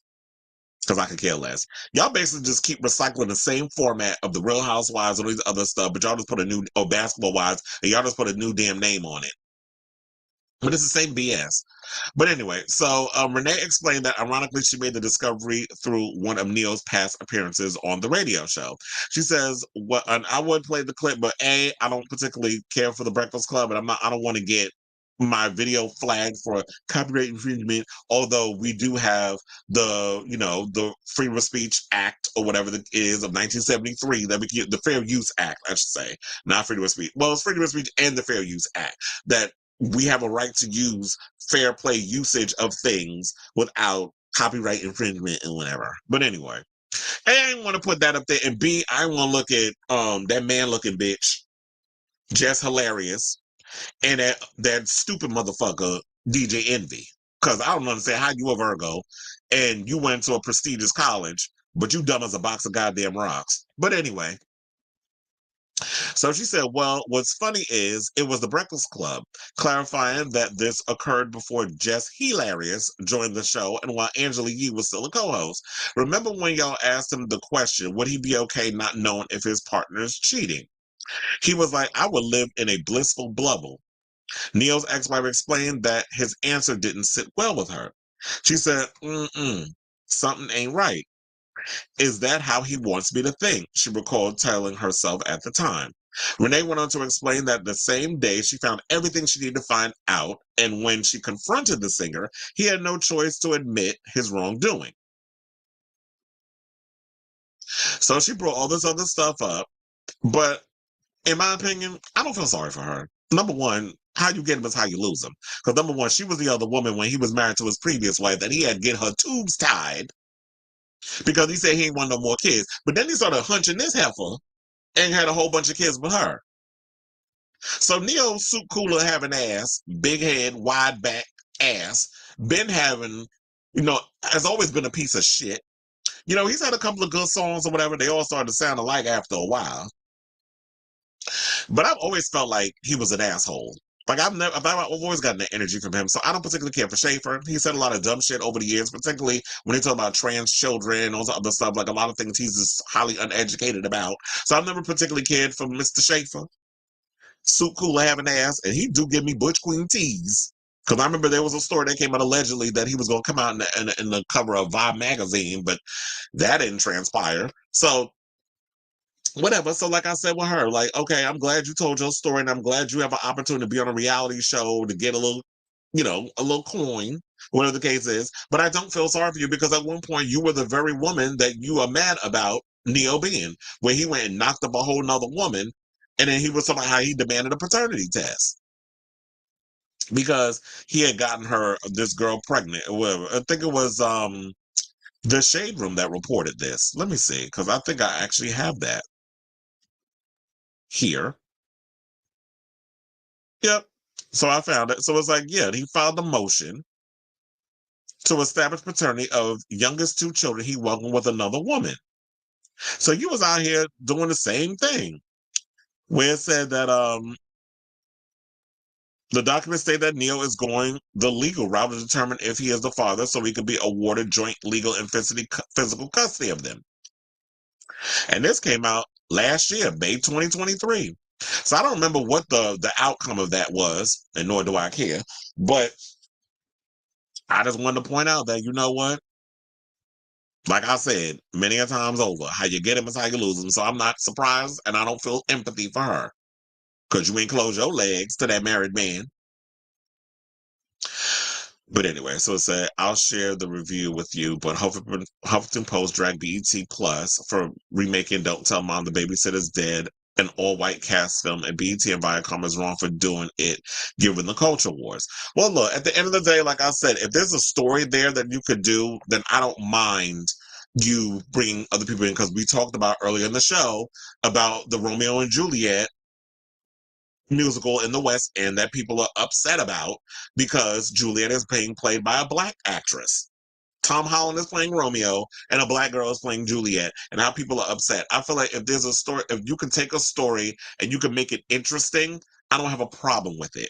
A: because I could care less. Y'all basically just keep recycling the same format of the Real Housewives and all these other stuff, but y'all just put a new, or Basketball Wives, and y'all just put a new damn name on it. But it's the same BS. But anyway, so Renay explained that ironically she made the discovery through one of Neo's past appearances on the radio show. She says, "What? And I would play the clip, but I don't particularly care for the Breakfast Club, and I don't want to get my video flagged for copyright infringement. Although we do have the Freedom of Speech Act or whatever it is of 1973, that the Fair Use Act, I should say, not Freedom of Speech. Well, it's Freedom of Speech and the Fair Use Act that." We have a right to use fair play usage of things without copyright infringement and whatever. But anyway, I didn't want to put that up there. And B, I want to look at that man looking bitch, Jess Hilarious, and that stupid motherfucker, DJ Envy. Because I don't understand how you a Virgo and you went to a prestigious college, but you dumb as a box of goddamn rocks. But anyway. So she said, well, what's funny is it was the Breakfast Club, clarifying that this occurred before Jess Hilarious joined the show and while Angela Yee was still a co-host. Remember when y'all asked him the question, would he be okay not knowing if his partner is cheating? He was like, I would live in a blissful bubble. Neo's ex-wife explained that his answer didn't sit well with her. She said, something ain't right. Is that how he wants me to think? She recalled telling herself at the time. Renay went on to explain that the same day she found everything she needed to find out, and when she confronted the singer, he had no choice to admit his wrongdoing. So she brought all this other stuff up, but in my opinion, I don't feel sorry for her. Number one, how you get him is how you lose him. Because number one, she was the other woman when he was married to his previous wife that he had to get her tubes tied because he said he ain't want no more kids. But then he started hunching this heifer and had a whole bunch of kids with her. So Neo soup cooler having ass, big head, wide back ass, been having, has always been a piece of shit. He's had a couple of good songs or whatever. They all started to sound alike after a while. But I've always felt like he was an asshole. Like I've always gotten that energy from him. So I don't particularly care for Schaefer. He said a lot of dumb shit over the years, particularly when they talk about trans children, all the other stuff, like a lot of things he's just highly uneducated about. So I've never particularly cared for Mr. Schaefer. Soup cooler having ass, and he do give me Butch Queen tease. Because I remember there was a story that came out allegedly that he was going to come out in the cover of Vibe magazine, but that didn't transpire. So whatever. So like I said with her, like, okay, I'm glad you told your story and I'm glad you have an opportunity to be on a reality show to get a little, a little coin, whatever the case is. But I don't feel sorry for you because at one point you were the very woman that you are mad about Neo being, where he went and knocked up a whole nother woman and then he was talking about how he demanded a paternity test. because he had gotten this girl pregnant or whatever. I think it was the Shade Room that reported this. Let me see, because I think I actually have that here. Yep. So I found it. So it's like, yeah, he filed a motion to establish paternity of youngest two children he welcomed with another woman. So you was out here doing the same thing, where it said that the documents state that Neil is going the legal route to determine if he is the father, so he could be awarded joint legal and physical custody of them. And this came out last year, May 2023. So I don't remember what the outcome of that was, and nor do I care. But I just wanted to point out that, you know what? Like I said many a times over, how you get him is how you lose him. So I'm not surprised, and I don't feel empathy for her, because you ain't close your legs to that married man. But anyway, so it said, I'll share the review with you, but Huffington Post dragged BET Plus for remaking Don't Tell Mom the Babysitter's Dead, an all-white cast film, and BET and Viacom is wrong for doing it, given the culture wars. Well, look, at the end of the day, like I said, if there's a story there that you could do, then I don't mind you bringing other people in, because we talked about earlier in the show about the Romeo and Juliet musical in the West End that people are upset about because Juliet is being played by a black actress. Tom Holland is playing Romeo and a black girl is playing Juliet, and how people are upset. I feel like if there's a story, if you can take a story and you can make it interesting, I don't have a problem with it.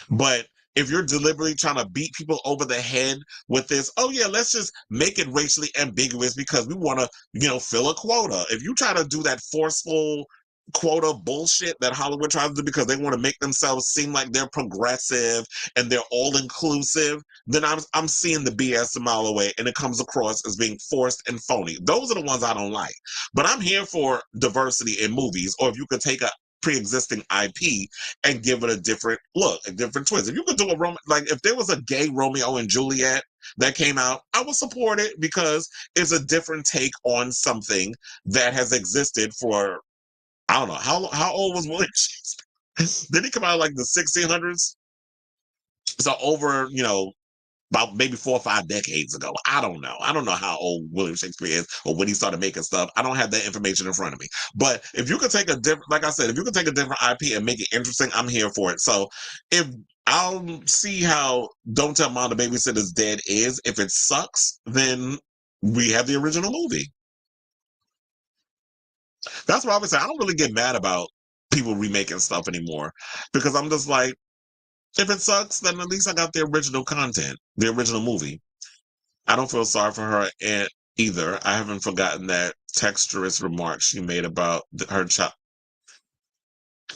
A: But if you're deliberately trying to beat people over the head with this, oh yeah, let's just make it racially ambiguous because we want to, fill a quota. If you try to do that forceful quota bullshit that Hollywood tries to do because they want to make themselves seem like they're progressive and they're all inclusive, then I'm seeing the BS a mile away, and it comes across as being forced and phony. Those are the ones I don't like. But I'm here for diversity in movies, or if you could take a pre-existing IP and give it a different look, a different twist. If you could do if there was a gay Romeo and Juliet that came out, I would support it because it's a different take on something that has existed for, I don't know, how old was William Shakespeare? Did he come out like the 1600s? So over, about maybe 4 or 5 decades ago. I don't know. I don't know how old William Shakespeare is or when he started making stuff. I don't have that information in front of me. But if you could take a different, like I said, if you could take a different IP and make it interesting, I'm here for it. So if I'll see how Don't Tell Mom the Babysitter's Dead is. If it sucks, then we have the original movie. That's why I would say I don't really get mad about people remaking stuff anymore, because I'm just like, if it sucks, then at least I got the original content, the original movie. I don't feel sorry for her either. I haven't forgotten that texturous remark she made about her child.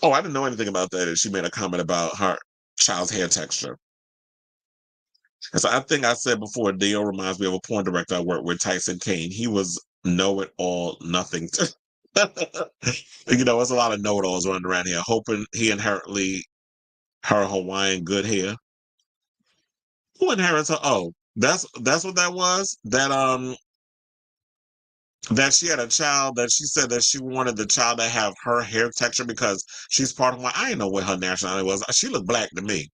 A: Oh, I didn't know anything about that. And she made a comment about her child's hair texture. And so I think I said before, Dio reminds me of a porn director I worked with, Tyson Kane. He was know-it-all, nothing. There's a lot of know-it-alls running around here, hoping he inherently her Hawaiian good hair. Who inherits her? Oh, that's what that was. That she had a child that she said that she wanted the child to have her hair texture because she's part of I didn't know what her nationality was. She looked black to me.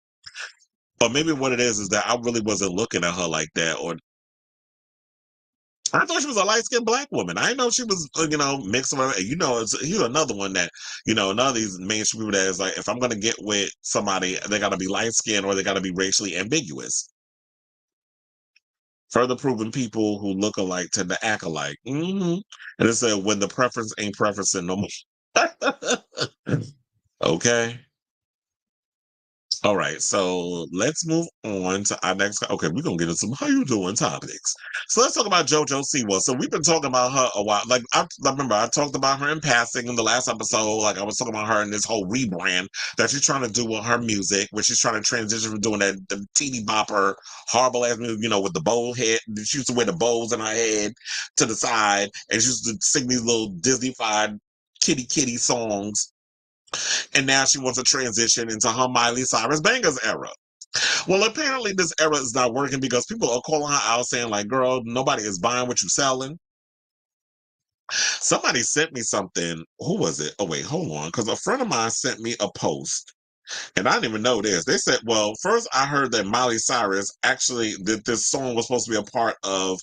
A: But maybe what it is that I really wasn't looking at her like that, or I thought she was a light-skinned black woman. I didn't know she was, mixed with, he's another one that, none of these mainstream people that is like, if I'm going to get with somebody, they got to be light-skinned or they got to be racially ambiguous. Further proving people who look alike tend to act alike. Mm-hmm. And it said, when the preference ain't preferencing no more. Okay. All right, so let's move on to our next. Okay, we're gonna get into some how you doing topics. So let's talk about JoJo Siwa. So we've been talking about her a while. Like I remember I talked about her in passing in the last episode. Like I was talking about her in this whole rebrand that she's trying to do with her music, where she's trying to transition from doing that the teeny bopper horrible ass music, with the bowl head. She used to wear the bows in her head to the side, and she used to sing these little Disney-fied kitty songs. And now she wants to transition into her Miley Cyrus Bangers era. Well, apparently this era is not working because people are calling her out saying, like, girl, nobody is buying what you're selling. Somebody sent me something. Who was it? Oh, wait, hold on. Because a friend of mine sent me a post And I didn't even know this. They said, well, first I heard that Miley Cyrus actually, that this song was supposed to be a part of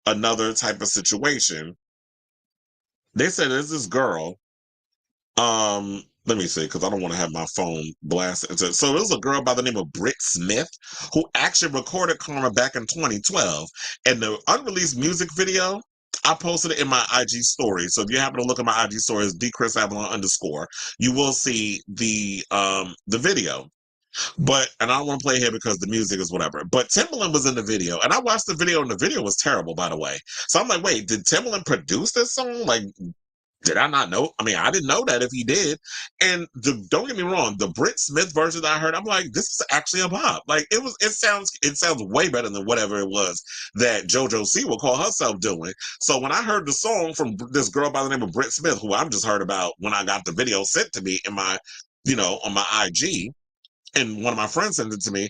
A: another type of situation. They said there's this girl. Let me see, because I don't want to have my phone blasted. So there was a girl by the name of Britt Smith who actually recorded Karma back in 2012. And the unreleased music video, I posted it in my IG story. So if you happen to look at my IG story, it's _. You will see the video. But, and I don't want to play here because the music is whatever. But Timbaland was in the video, and I watched the video, and the video was terrible, by the way. So I'm like, wait, did Timbaland produce this song? Like, did I not know? I mean, I didn't know that if he did. And don't get me wrong, the Britt Smith version that I heard, I'm like, this is actually a bop. Like it sounds way better than whatever it was that JoJo Siwa called herself doing. So when I heard the song from this girl by the name of Britt Smith, who I've just heard about when I got the video sent to me in my, on my IG, and one of my friends sent it to me.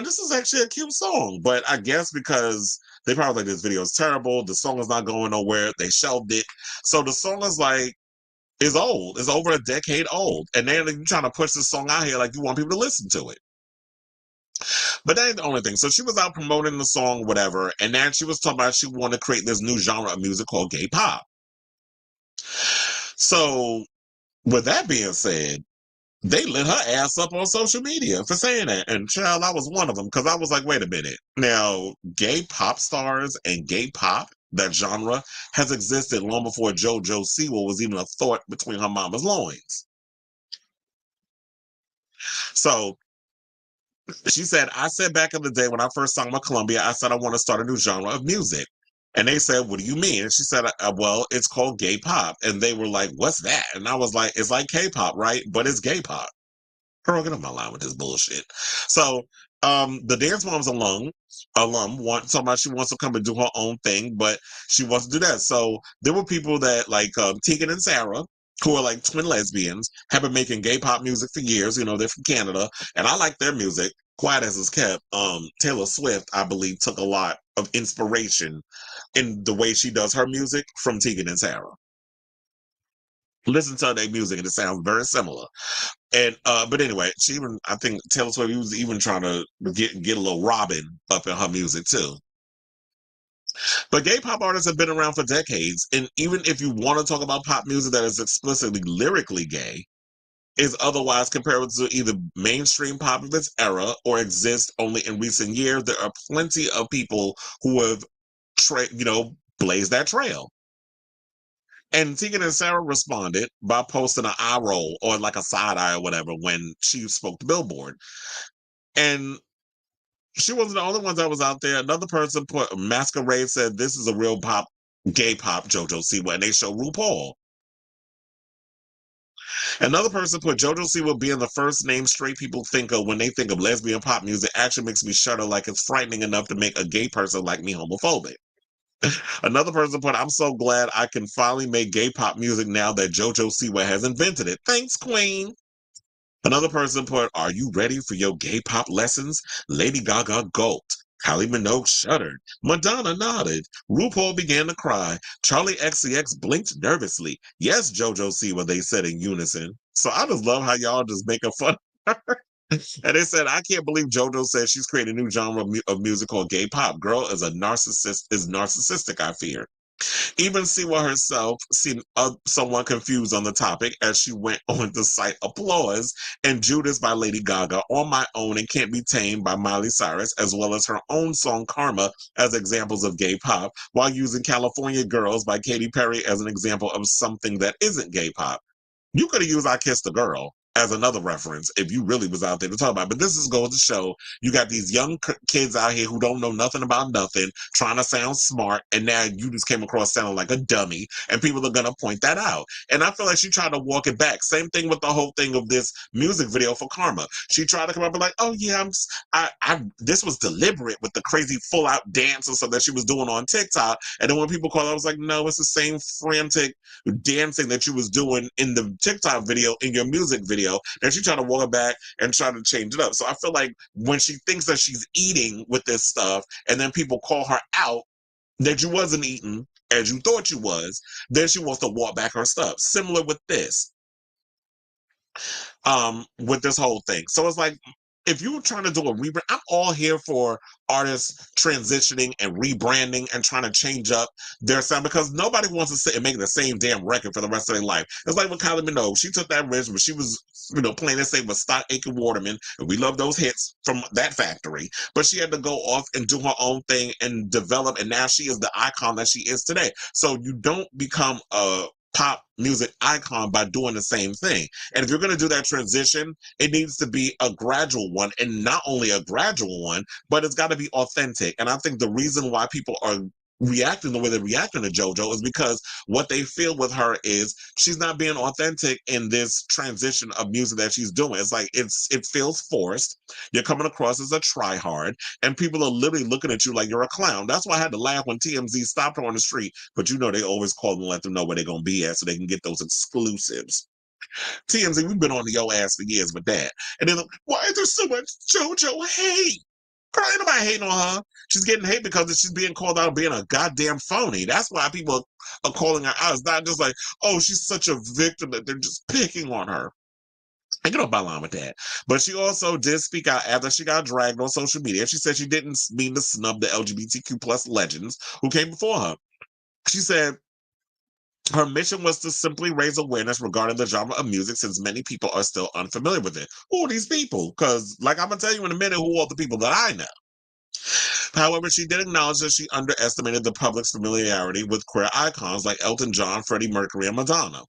A: This is actually a cute song, but I guess because they probably like this video is terrible, the song is not going nowhere, they shelved it. So the song is old. It's over a decade old, and then you're trying to push this song out here like you want people to listen to it. But that ain't the only thing. So she was out promoting the song, whatever, and then she was talking about she wanted to create this new genre of music called gay pop. So with that being said, they lit her ass up on social media for saying that. And child, I was one of them because I was like, wait a minute. Now, gay pop stars and gay pop, that genre, has existed long before JoJo Siwa was even a thought between her mama's loins. So she said, I said back in the day when I first sung with Columbia, I said I want to start a new genre of music. And they said, what do you mean? And she said, well, it's called gay pop. And they were like, what's that? And I was like, it's like K-pop, right? But it's gay pop. Girl, get on my line with this bullshit. So the Dance Moms alum talking about she wants to come and do her own thing, but she wants to do that. So there were people that like Tegan and Sarah, who are like twin lesbians, have been making gay pop music for years. They're from Canada, and I like their music. Quiet as it's kept. Taylor Swift, I believe, took a lot of inspiration in the way she does her music from Tegan and Sarah. Listen to their music, and it sounds very similar. And but anyway, I think Taylor Swift was even trying to get a little Robin up in her music too. But gay pop artists have been around for decades, and even if you want to talk about pop music that is explicitly lyrically gay, is otherwise comparable to either mainstream pop of its era or exists only in recent years, there are plenty of people who have blazed that trail. And Tegan and Sarah responded by posting an eye roll or like a side eye or whatever when she spoke to Billboard. And she wasn't the only one that was out there. Another person put Masquerade said, this is a real pop, gay pop JoJo Siwa, and they show RuPaul. Another person put JoJo Siwa being the first name straight people think of when they think of lesbian pop music actually makes me shudder like it's frightening enough to make a gay person like me homophobic. Another person put, I'm so glad I can finally make gay pop music now that JoJo Siwa has invented it. Thanks, Queen. Another person put, are you ready for your gay pop lessons? Lady Gaga gulped. Kylie Minogue shuddered. Madonna nodded. RuPaul began to cry. Charlie XCX blinked nervously. Yes, JoJo Siwa, they said in unison. So I just love how y'all just making fun of her. And they said, I can't believe JoJo said she's creating a new genre of music called gay pop. Girl is narcissistic, I fear. Even Siwa herself seemed somewhat confused on the topic as she went on to cite Applause and Judas by Lady Gaga, On My Own and Can't Be Tamed by Miley Cyrus, as well as her own song Karma as examples of gay pop, while using California Girls by Katy Perry as an example of something that isn't gay pop. You could have used I Kissed a Girl as another reference if you really was out there to talk about it. But this is goes to show you got these young kids out here who don't know nothing about nothing, trying to sound smart, and now you just came across sounding like a dummy, and people are going to point that out. And I feel like she tried to walk it back. Same thing with the whole thing of this music video for Karma. She tried to come up and like, oh yeah, this was deliberate with the crazy full-out dance or something that she was doing on TikTok. And then when people called, I was like, no, it's the same frantic dancing that you was doing in the TikTok video, in your music video. And she tried to walk it back and try to change it up. So I feel like when she thinks that she's eating with this stuff and then people call her out that you wasn't eating as you thought you was, then she wants to walk back her stuff. Similar with this. with this whole thing. So it's like, if you were trying to do a rebrand, I'm all here for artists transitioning and rebranding and trying to change up their sound, because nobody wants to sit and make the same damn record for the rest of their life. It's like with Kylie Minogue. She took that risk when she was, playing this thing with Stock Aitken Waterman, and we love those hits from that factory. But she had to go off and do her own thing and develop, and now she is the icon that she is today. So you don't become a pop music icon by doing the same thing. And if you're going to do that transition, it needs to be a gradual one, and not only a gradual one, but it's got to be authentic. And I think the reason why people are reacting the way they're reacting to JoJo is because what they feel with her is she's not being authentic in this transition of music that she's doing. It's like it feels forced. You're coming across as a tryhard, and people are literally looking at you like you're a clown. That's why I had to laugh when TMZ stopped her on the street. But they always call them and let them know where they're gonna be at so they can get those exclusives. TMZ, we've been on the yo ass for years with that. And then, why is there so much JoJo hate? Girl, ain't nobody hating on her. She's getting hate because she's being called out of being a goddamn phony. That's why people are calling her out. It's not just like, oh, she's such a victim that they're just picking on her. I get off my line with that. But she also did speak out after she got dragged on social media. She said she didn't mean to snub the LGBTQ plus legends who came before her. She said, her mission was to simply raise awareness regarding the genre of music, since many people are still unfamiliar with it. Who are these people? Because, like, I'm going to tell you in a minute who are the people that I know. However, she did acknowledge that she underestimated the public's familiarity with queer icons like Elton John, Freddie Mercury, and Madonna.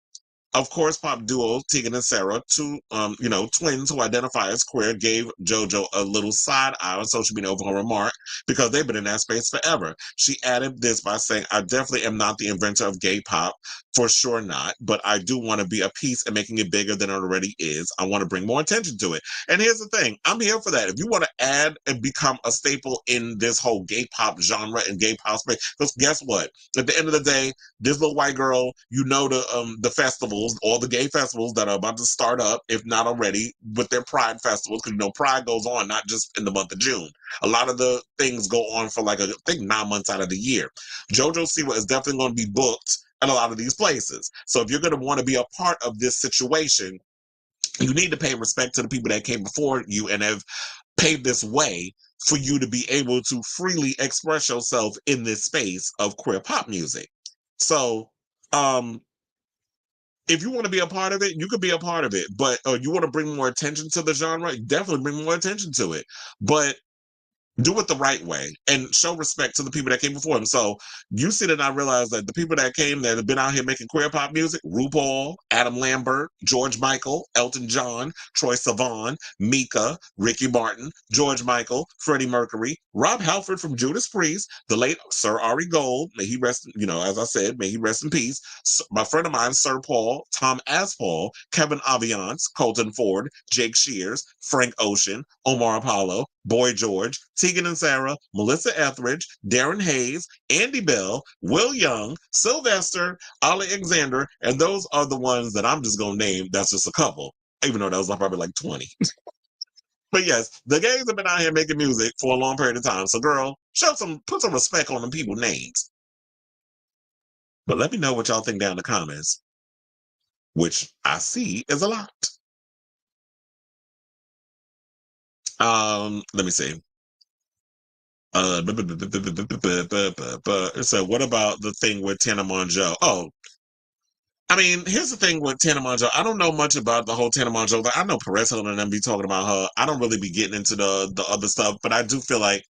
A: Of course, pop duo Tegan and Sarah, two twins who identify as queer, gave JoJo a little side eye on social media over her remark, because they've been in that space forever. She added this by saying, I definitely am not the inventor of gay pop, for sure not, but I do want to be a piece in making it bigger than it already is. I want to bring more attention to it. And here's the thing, I'm here for that. If you want to add and become a staple in this whole gay pop genre and gay pop space, because guess what? At the end of the day, this little white girl, the festivals, all the gay festivals that are about to start up, if not already, with their Pride festivals, because Pride goes on not just in the month of June. A lot of the things go on for I think 9 months out of the year. JoJo Siwa is definitely going to be booked at a lot of these places. So if you're going to want to be a part of this situation, you need to pay respect to the people that came before you and have paved this way for you to be able to freely express yourself in this space of queer pop music. So, if you want to be a part of it, you could be a part of it. But you want to bring more attention to the genre, definitely bring more attention to it. But do it the right way and show respect to the people that came before him. So you see that I realize that the people that came that have been out here making queer pop music, RuPaul, Adam Lambert, George Michael, Elton John, Troye Sivan, Mika, Ricky Martin, George Michael, Freddie Mercury, Rob Halford from Judas Priest, the late Sir Ari Gold, may he rest, as I said, may he rest in peace. My friend of mine, Sir Paul, Tom Aspall, Kevin Aviance, Colton Ford, Jake Shears, Frank Ocean, Omar Apollo, Boy George, Tegan and Sarah, Melissa Etheridge, Darren Hayes, Andy Bell, Will Young, Sylvester, Alexander, and those are the ones that I'm just going to name. That's just a couple, even though that was probably like 20. But yes, the gays have been out here making music for a long period of time. So girl, put some respect on them people's names. But let me know what y'all think down in the comments, which I see is a lot. Let me see. So what about the thing with Tana Mongeau? Oh, I mean, here's the thing with Tana Mongeau. I don't know much about the whole Tana Mongeau. I know Purcell and them be talking about her. I don't really be getting into the other stuff, but I do feel like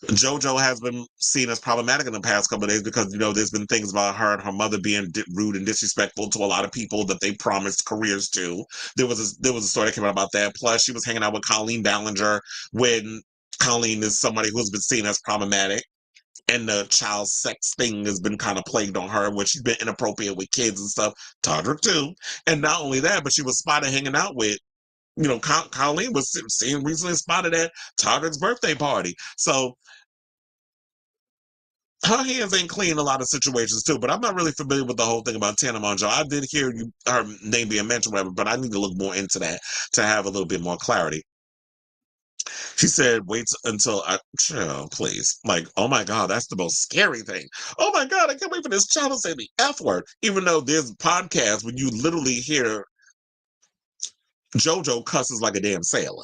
A: JoJo has been seen as problematic in the past couple of days because, there's been things about her and her mother being rude and disrespectful to a lot of people that they promised careers to. There was a story that came out about that. Plus, she was hanging out with Colleen Ballinger when Colleen is somebody who's been seen as problematic. And the child sex thing has been kind of plagued on her, where she's been inappropriate with kids and stuff. Todrick too. And not only that, but she was spotted hanging out with, Colleen was seen recently spotted at Todrick's birthday party. So her hands ain't clean in a lot of situations too, but I'm not really familiar with the whole thing about Tana Mongeau. I did hear her name being mentioned, whatever, but I need to look more into that to have a little bit more clarity. She said, wait until please. Like, oh my God, that's the most scary thing. Oh my God, I can't wait for this child to say the F word. Even though there's podcasts when you literally hear JoJo cusses like a damn sailor.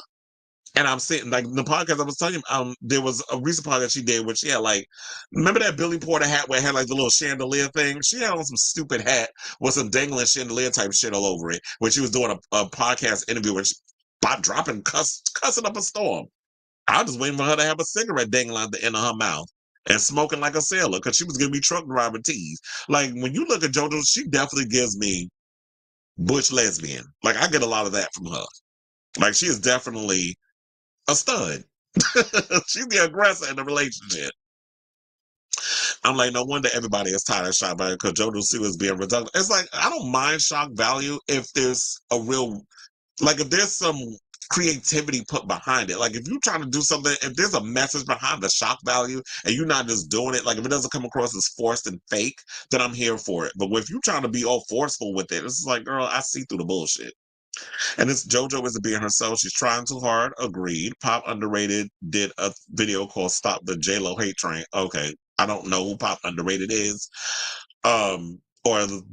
A: And I'm sitting like the podcast I was telling you, there was a recent podcast she did where she had like, remember that Billy Porter hat where it had like the little chandelier thing? She had on some stupid hat with some dangling chandelier type shit all over it when she was doing a podcast interview where she dropping cussing up a storm. I was just waiting for her to have a cigarette dangling at the end of her mouth and smoking like a sailor because she was giving me truck driver tease. Like when you look at JoJo, she definitely gives me butch lesbian. Like I get a lot of that from her. Like she is definitely a stud. She's the aggressor in the relationship. I'm like, no wonder everybody is tired of shock value because JoJo Siwa is being redundant. It's like, I don't mind shock value if there's a real, like, if there's some creativity put behind it. Like, if you're trying to do something, if there's a message behind the shock value and you're not just doing it, like, if it doesn't come across as forced and fake, then I'm here for it. But if you're trying to be all forceful with it, it's like, girl, I see through the bullshit. And this JoJo isn't being herself. She's trying too hard. Agreed. Pop Underrated did a video called Stop the J-Lo Hate Train. Okay. I don't know who Pop Underrated is. Or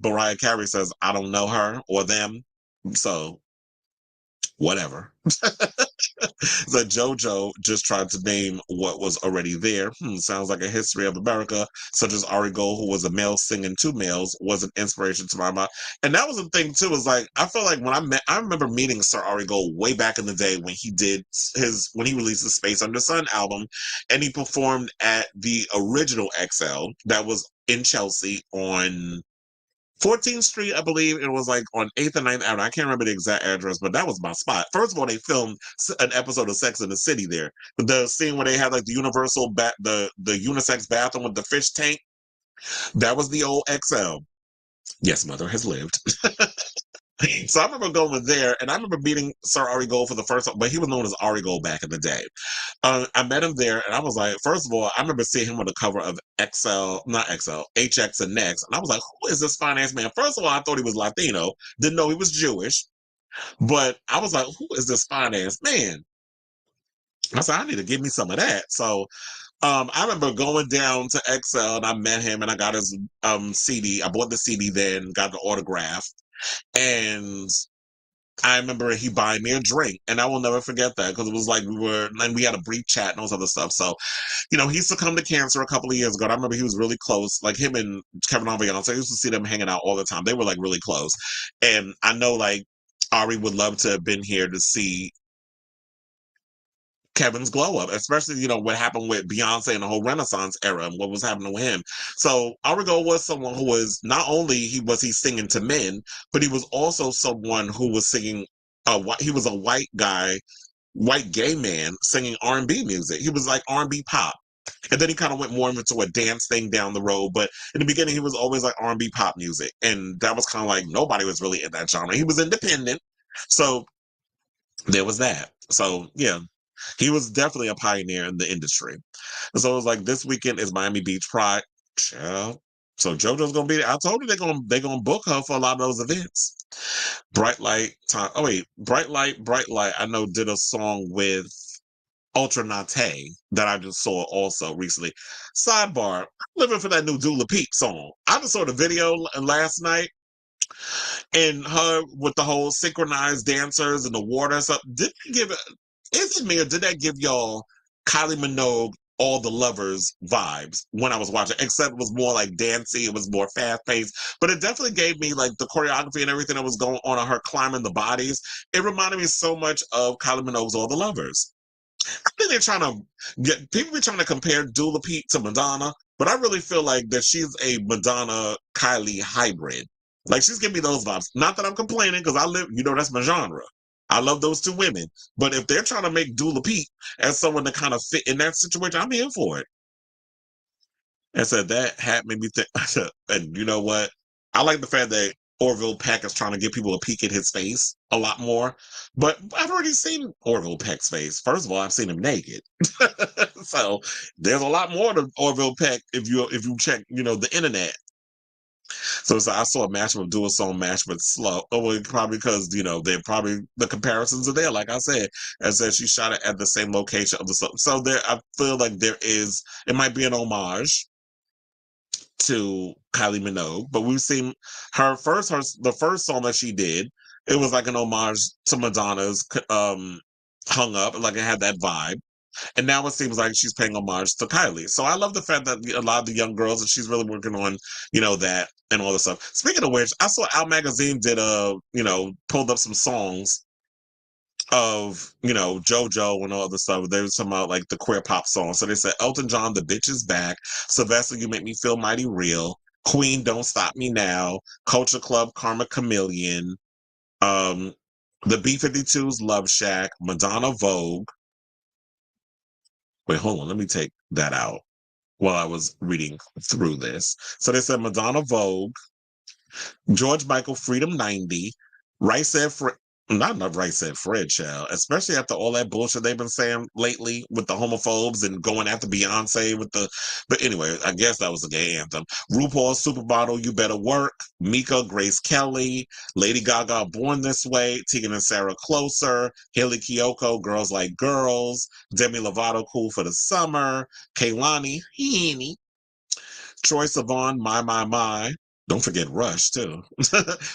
A: Mariah Carey says, I don't know her or them. So, whatever. So JoJo just tried to name what was already there. Sounds like a history of America, such as Ari Gold, who was a male singing two males, was an inspiration to my mind. And that was the thing too, is like, I feel like I remember meeting Sir Ari Gold way back in the day when he released the Space Under Sun album, and he performed at the original XL that was in Chelsea on 14th Street, I believe it was like on 8th and 9th Avenue. I can't remember the exact address, but that was my spot. First of all, they filmed an episode of Sex in the City there. The scene where they had like the the unisex bathroom with the fish tank, that was the old XL. Yes, mother has lived. So I remember going there, and I remember meeting Sir Ari Gold for the first time, but he was known as Ari Gold back in the day. I met him there, and I was like, first of all, I remember seeing him on the cover of HX and Next, and I was like, who is this fine-ass man? First of all, I thought he was Latino, didn't know he was Jewish, but I was like, who is this fine-ass man? I said, I need to give me some of that. So I remember going down to XL, and I met him, and I got his CD. I bought the CD then, got the autograph, and I remember he buying me a drink, and I will never forget that because it was like we had a brief chat and all this other stuff. So, he succumbed to cancer a couple of years ago. And I remember he was really close, like him and Kevin Beyonce. I used to see them hanging out all the time. They were like really close, and I know like Ari would love to have been here to see Kevin's glow up, especially, what happened with Beyonce and the whole Renaissance era and what was happening with him. So Arigo was someone who was, not only he singing to men, but he was also someone who was singing, he was a white gay man singing R&B music. He was like R&B pop. And then he kind of went more into a dance thing down the road. But in the beginning, he was always like R&B pop music. And that was kind of like, nobody was really in that genre. He was independent. So there was that. So yeah. He was definitely a pioneer in the industry. And so it was like, this weekend is Miami Beach Pride. Child. So JoJo's gonna be there. I told you they're gonna book her for a lot of those events. Bright Light. Bright Light. I know did a song with Ultra Nate that I just saw also recently. Sidebar, I'm living for that new Dula Peep song. I just saw the video last night, and her with the whole synchronized dancers and the water and stuff. Is it me, or did that give y'all Kylie Minogue, All the Lovers vibes when I was watching? Except it was more like dancey, it was more fast-paced, but it definitely gave me like the choreography and everything that was going on her climbing the bodies. It reminded me so much of Kylie Minogue's All the Lovers. I think they're trying to people be trying to compare Dula Peep to Madonna, but I really feel like that she's a Madonna-Kylie hybrid. Like, she's giving me those vibes. Not that I'm complaining, because that's my genre. I love those two women. But if they're trying to make Dula Peep as someone to kind of fit in that situation, I'm in for it. And so that hat made me think, and you know what? I like the fact that Orville Peck is trying to give people a peek at his face a lot more. But I've already seen Orville Peck's face. First of all, I've seen him naked. So there's a lot more to Orville Peck if you check, the internet. So I saw a mashup, do a song mashup with Slow. Oh, well, probably because, they're probably, the comparisons are there, like I said. And said she shot it at the same location of the song. So there, I feel like it might be an homage to Kylie Minogue, but we've seen the first song that she did, It was like an homage to Madonna's Hung Up, like it had that vibe. And now it seems like she's paying homage to Kylie. So I love the fact that a lot of the young girls, and she's really working on, that and all this stuff. Speaking of which, I saw Out Magazine did pulled up some songs of, JoJo and all this stuff. They were talking about like the queer pop songs. So they said Elton John, The Bitch Is Back, Sylvester, You Make Me Feel Mighty Real, Queen, Don't Stop Me Now, Culture Club, Karma Chameleon, the B-52's Love Shack, Madonna Vogue. Wait, hold on. Let me take that out while I was reading through this. So they said Madonna Vogue, George Michael Freedom 90, Right Said Fred, not enough Right Said Fred, child, especially after all that bullshit they've been saying lately with the homophobes and going after Beyonce but anyway, I guess that was a gay anthem. RuPaul's Supermodel, You Better Work, Mika, Grace Kelly, Lady Gaga, Born This Way, Tegan and Sarah, Closer, Haley Kiyoko, Girls Like Girls, Demi Lovato, Cool for the Summer, Kehlani, Henny, Troye Sivan, My. Don't forget Rush, too.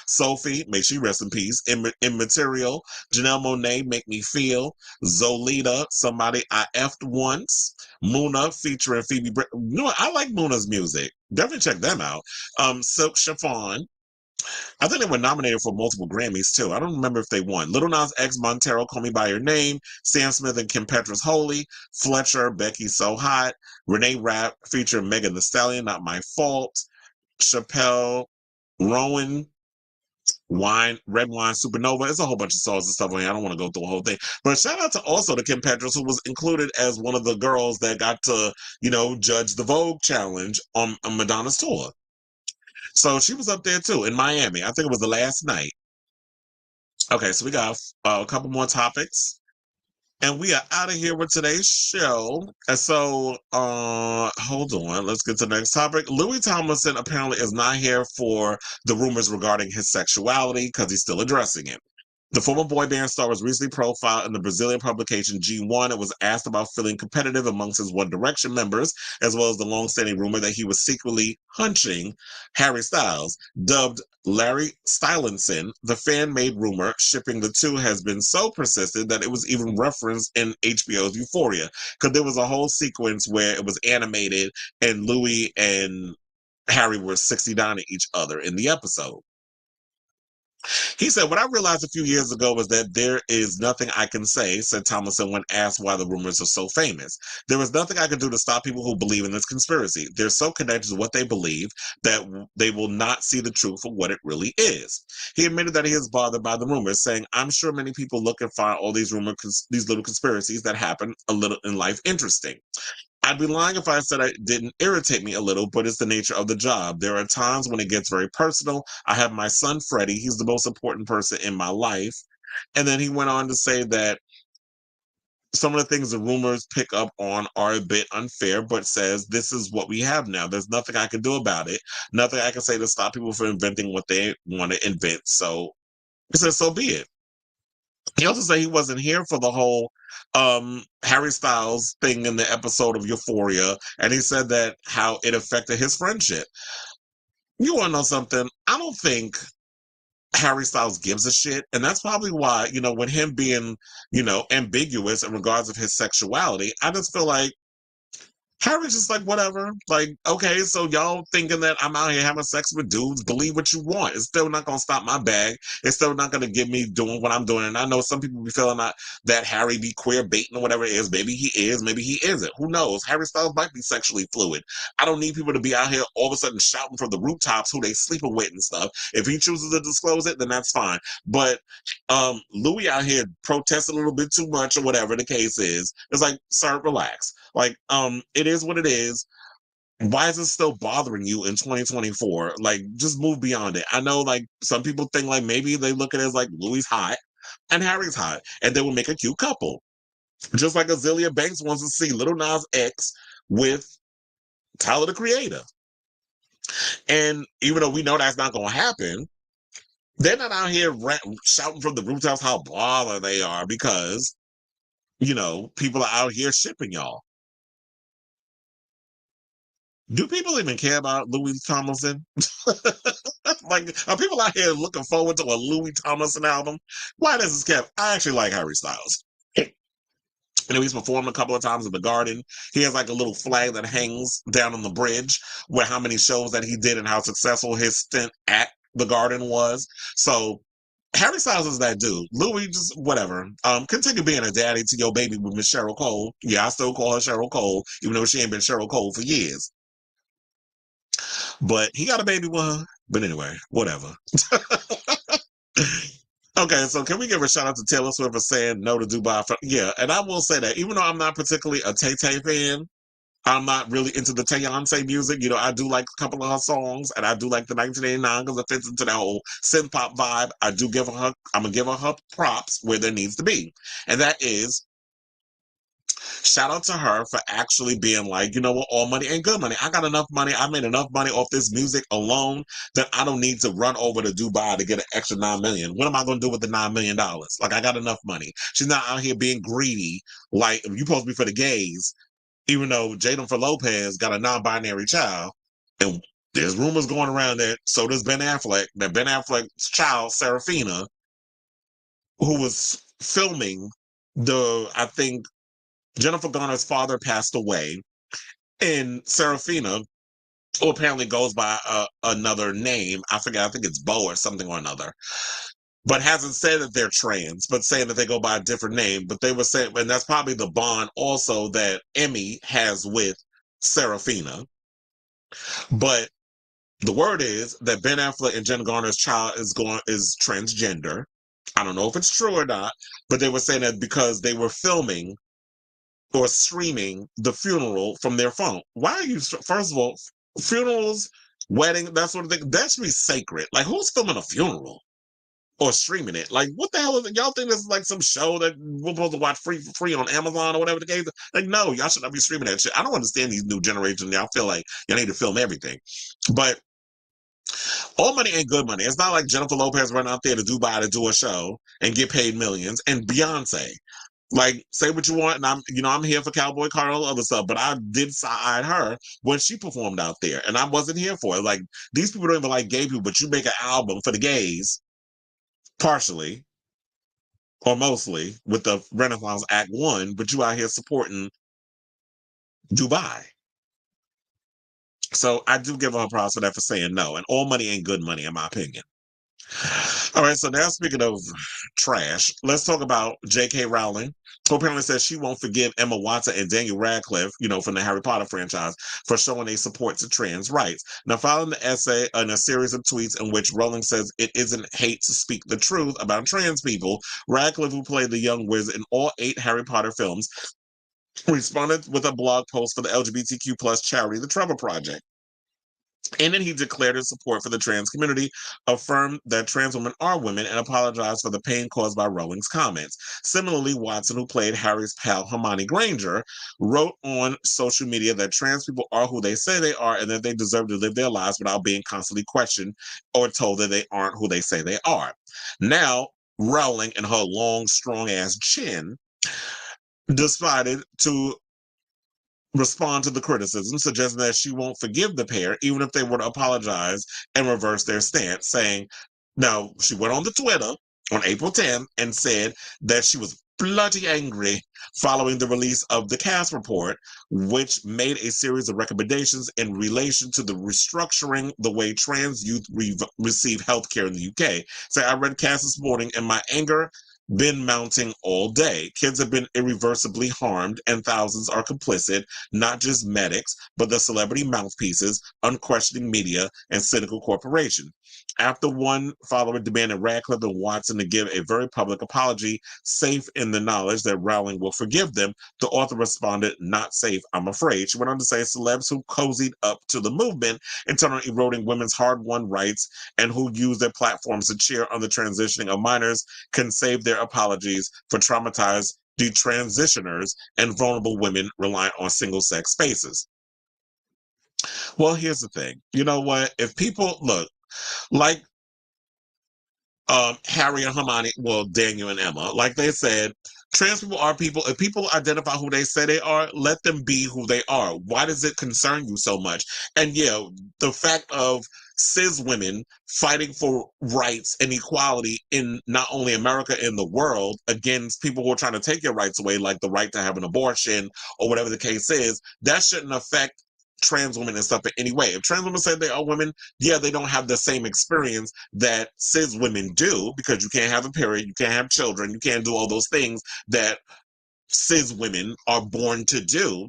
A: Sophie, may she rest in peace. Immaterial. Janelle Monáe, Make Me Feel. Zolita, Somebody I F'd Once. Muna, featuring Phoebe. I like Muna's music. Definitely check them out. Silk Chiffon. I think they were nominated for multiple Grammys, too. I don't remember if they won. Little Nas X, Montero, Call Me By Your Name. Sam Smith and Kim Petras, Holy. Fletcher, Becky So Hot. Renay Rap, featuring Megan Thee Stallion, Not My Fault. Chappelle, Rowan, Red Wine, Supernova. It's a whole bunch of songs and stuff on here. I don't want to go through the whole thing. But shout out to also to Kim Petras, who was included as one of the girls that got to, judge the Vogue Challenge on Madonna's tour. So she was up there too in Miami. I think it was the last night. Okay, so we got a couple more topics. And we are out of here with today's show. And so, hold on. Let's get to the next topic. Louis Tomlinson apparently is not here for the rumors regarding his sexuality because he's still addressing it. The former boy band star was recently profiled in the Brazilian publication G1 and was asked about feeling competitive amongst his One Direction members, as well as the long-standing rumor that he was secretly hunching Harry Styles. Dubbed Larry Stylinson, the fan-made rumor shipping the two has been so persistent that it was even referenced in HBO's Euphoria, because there was a whole sequence where it was animated and Louis and Harry were 69 at each other in the episode. He said, what I realized a few years ago was that there is nothing I can say, said Tomlinson when asked why the rumors are so famous. There is nothing I can do to stop people who believe in this conspiracy. They're so connected to what they believe that they will not see the truth for what it really is. He admitted that he is bothered by the rumors, saying, I'm sure many people look and find all these these little conspiracies that happen a little in life interesting. I'd be lying if I said it didn't irritate me a little, but it's the nature of the job. There are times when it gets very personal. I have my son, Freddie. He's the most important person in my life. And then he went on to say that some of the things the rumors pick up on are a bit unfair, but says this is what we have now. There's nothing I can do about it. Nothing I can say to stop people from inventing what they want to invent. So he says, so be it. He also said he wasn't here for the whole Harry Styles thing in the episode of Euphoria, and he said that how it affected his friendship. You want to know something? I don't think Harry Styles gives a shit, and that's probably why, with him being, ambiguous in regards of his sexuality, I just feel like Harry's just like, whatever. Like, okay, so y'all thinking that I'm out here having sex with dudes, believe what you want. It's still not going to stop my bag. It's still not going to get me doing what I'm doing. And I know some people be feeling that Harry be queer baiting or whatever it is. Maybe he is, maybe he isn't. Who knows? Harry Styles might be sexually fluid. I don't need people to be out here all of a sudden shouting from the rooftops who they sleeping with and stuff. If he chooses to disclose it, then that's fine. But Louis out here protesting a little bit too much or whatever the case is. It's like, sir, relax. Like, it is what it is. Why is it still bothering you in 2024? Like, just move beyond it. I know, like, some people think, like, maybe they look at it as, like, Louis hot and Harry's hot, and they will make a cute couple. Just like Azealia Banks wants to see Little Nas X with Tyler, the Creator. And even though we know that's not going to happen, they're not out here shouting from the rooftops how bothered they are because, people are out here shipping y'all. Do people even care about Louis Tomlinson? Like, are people out here looking forward to a Louis Tomlinson album? Why does this cap? I actually like Harry Styles. You know, he's performed a couple of times in the Garden. He has like a little flag that hangs down on the bridge where how many shows that he did and how successful his stint at the Garden was. So Harry Styles is that dude. Louis, just whatever. Continue being a daddy to your baby with Miss Cheryl Cole. Yeah, I still call her Cheryl Cole, even though she ain't been Cheryl Cole for years. But he got a baby with her. But anyway, whatever. Okay, so can we give a shout out to Taylor Swift for saying no to Dubai? Yeah, and I will say that even though I'm not particularly a Tay-Tay fan, I'm not really into the Beyonce music. You know, I do like a couple of her songs, and I do like the 1989 because it fits into that whole synth pop vibe. I'm gonna give her props where there needs to be, and that is shout out to her for actually being like, you know what, all money ain't good money. I got enough money. I made enough money off this music alone that I don't need to run over to Dubai to get an extra $9 million. What am I going to do with the $9 million? Like, I got enough money. She's not out here being greedy. Like, you supposed to be for the gays, even though Jennifer Lopez got a non-binary child. And there's rumors going around that so does Ben Affleck, that Ben Affleck's child, Serafina, who was filming I think Jennifer Garner's father passed away, and Serafina, who apparently goes by another name, I forget, I think it's Bo or something or another, but hasn't said that they're trans, but saying that they go by a different name. But they were saying, and that's probably the bond also that Emmy has with Serafina. But the word is that Ben Affleck and Jennifer Garner's child is transgender. I don't know if it's true or not, but they were saying that because they were filming or streaming the funeral from their phone. Why are you, first of all, funerals, wedding, that sort of thing, that should be sacred. Like, who's filming a funeral or streaming it? Like, what the hell is it? Y'all think this is like some show that we're supposed to watch free on Amazon or whatever the case? Like, no, y'all should not be streaming that shit. I don't understand these new generations. Y'all feel like y'all need to film everything. But all money ain't good money. It's not like Jennifer Lopez running out there to Dubai to do a show and get paid millions, and Beyonce. Like, say what you want, and I'm here for Cowboy Carter and all other stuff, but I did side her when she performed out there, and I wasn't here for it. Like, these people don't even like gay people, but you make an album for the gays, partially, or mostly, with the Renaissance Act 1, but you out here supporting Dubai. So I do give her props for that, for saying no, and all money ain't good money, in my opinion. All right, so now speaking of trash, let's talk about J.K. Rowling, who apparently says she won't forgive Emma Watson and Daniel Radcliffe, from the Harry Potter franchise, for showing a support to trans rights. Now, following the essay and a series of tweets in which Rowling says it isn't hate to speak the truth about trans people, Radcliffe, who played the young wizard in all 8 Harry Potter films, responded with a blog post for the LGBTQ plus charity, the Trevor Project. And then he declared his support for the trans community, affirmed that trans women are women, and apologized for the pain caused by Rowling's comments. Similarly, Watson, who played Harry's pal Hermione Granger, wrote on social media that trans people are who they say they are and that they deserve to live their lives without being constantly questioned or told that they aren't who they say they are. Now, Rowling, and her long, strong-ass chin, decided to respond to the criticism, suggesting that she won't forgive the pair, even if they were to apologize and reverse their stance, saying, now, she went on the Twitter on April 10th and said that she was bloody angry following the release of the cast report, which made a series of recommendations in relation to the restructuring the way trans youth receive healthcare in the UK. So I read cast this morning, and my anger been mounting all day. Kids have been irreversibly harmed, and thousands are complicit, not just medics, but the celebrity mouthpieces, unquestioning media, and cynical corporation. After one follower demanded Radcliffe and Watson to give a very public apology, safe in the knowledge that Rowling will forgive them, the author responded, not safe, I'm afraid. She went on to say celebs who cozied up to the movement and turned on eroding women's hard-won rights and who use their platforms to cheer on the transitioning of minors can save their apologies for traumatized detransitioners and vulnerable women relying on single-sex spaces. Well, here's the thing. You know what? If people, look, like Harry and Hermione, well, Daniel and Emma, like they said, Trans people are people. If people identify who they say they are, let them be who they are. Why does it concern you so much? And yeah, the fact of cis women fighting for rights and equality in not only America, in the world, against people who are trying to take your rights away, like the right to have an abortion or whatever the case is, that shouldn't affect trans women and stuff in any way. If trans women say they are women, yeah, they don't have the same experience that cis women do, because you can't have a period, you can't have children, you can't do all those things that cis women are born to do.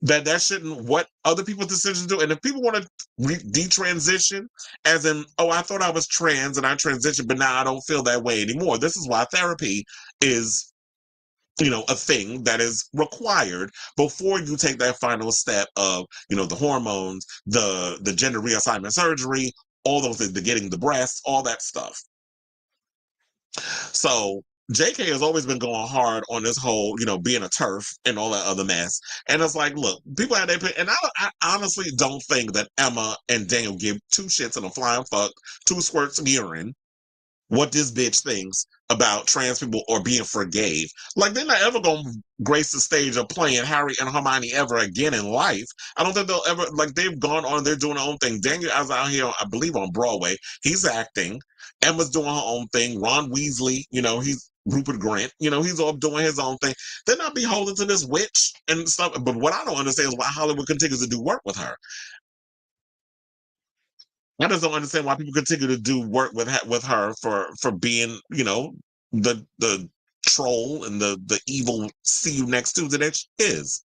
A: That shouldn't what other people's decisions do. And if people want to detransition, as in, oh, I thought I was trans and I transitioned, but now I don't feel that way anymore. This is why therapy is, a thing that is required before you take that final step of, the hormones, the gender reassignment surgery, all those things, the getting the breasts, all that stuff. So JK has always been going hard on this whole, being a TERF and all that other mess. And it's like, look, people have their opinion. And I honestly don't think that Emma and Daniel give two shits and a flying fuck, two squirts of urine, what this bitch thinks about trans people or being forgave. Like, they're not ever going to grace the stage of playing Harry and Hermione ever again in life. I don't think they'll ever, like, they've gone on, they're doing their own thing. Daniel is out here, I believe, on Broadway. He's acting. Emma's doing her own thing. Ron Weasley, he's Rupert Grint, he's all doing his own thing. They're not beholden to this witch and stuff. But what I don't understand is why Hollywood continues to do work with her. I just don't understand why people continue to do work with her for being, the troll and the evil see you next Tuesday that she is.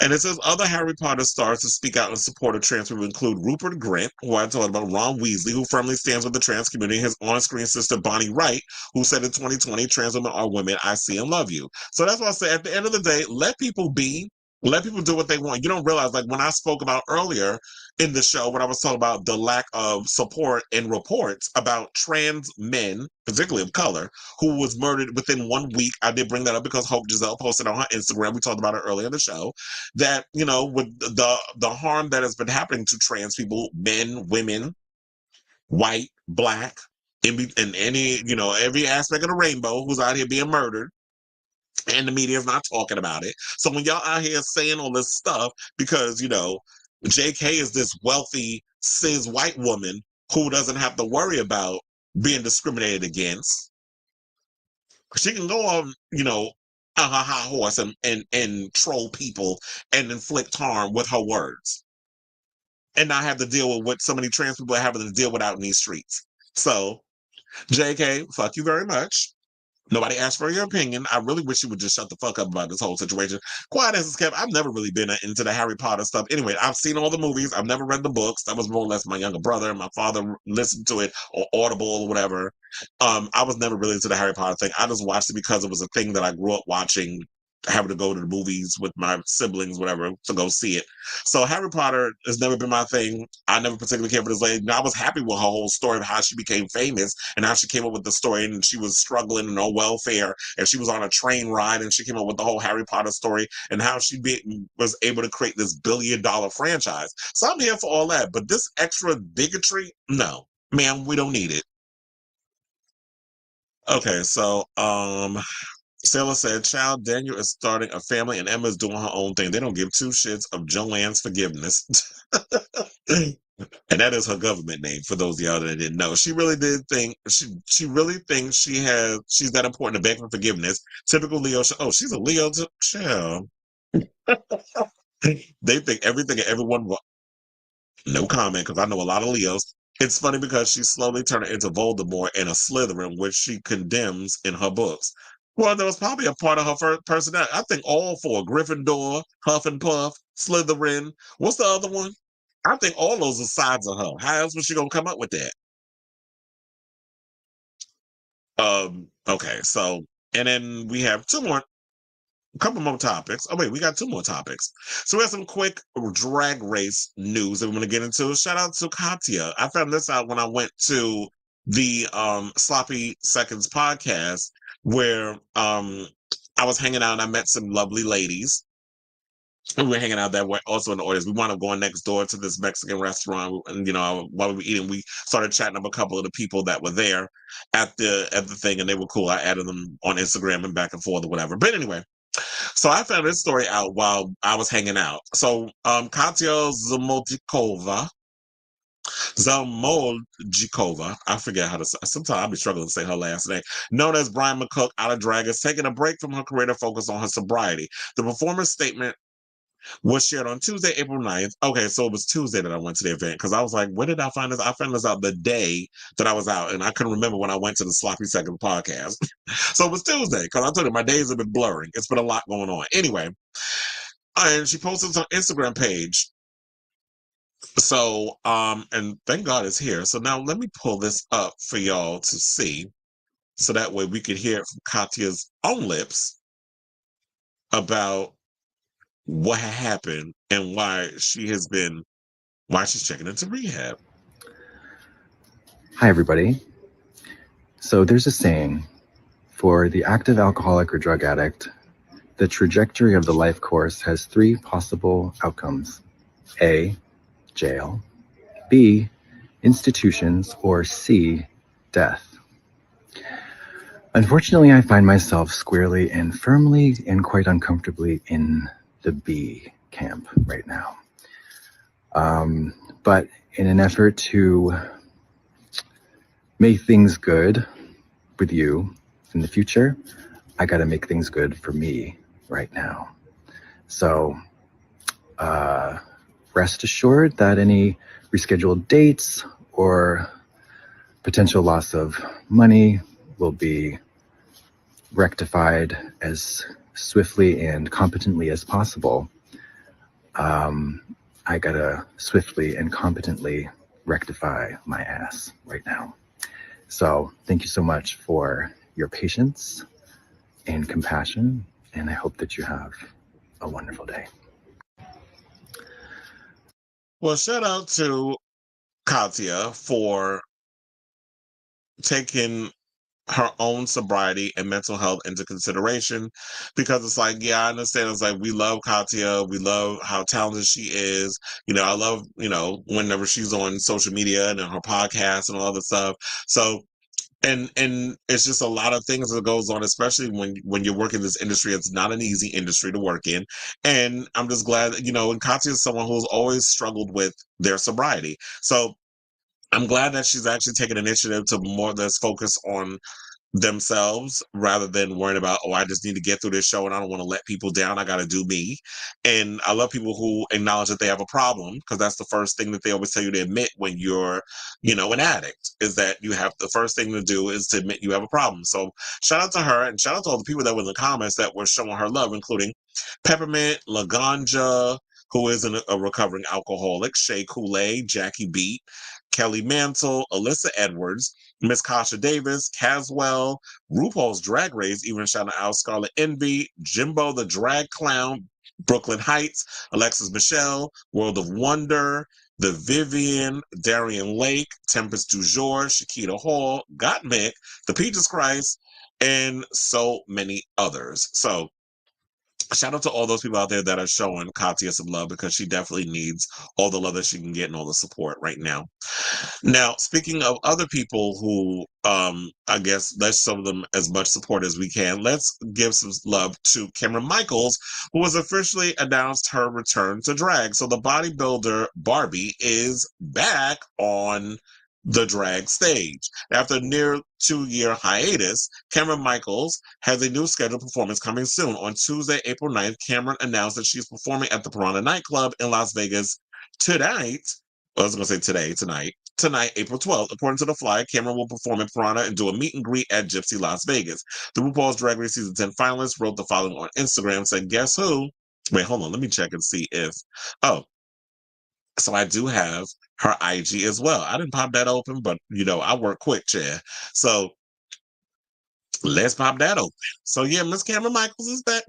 A: And it says other Harry Potter stars to speak out in support of trans people include Rupert Grint, who I told about, Ron Weasley, who firmly stands with the trans community, his on-screen sister Bonnie Wright, who said in 2020, trans women are women I see and love you. So that's why I say at the end of the day, let people be. Let people do what they want. You don't realize, like when I spoke about earlier in the show, when I was talking about the lack of support and reports about trans men, particularly of color, who was murdered within 1 week. I did bring that up because Hope Giselle posted on her Instagram. We talked about it earlier in the show. That, with the harm that has been happening to trans people, men, women, white, black, in any, every aspect of the rainbow, who's out here being murdered. And the media is not talking about it. So when y'all out here saying all this stuff because, JK is this wealthy cis white woman who doesn't have to worry about being discriminated against. She can go on, on her high horse and troll people and inflict harm with her words. And not have to deal with what so many trans people are having to deal with out in these streets. So, JK, fuck you very much. Nobody asked for your opinion. I really wish you would just shut the fuck up about this whole situation. Quiet as it's kept, I've never really been into the Harry Potter stuff. Anyway, I've seen all the movies. I've never read the books. That was more or less my younger brother. My father listened to it or Audible or whatever. I was never really into the Harry Potter thing. I just watched it because it was a thing that I grew up watching, having to go to the movies with my siblings, whatever, to go see it. So Harry Potter has never been my thing. I never particularly cared for this lady. I was happy with her whole story of how she became famous and how she came up with the story, and she was struggling and on welfare, and she was on a train ride, and she came up with the whole Harry Potter story and how she was able to create this billion-dollar franchise. So I'm here for all that. But this extra bigotry, no, ma'am, we don't need it. Okay, so Sailor said, child, Daniel is starting a family and Emma is doing her own thing. They don't give two shits of Joanne's forgiveness. And that is her government name, for those of y'all that didn't know. She really did think, she really thinks she's that important to beg for forgiveness. Typical Leo, she's a Leo, child. They think everything and everyone, no comment, because I know a lot of Leos. It's funny because she's slowly turning into Voldemort and a Slytherin, which she condemns in her books. Well, that was probably a part of her personality. I think all four: Gryffindor, Hufflepuff, Slytherin. What's the other one? I think all those are sides of her. How else was she gonna come up with that? Okay, so and then we have a couple more topics. Oh wait, we got two more topics. So we have some quick drag race news that we're gonna get into. Shout out to Katya. I found this out when I went to the Sloppy Seconds podcast, where I was hanging out and I met some lovely ladies. we were hanging out that way also in the audience. We wound up going next door to this Mexican restaurant, and while we were eating, we started chatting up a couple of the people that were there at the thing, and they were cool. I added them on Instagram and back and forth or whatever. But anyway, so I found this story out while I was hanging out. So Katya Zamoljikova, I forget how to say. Sometimes I'll be struggling to say her last name. Known as Brian McCook, out of drag, is taking a break from her career to focus on her sobriety. The performer's statement was shared on Tuesday, April 9th. Okay, so it was Tuesday that I went to the event because I was like, when did I find this? I found this out the day that I was out, and I couldn't remember when I went to the Sloppy Second podcast. So it was Tuesday because I told you my days have been blurring. It's been a lot going on. Anyway, and she posted on Instagram page. So, and thank God it's here. So now let me pull this up for y'all to see, so that way we could hear it from Katya's own lips about what happened and why she's checking into rehab.
G: Hi, everybody. So there's a saying, for the active alcoholic or drug addict, the trajectory of the life course has 3 possible outcomes. A, jail. B, institutions. Or C, death. Unfortunately, I find myself squarely and firmly and quite uncomfortably in the B camp right now. But in an effort to make things good with you in the future, I got to make things good for me right now. So rest assured that any rescheduled dates or potential loss of money will be rectified as swiftly and competently as possible. I gotta swiftly and competently rectify my ass right now. So thank you so much for your patience and compassion, and I hope that you have a wonderful day.
A: Well, shout out to Katya for taking her own sobriety and mental health into consideration, because it's like, yeah, I understand. It's like, we love Katya. We love how talented she is. I love, whenever she's on social media and on her podcast and all other stuff. So, and it's just a lot of things that goes on, especially when you're working this industry. It's not an easy industry to work in. And I'm just glad that, and Katya is someone who's always struggled with their sobriety. So I'm glad that she's actually taken initiative to more or less focus on themselves rather than worrying about, I just need to get through this show and I don't want to let people down. I got to do me. And I love people who acknowledge that they have a problem, because that's the first thing that they always tell you to admit when you're, an addict, is that you have the first thing to do is to admit you have a problem. So shout out to her, and shout out to all the people that were in the comments that were showing her love, including Peppermint, Laganja, who is a recovering alcoholic, Shay Kool-Aid, Jackie Beat, Kelly Mantle, Alyssa Edwards, Miss Kasha Davis, Caswell, RuPaul's Drag Race, even shouting out Scarlet Envy, Jimbo the Drag Clown, Brooklyn Heights, Alexis Michelle, World of Wonder, The Vivian, Darian Lake, Tempest du Jour, Shakita Hall, Gottmik, The Peaches Christ, and so many others. So shout out to all those people out there that are showing Katya some love, because she definitely needs all the love that she can get and all the support right now. Now, speaking of other people who, I guess let's show them as much support as we can. Let's give some love to Kameron Michaels, who has officially announced her return to drag. So the bodybuilder Barbie is back on the drag stage. After a near 2-year hiatus, Kameron Michaels has a new scheduled performance coming soon. On Tuesday, April 9th, Kameron announced that she's performing at the Piranha nightclub in Las Vegas tonight. I was going to say tonight, April 12th. According to the flyer, Kameron will perform in Piranha and do a meet and greet at Gypsy Las Vegas. The RuPaul's Drag Race Season 10 finalists wrote the following on Instagram, saying, guess who? Wait, hold on. Let me check and see if... Oh, so I do have her IG as well. I didn't pop that open, but, I work quick, chair. So let's pop that open. So, yeah, Miss Kameron Michaels is back.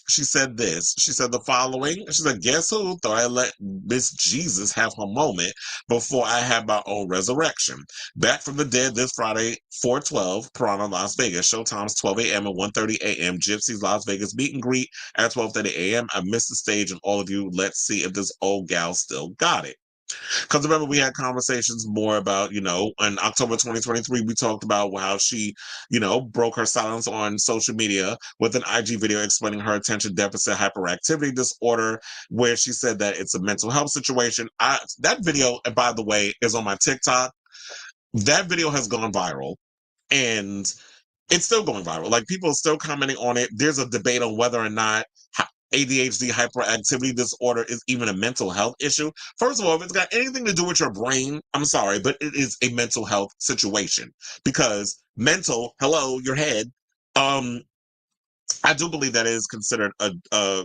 A: She said this. She said the following. She said, guess who thought I let Miss Jesus have her moment before I had my own resurrection? Back from the dead this Friday, 4/12, Piranha, Las Vegas. Showtime's 12 a.m. and 1:30 a.m. Gypsy's Las Vegas meet and greet at 12:30 a.m. I missed the stage and all of you, let's see if this old gal still got it. Because remember, we had conversations more about, in October 2023, we talked about how she, broke her silence on social media with an IG video explaining her attention deficit hyperactivity disorder, where she said that it's a mental health situation. That video, by the way, is on my TikTok. That video has gone viral. And it's still going viral. Like, people are still commenting on it. There's a debate on whether or not ADHD hyperactivity disorder is even a mental health issue. First of all, if it's got anything to do with your brain, I'm sorry, but it is a mental health situation, because mental, hello, your head. I do believe that is considered a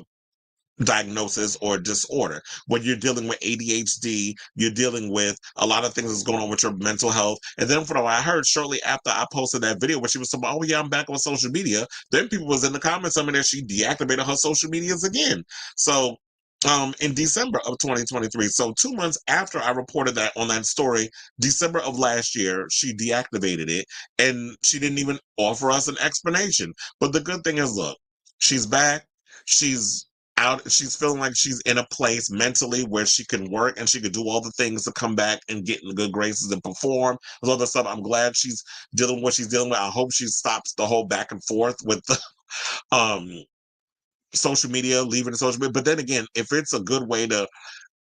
A: diagnosis or disorder. When you're dealing with ADHD, you're dealing with a lot of things that's going on with your mental health. And then from what I heard, shortly after I posted that video where she was talking about, oh yeah, I'm back on social media, then people was in the comments saying that she deactivated her social medias again. So in December of 2023, so 2 months after I reported that on that story, December of last year, she deactivated it, and she didn't even offer us an explanation. But the good thing is, look, she's back. She's out. She's feeling like she's in a place mentally where she can work and she could do all the things to come back and get in the good graces and perform with all the stuff. I'm glad she's dealing with what she's dealing with. I hope she stops the whole back and forth with the social media, leaving the social media. But then again, if it's a good way to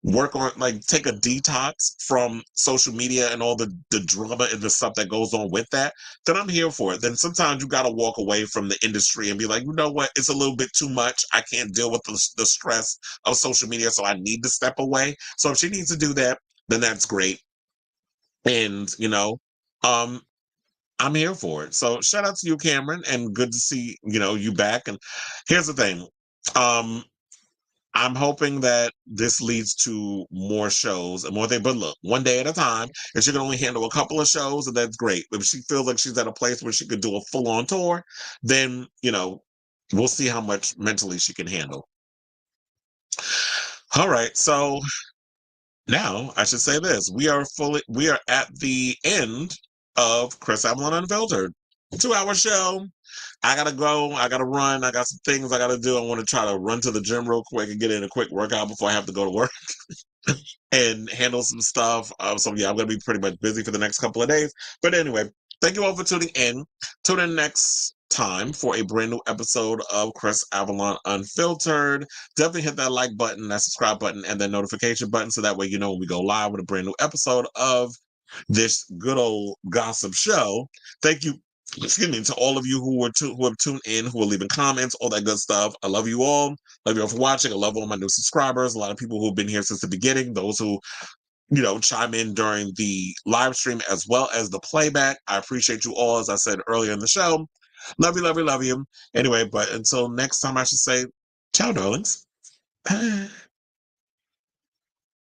A: work on, like, take a detox from social media and all the drama and the stuff that goes on with that, then I'm here for it. Then sometimes you got to walk away from the industry and be like, you know what, it's a little bit too much. I can't deal with the stress of social media, so I need to step away. So if she needs to do that, then that's great. And, I'm here for it. So shout out to you, Kameron, and good to see, you back. And here's the thing. I'm hoping that this leads to more shows and more things. But look, one day at a time. If she can only handle a couple of shows, then that's great. If she feels like she's at a place where she could do a full-on tour, then, we'll see how much mentally she can handle. All right, so now I should say this. We are at the end of Chris Avalon Unfiltered. 2-hour show. I gotta go. I gotta run. I got some things I gotta do. I want to try to run to the gym real quick and get in a quick workout before I have to go to work and handle some stuff. So yeah, I'm gonna be pretty much busy for the next couple of days. But anyway, thank you all for tuning in. Tune in next time for a brand new episode of Chris Avalon Unfiltered. Definitely hit that like button, that subscribe button, and that notification button, so that way you know when we go live with a brand new episode of this good old gossip show. Thank you. Excuse me, to all of you who have tuned in, who are leaving comments, all that good stuff. I love you all. Love you all for watching. I love all my new subscribers. A lot of people who have been here since the beginning. Those who, chime in during the live stream as well as the playback. I appreciate you all, as I said earlier in the show. Love you, love you, love you. Anyway, but until next time, I should say, ciao, darlings. Bye.